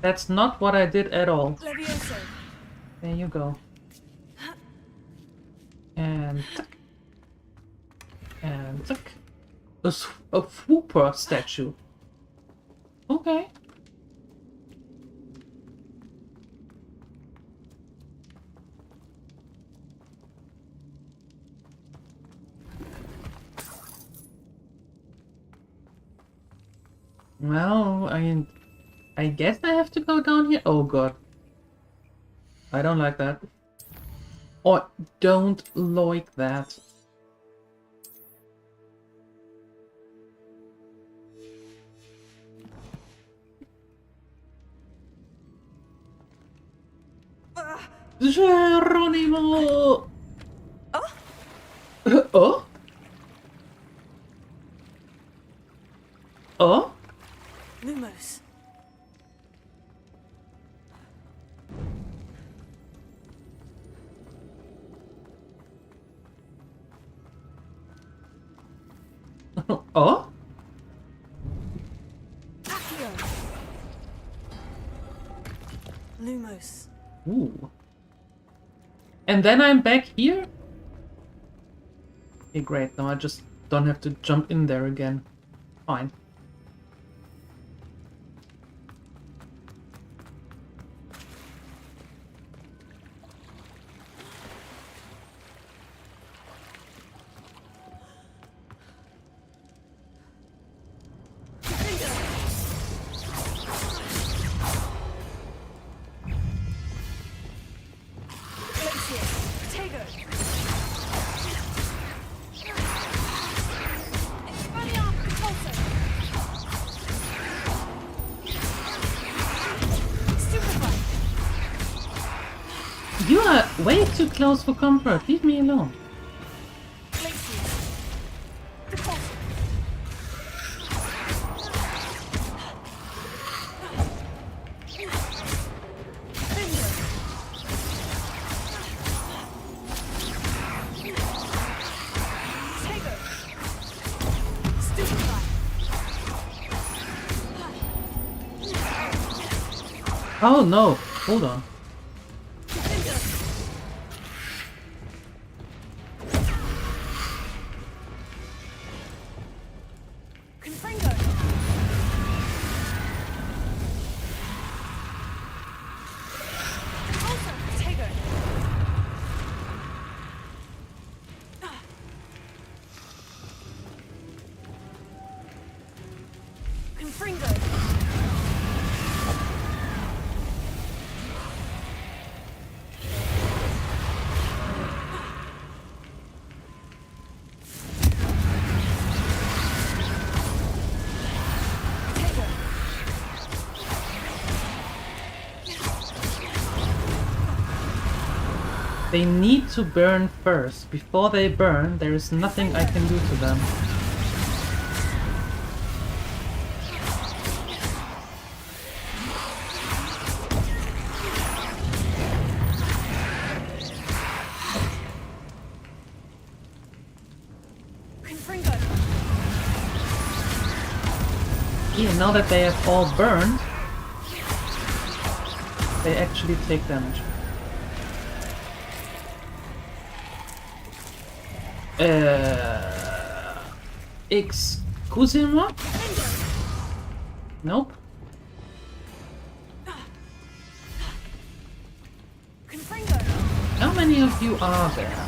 That's not what I did at all. Leviosa. There you go. And tuck. And tuck. A swooper statue. Okay. Well, I guess I have to go down here. Oh god. I don't like that. Or don't like that. Geronimo! Oh? Oh? Lumos. Oh? Accio. Lumos. Ooh. And then I'm back here? Okay, great. Now I just don't have to jump in there again. Fine. You are way too close for comfort. Leave me alone. Oh no, hold on. They need to burn first. Before they burn, there is nothing I can do to them. Yeah, now that they have all burned, they actually take damage. Excusez-moi? Nope. How many of you are there?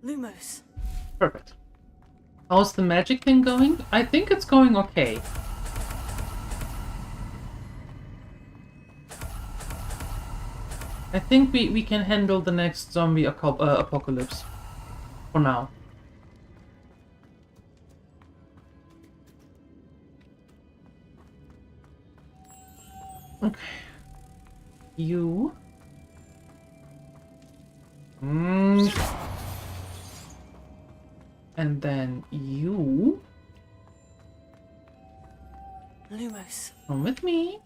Lumos. Perfect. How's the magic thing going? I think it's going okay. I think we can handle the next zombie apocalypse. For now. Okay. You. And then you. Lumos. Come with me.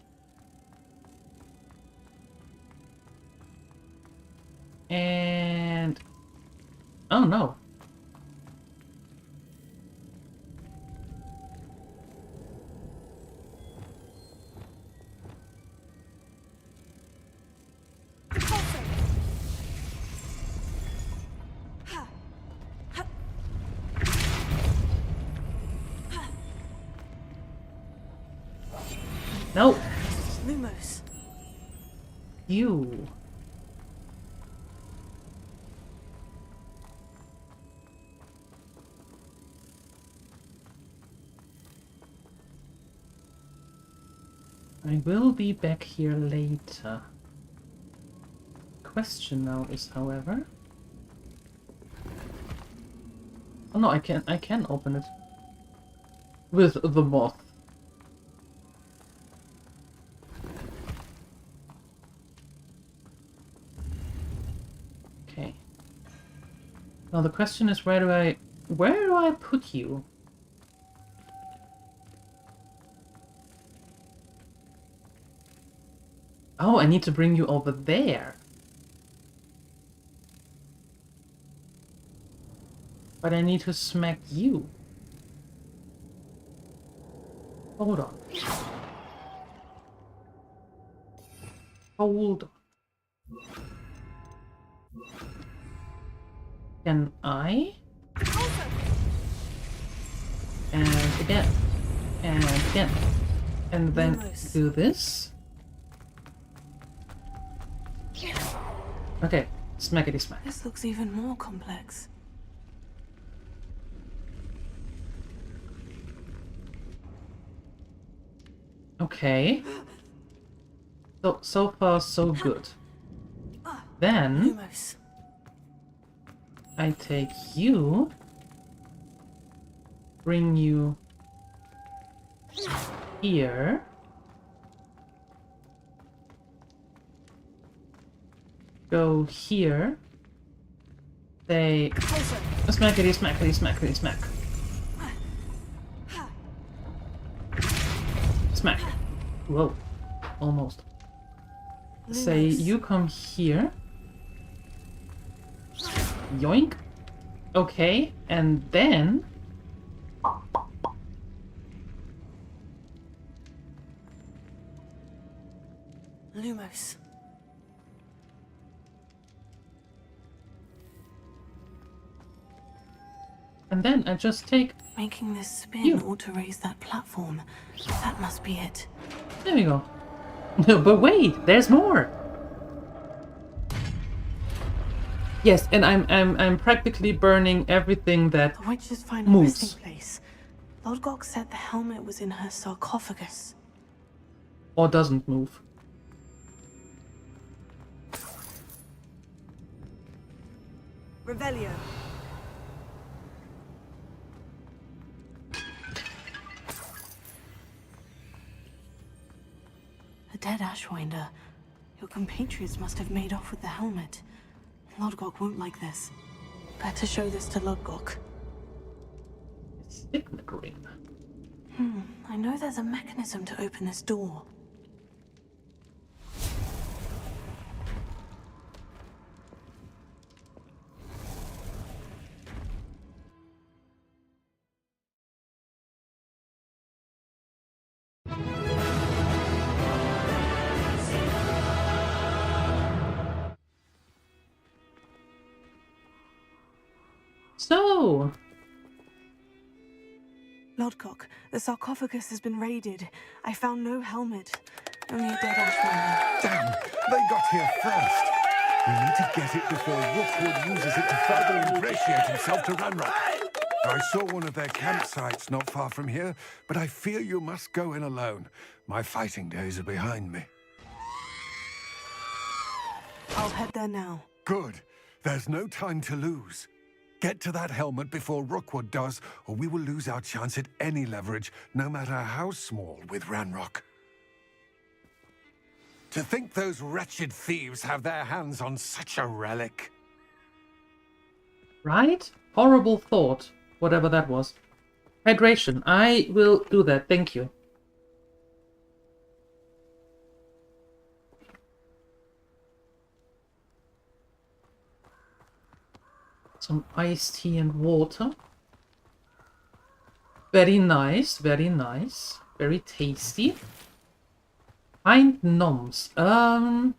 And... oh no. No. Lumos. You. I will be back here later. Question now is, however... oh no, I can open it. With the moth. Okay. Now the question is, where do I put you? Oh, I need to bring you over there. But I need to smack you. Hold on. Hold on. Can I? And again. And again. And then do this. Okay, smackety smack. This looks even more complex. Okay. So far so good. Then Lumos. I take you, bring you here. Go here. Say smackety smackety smackety smack. Smack. Whoa. Almost. Say you come here. Yoink. Okay, and then Lumos. and then I just take... making this spin you. ought to raise that platform. That must be it. There we go. But wait, there's more. Yes, and I'm practically burning everything that The witch's final moves. resting place. Lodgok said the helmet was in her sarcophagus. Or doesn't move. Revelio. A dead Ashwinder. Your compatriots must have made off with the helmet. Lodgok won't like this. Better show this to Lodgok. Signet ring. I know there's a mechanism to open this door. So, Lodgok, the sarcophagus has been raided. I found no helmet. Only a dead Ashwinder. Damn! They got here first. We need to get it before Rookwood uses it to further ingratiate himself to Ranrock. I saw one of their campsites not far from here, but I fear you must go in alone. My fighting days are behind me. I'll head there now. Good. There's no time to lose. Get to that helmet before Rookwood does, or we will lose our chance at any leverage, no matter how small, with Ranrock. To think those wretched thieves have their hands on such a relic. Right? Horrible thought. Whatever that was. Hydration. I will do that. Thank you. Some iced tea and water. Very nice. Very nice. Very tasty. Find gnomes. I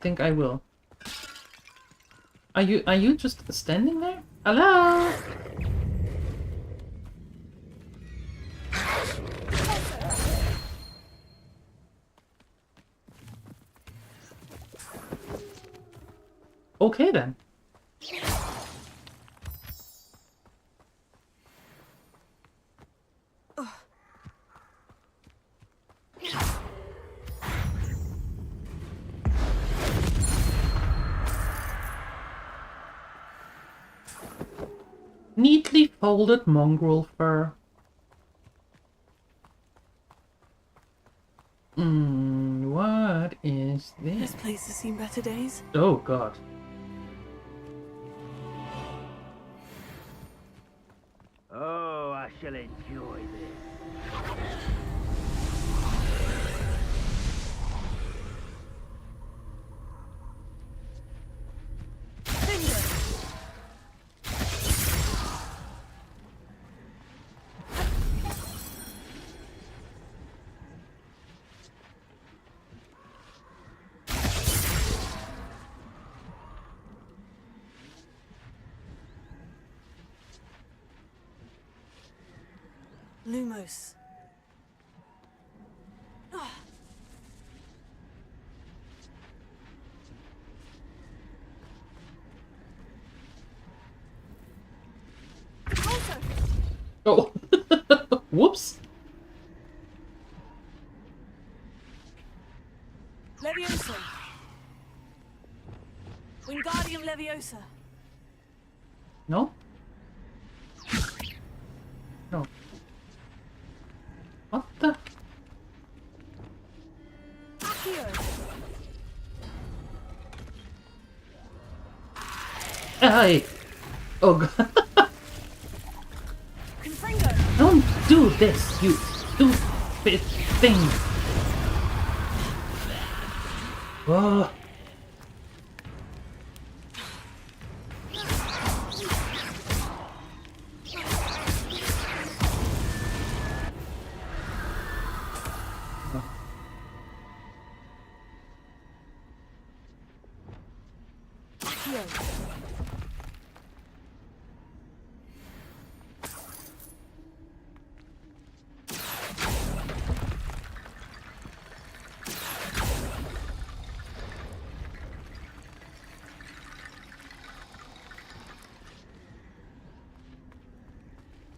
think I will. Are you just standing there? Hello? Okay then. Neatly folded mongrel fur. What is this? This place has seen better days. Oh god. Oh, I shall enjoy this. Lumos. Oh. Whoops. Leviosa. Wingardium Leviosa. No? No. What the? Hey! Oh god. Don't do this, you stupid thing! Oh.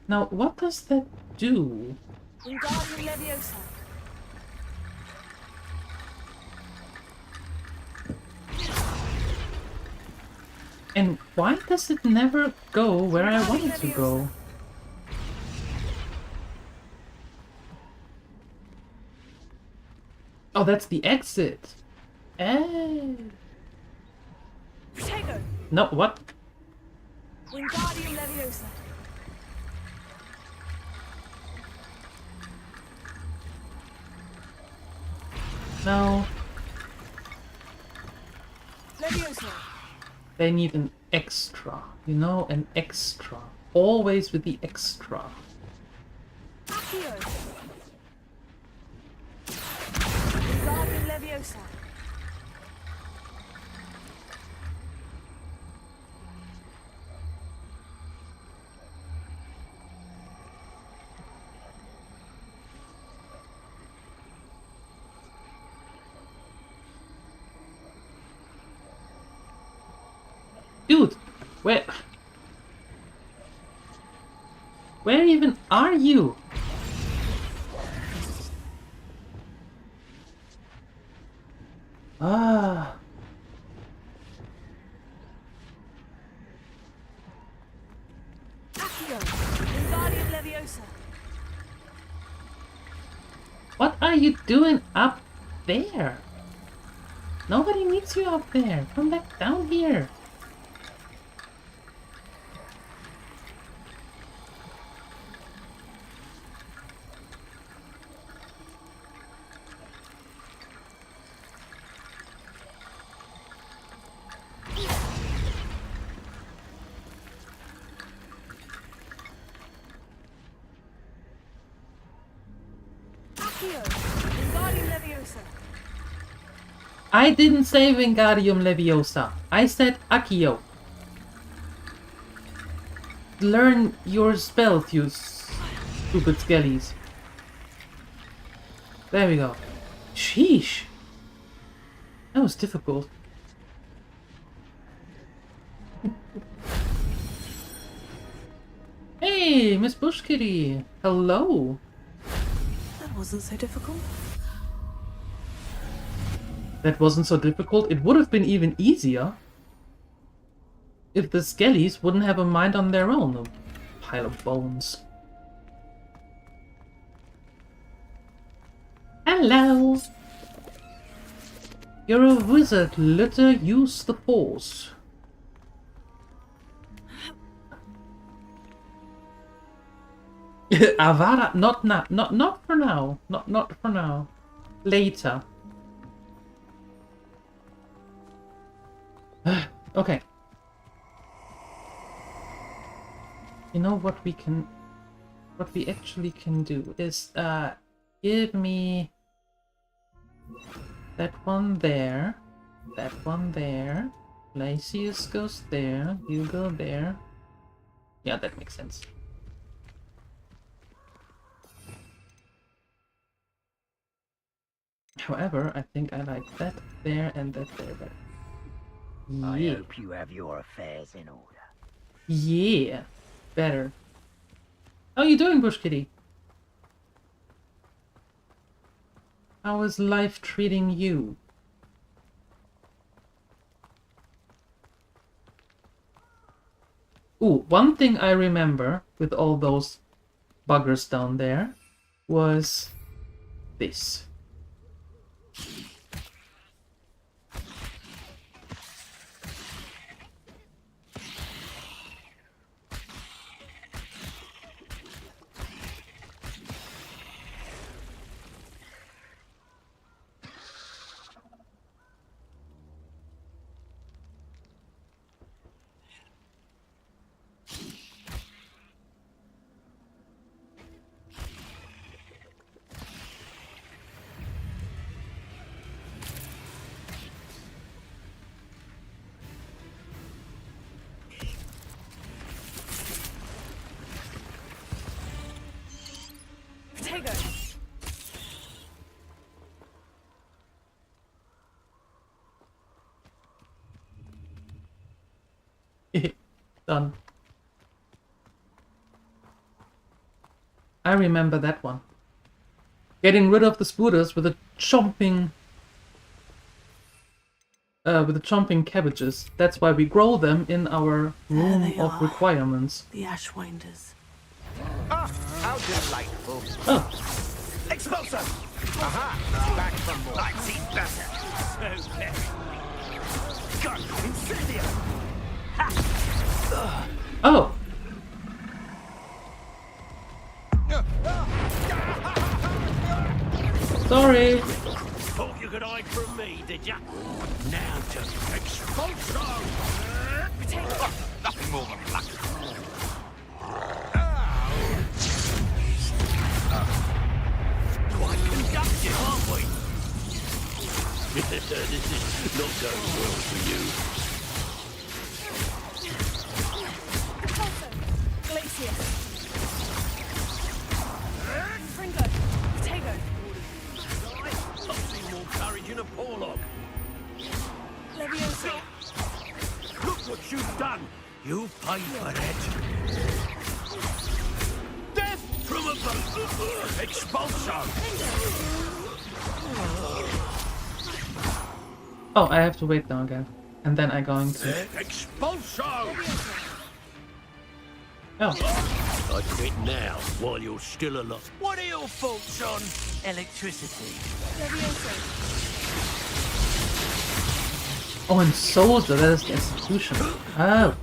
Now, what does that do? Wingardium Leviosa. And why does it never go where I want it to go? Oh, that's the exit. Eh. No, what? Wingardium Leviosa. No. Leviosa. They need an extra, you know, an extra. Always with the extra. Wingardium Leviosa. Dude, where even are you? Ah. Wingardium Leviosa. What are you doing up there? Nobody needs you up there. Come back down here. I didn't say Wingardium Leviosa. I said Accio. Learn your spells, you stupid skellies. There we go. Sheesh. That was difficult. Hey, Miss Bush Kitty. Hello. That wasn't so difficult. That wasn't so difficult. It would have been even easier if the skellies wouldn't have a mind on their own. A pile of bones. Hello! You're a wizard, Luther. Use the force. Avada, not now. Not for now. Not for now. Later. Okay. You know what we actually can do is give me that one there, Glacius goes there, you go there. Yeah, that makes sense. However, I think I like that there and that there better. I Yeah. hope you have your affairs in order. Yeah, better. How are you doing, Bush Kitty? How is life treating you? Ooh, one thing I remember with all those buggers down there was this. Done. I remember that one. Getting rid of the spooters with the chomping cabbages. That's why we grow them in our room of requirements. The Ashwinders. Ah, how delightful. Oh. Expulsor! Aha! Back from more. I've seen better. So very. Gun! Incendio! Ha! Oh! Sorry! Thought you could hide from me, did ya? Now just expulsor! Nothing more than luck. Quite conductive, aren't we? This is not going well for you. Glacius. Fringo. Potato. I've seen more courage in a Porlock. Leviosa. Look what you've done. You pay for it. Death from above. Expulsor. Oh, I have to wait now again. And then I'm going to... Expulsor. Oh. I'd quit now, while you're still alive. What are your thoughts on electricity? Oh, and soldier, that is the institution. Oh.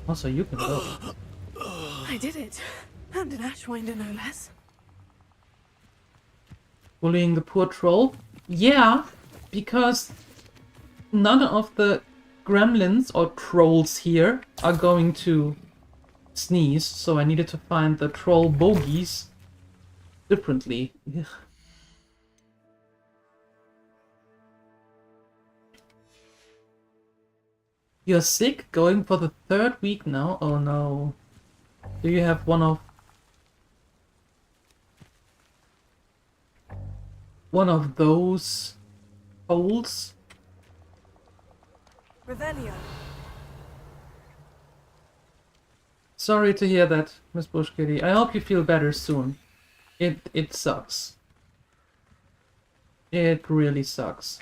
Also, you can go. I did it. And an Ashwinder, no less. Bullying the poor troll? Yeah, because none of the gremlins or trolls here are going to sneeze, so I needed to find the troll bogies differently. Ugh. You're sick? Going for the 3rd week now? Oh no. Do you have one of those colds? Revelio. Sorry to hear that, Miss Bushkitty. I hope you feel better soon. It sucks. It really sucks.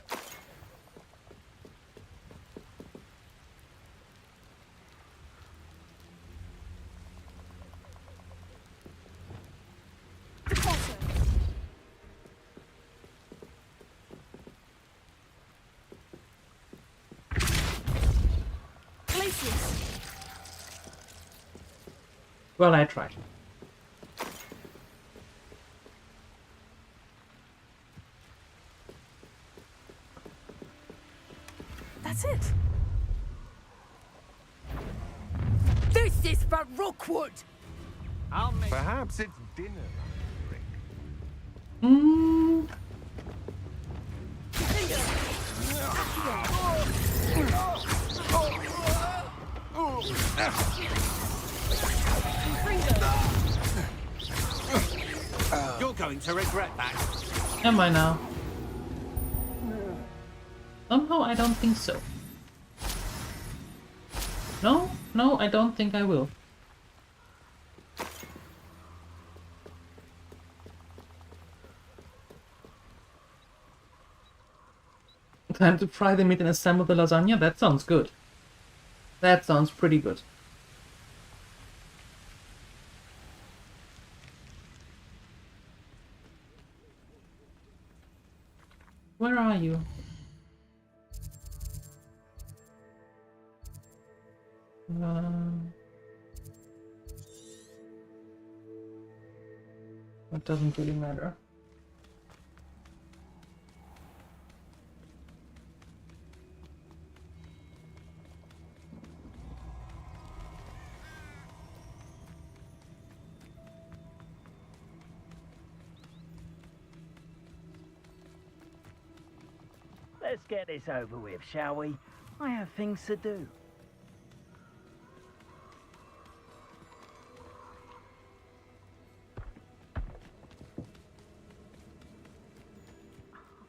Well, I tried. That's it. This is for Rookwood! Perhaps it's dinner. Mm. You're going to regret that. Am I now? Somehow I don't think so. No, I don't think I will. Time to fry the meat and assemble the lasagna? That sounds good. That sounds pretty good. Where are you? That doesn't really matter. Let's get this over with, shall we? I have things to do. I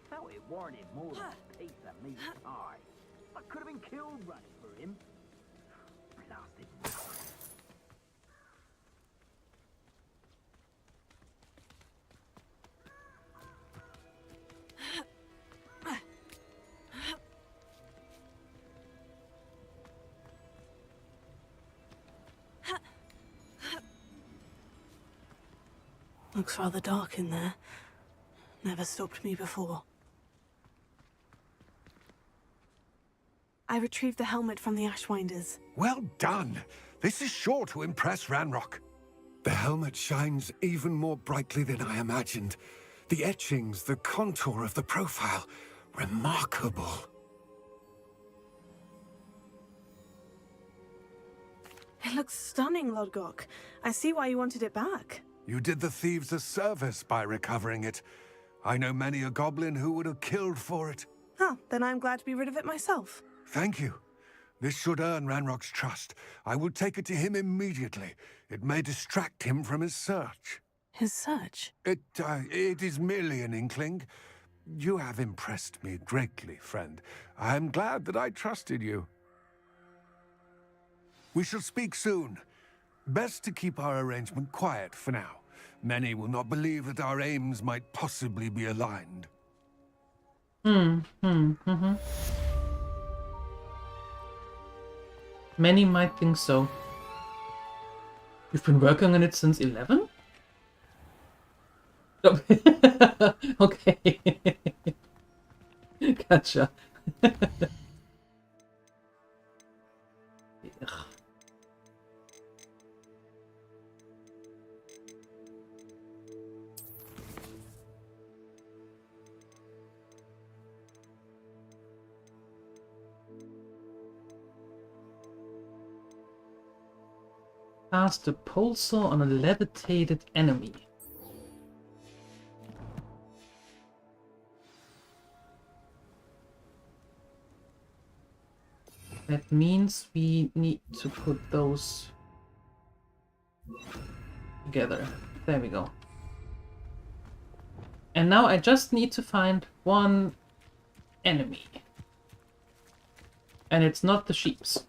felt it warranted more than a piece of meat pie. I could have been killed running for him. Blasted. Looks rather dark in there. Never stopped me before. I retrieved the helmet from the Ashwinders. Well done. This is sure to impress Ranrock. The helmet shines even more brightly than I imagined. The etchings, the contour of the profile, remarkable. It looks stunning, Lodgok. I see why you wanted it back. You did the thieves a service by recovering it. I know many a goblin who would have killed for it. Huh, then I'm glad to be rid of it myself. Thank you. This should earn Ranrock's trust. I will take it to him immediately. It may distract him from his search. His search? It is merely an inkling. You have impressed me greatly, friend. I am glad that I trusted you. We shall speak soon. Best to keep our arrangement quiet for now. Many will not believe that our aims might possibly be aligned. Many might think so. You've been working on it since 11? Oh. Okay. Gotcha. Ugh. Cast a pulsar on a levitated enemy. That means we need to put those together. There we go. And now I just need to find one enemy. And it's not the sheeps.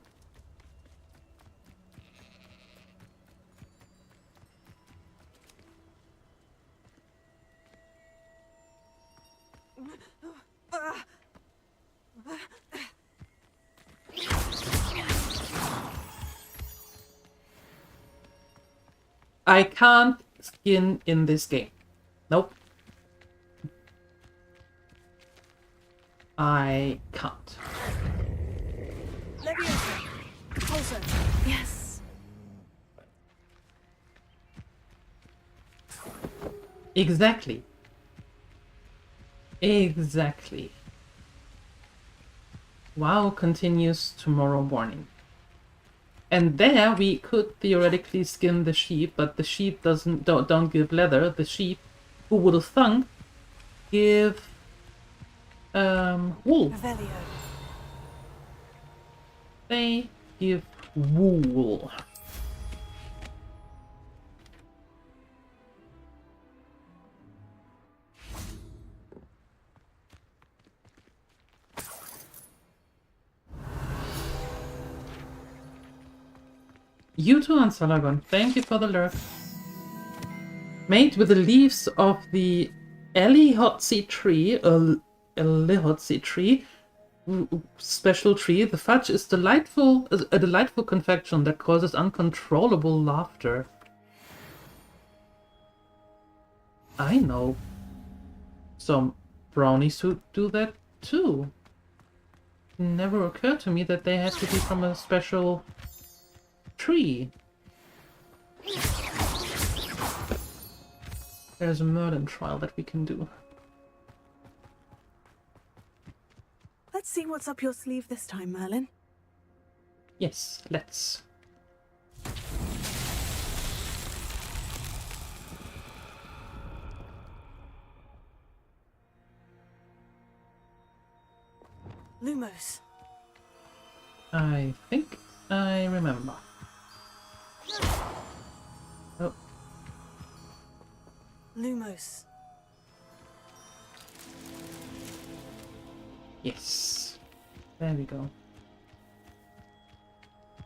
I can't skin in this game. Nope. I can't. Yes. Exactly. Exactly. WoW continues tomorrow morning. And there we could theoretically skin the sheep, but the sheep don't give leather. The sheep, who would have thunk, give wool. They give wool. You too, Ansalagon. Thank you for the lurk. Made with the leaves of the Elihotzi tree, Elihotzi tree, special tree. The fudge is a delightful confection that causes uncontrollable laughter. I know some brownies who do that too. Never occurred to me that they had to be from a special tree. There's a Merlin trial that we can do. Let's see what's up your sleeve this time, Merlin. Yes, let's. Lumos. I think I remember. Oh. Lumos. Yes. There we go.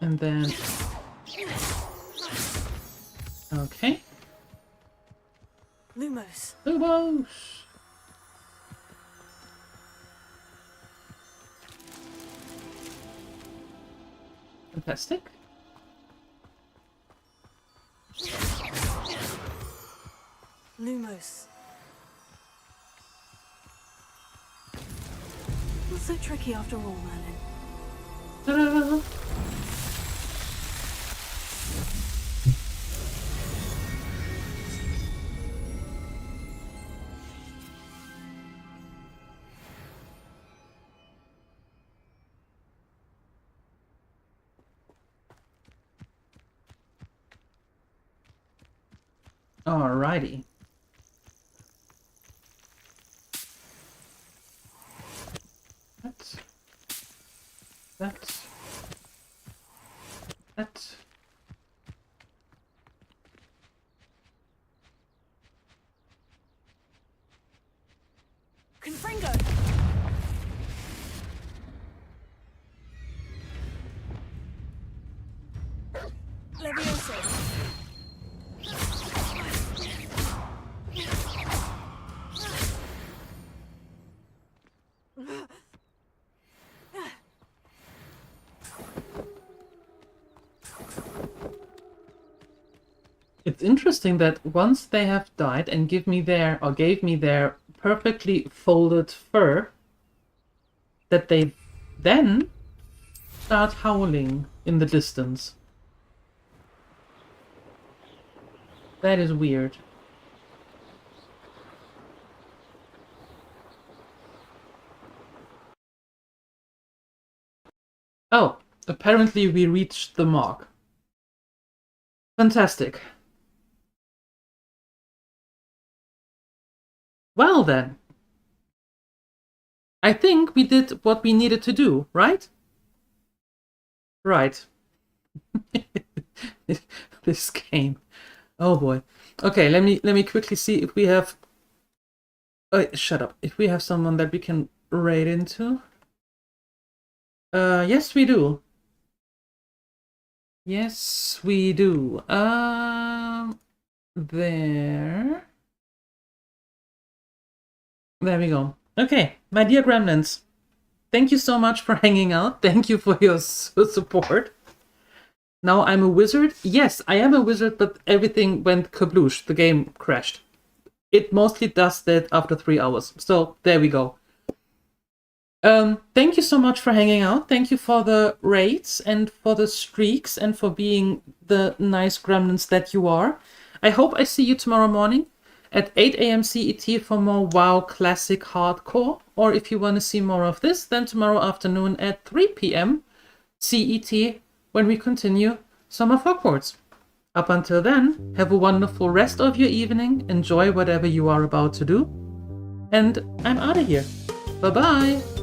And then... Okay. Lumos. Lumos! Fantastic. Lumos. Not so tricky after all, Merlin. Ta-da! Alrighty. That's Confringo. Levioso. It's interesting that once they have died and gave me their perfectly folded fur, that they then start howling in the distance. That is weird. Oh, apparently we reached the mark. Fantastic. Well then. I think we did what we needed to do, right? Right. This game. Oh boy. Okay, let me quickly see if we have... shut up. If we have someone that we can raid into. Yes we do. Yes we do. There we go. Okay, my dear Gremlins, thank you so much for hanging out. Thank you for your support. Now I'm a wizard. Yes, I am a wizard, but everything went kabloosh. The game crashed. It mostly does that after 3 hours. So there we go. Thank you so much for hanging out. Thank you for the raids and for the streaks and for being the nice gremlins that you are. I hope I see you tomorrow morning at 8 AM CET for more WoW Classic Hardcore. Or if you want to see more of this, then tomorrow afternoon at 3 PM CET when we continue some of Hogwarts. Up until then, have a wonderful rest of your evening. Enjoy whatever you are about to do. And I'm out of here. Bye-bye.